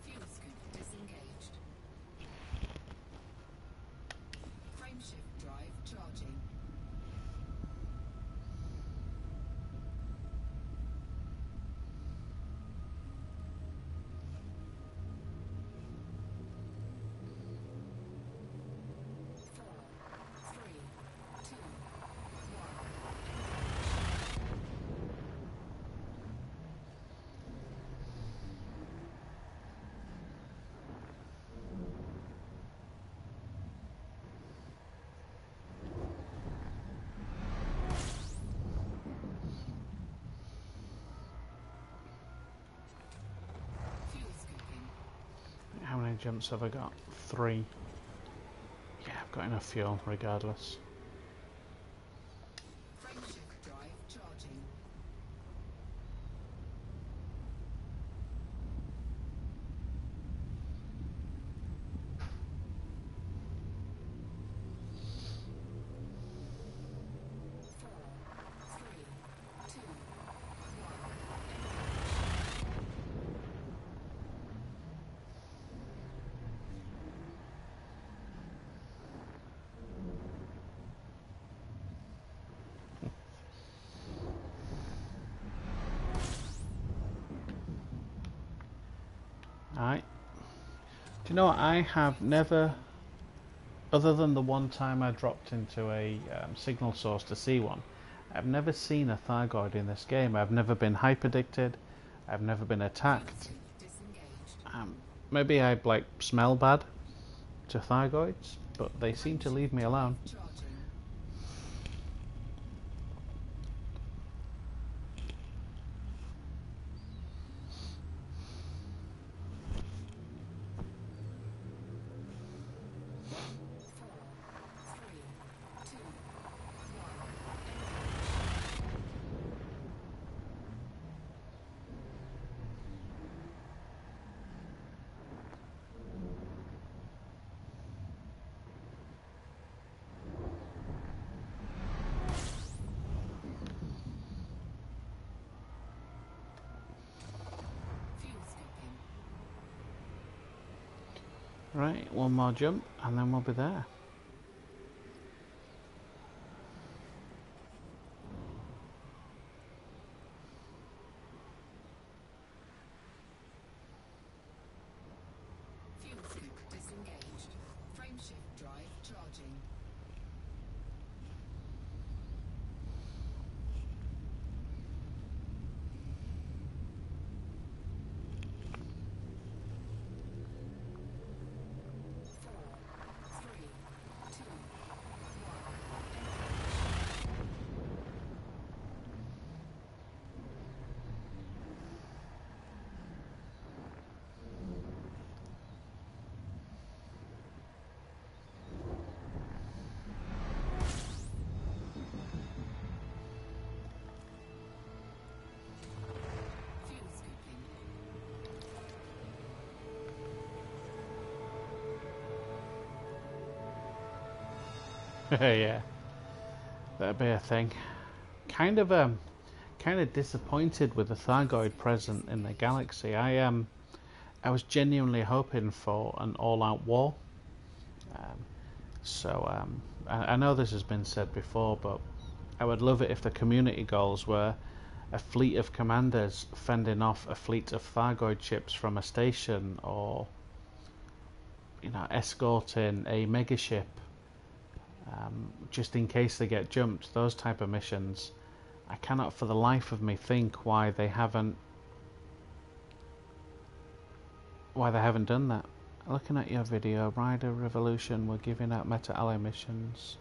Fuel scoop disengaged. Frameshift drive charging. Four, three, two, fuel scooping. How many jumps have I got? 3. Yeah, I've got enough fuel regardless. Frameshift drive charging. Four, three, two, Alright. Do you know what? I have never, other than the one time I dropped into a signal source to see one, I've never seen a Thargoid in this game. I've never been hyperdicted. I've never been attacked. scoop disengaged. Maybe I like smell bad to Thargoids, but they seem to leave me alone. Charging. Four, three, two, fuel scooping. Right, one more jump and then we'll be there. Fuel scoop disengaged. Frameshift drive charging. Four, three, two, Yeah, that'd be a thing. Kind of kind of disappointed with the Thargoid present in the galaxy. I was genuinely hoping for an all-out war. Um, I know this has been said before, but I would love it if the community goals were a fleet of commanders fending off a fleet of Thargoid ships from a station, or escorting a megaship just in case they get jumped. Those type of missions. I cannot for the life of me think why they haven't done that. Looking at your video, Rider Revolution were giving out meta ally missions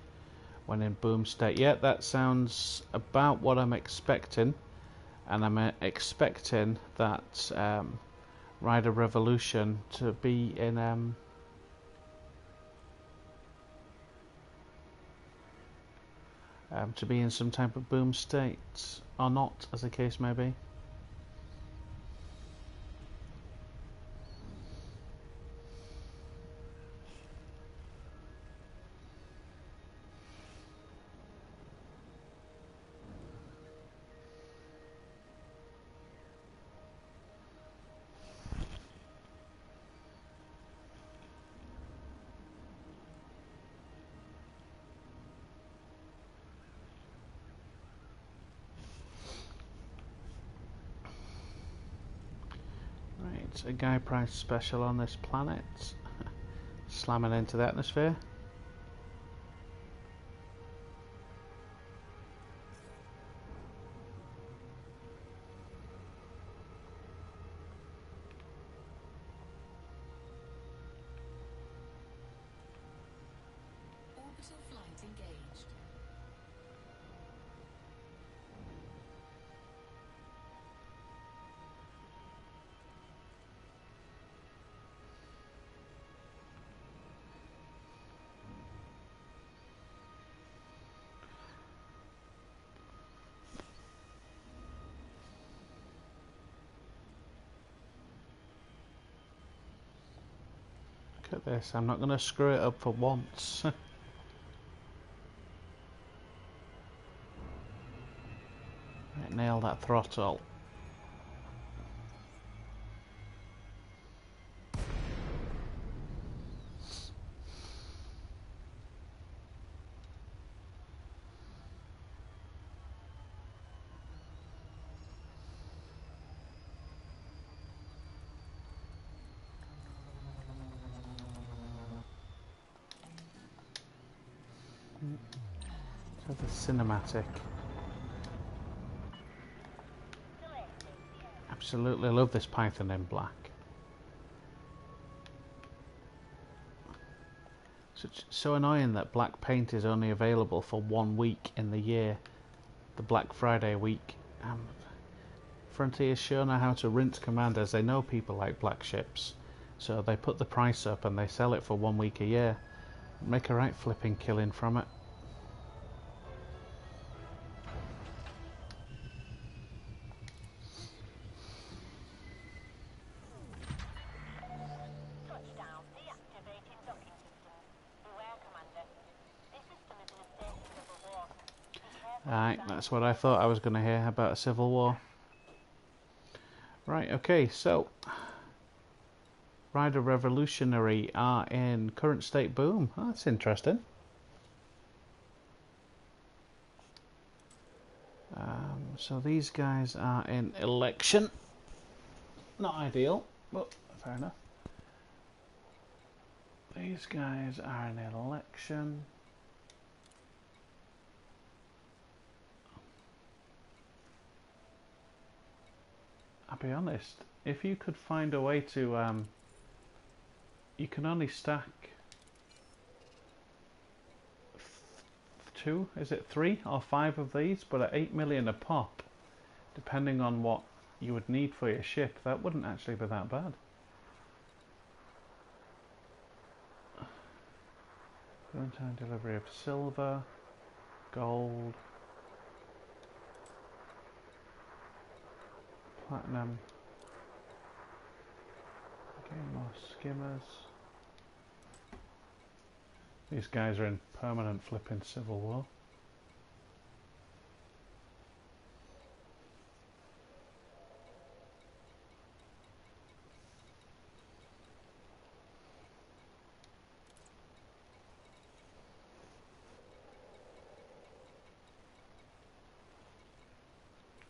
when in boom state. Yeah, that sounds about what I'm expecting, and I'm expecting that Rider Revolution to be in some type of boom state, or not, as the case may be. Right, a guy price special on this planet. Slamming into the atmosphere. Orbital flight engaged. Look at this, I'm not going to screw it up for once. Right, nail that throttle. So the cinematic. Absolutely love this Python in black. So annoying that black paint is only available for 1 week in the year, the Black Friday week. Frontier's shown how to rinse commanders. They know people like black ships, so they put the price up and they sell it for 1 week a year. Make a right flipping killing from it. Touchdown. Deactivating docking systems. Beware, Commander. This system is in a state of civil war. Be careful. Right, that's what I thought I was going to hear about a civil war. Right, okay, so Rider Revolutionary are in current state boom. Oh, that's interesting. So these guys are in election. Not ideal, but fair enough. These guys are in election. I'll be honest, if you could find a way to you can only stack two, is it 3 or 5 of these, but at 8 million a pop, depending on what you would need for your ship, that wouldn't actually be that bad. Time delivery of silver, gold, platinum, again more skimmers. These guys are in permanent flipping civil war.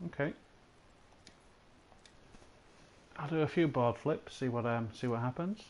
Okay. I'll do a few board flips, see what happens.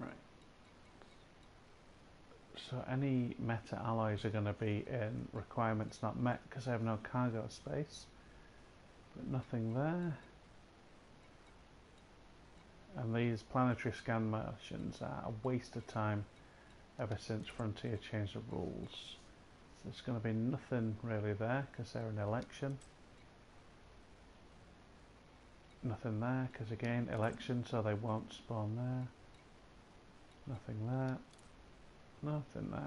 Right. So any meta alloys are going to be in requirements not met because I have no cargo space. But nothing there. And these planetary scan missions are a waste of time ever since Frontier changed the rules. There's going to be nothing really there because they're an election. Nothing there because again election, so they won't spawn there. Nothing there. Nothing there.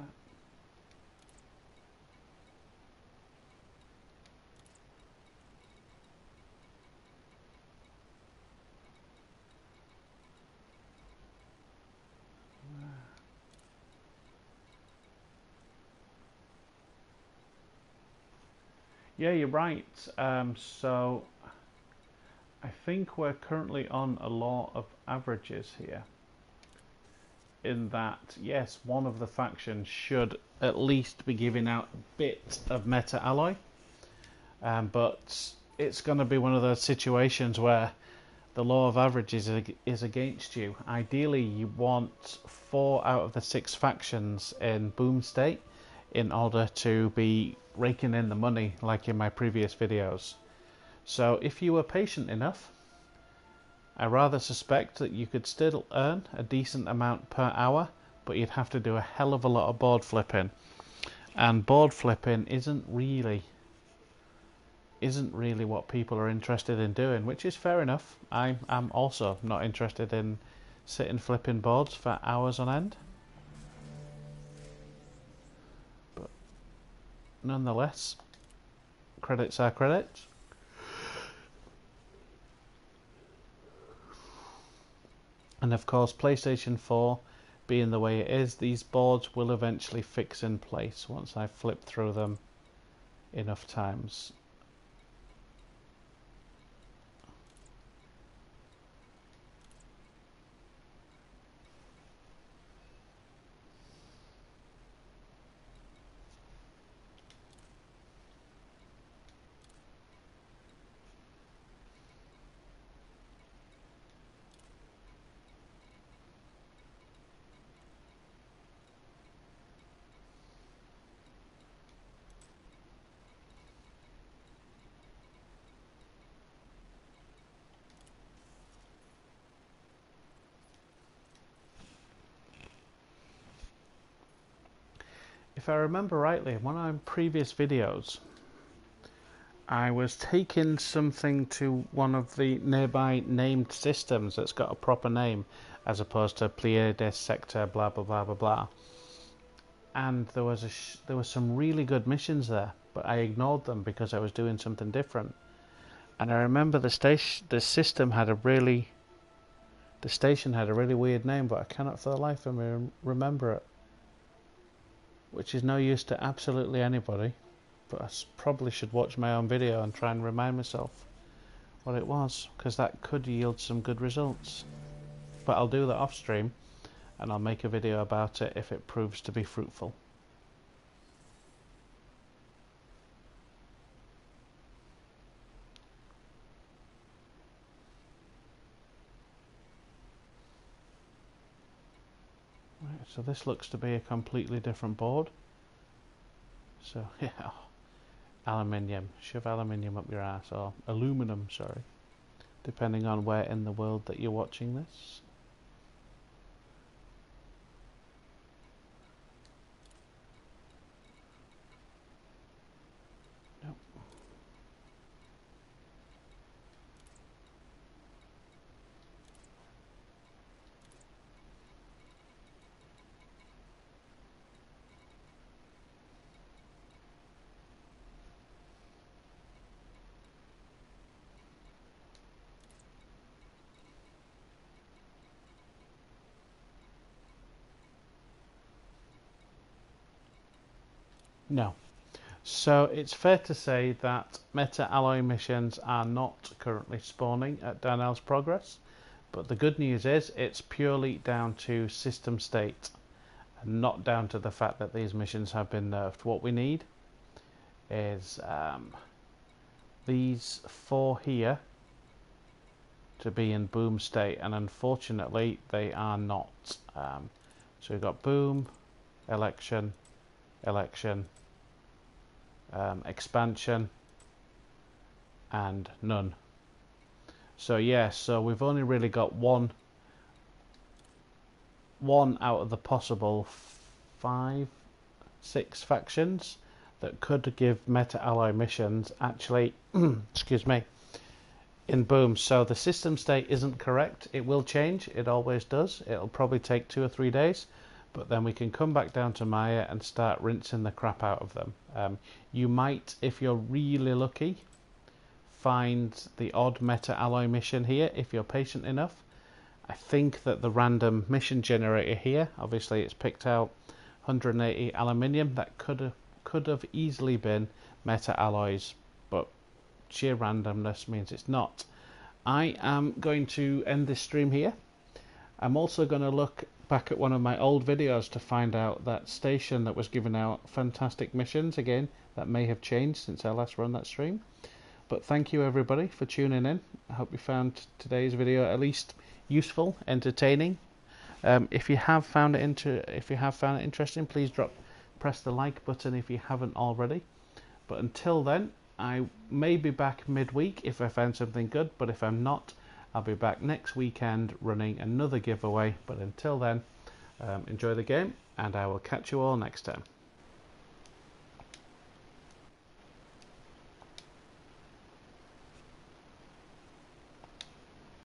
Yeah, you're right. So I think we're currently on a law of averages here. In that, yes, one of the factions should at least be giving out a bit of meta alloy, but it's going to be one of those situations where the law of averages is against you. Ideally, you want 4 out of the 6 factions in boom state in order to be raking in the money like in my previous videos. So if you were patient enough, I rather suspect that you could still earn a decent amount per hour, but you'd have to do a hell of a lot of board flipping. And board flipping isn't really what people are interested in doing, which is fair enough. I'm also not interested in sitting flipping boards for hours on end. But nonetheless, credits are credits. And of course, PlayStation 4 being the way it is, these boards will eventually fix in place once I've flipped through them enough times. If I remember rightly, in one of my previous videos, I was taking something to one of the nearby named systems that's got a proper name, as opposed to Pleiades Sector, blah blah blah blah blah. And there was some really good missions there, but I ignored them because I was doing something different. And I remember the station had a really weird name, but I cannot for the life of me remember it. Which is no use to absolutely anybody, but I probably should watch my own video and try and remind myself what it was, because that could yield some good results. But I'll do that off stream, and I'll make a video about it if it proves to be fruitful. So this looks to be a completely different board. So yeah, aluminium. Shove aluminium up your ass, or aluminum, sorry, depending on where in the world that you're watching this. Nope. No. So it's fair to say that meta-alloy missions are not currently spawning at Darnell's Progress, but the good news is it's purely down to system state and not down to the fact that these missions have been nerfed. What we need is these 4 here to be in boom state, and unfortunately they are not. So we've got boom, election, election, expansion, and none. So yeah, so we've only really got one out of the possible 5, 6 factions that could give meta-alloy missions actually excuse me, in boom. So the system state isn't correct. It will change, it always does. It'll probably take 2 or 3 days, but then we can come back down to Maya and start rinsing the crap out of them. You might, if you're really lucky, find the odd meta-alloy mission here if you're patient enough. I think that the random mission generator here, obviously it's picked out 180 aluminium, that could have easily been meta-alloys, but sheer randomness means it's not. I am going to end this stream here. I'm also going to look back at one of my old videos to find out that station that was giving out fantastic missions. Again, that may have changed since I last run that stream. But thank you everybody for tuning in. I hope you found today's video at least useful, entertaining. If you have found it interesting, please press the like button if you haven't already. But until then, I may be back midweek if I found something good, but if I'm not, I'll be back next weekend running another giveaway. But until then, enjoy the game, and I will catch you all next time.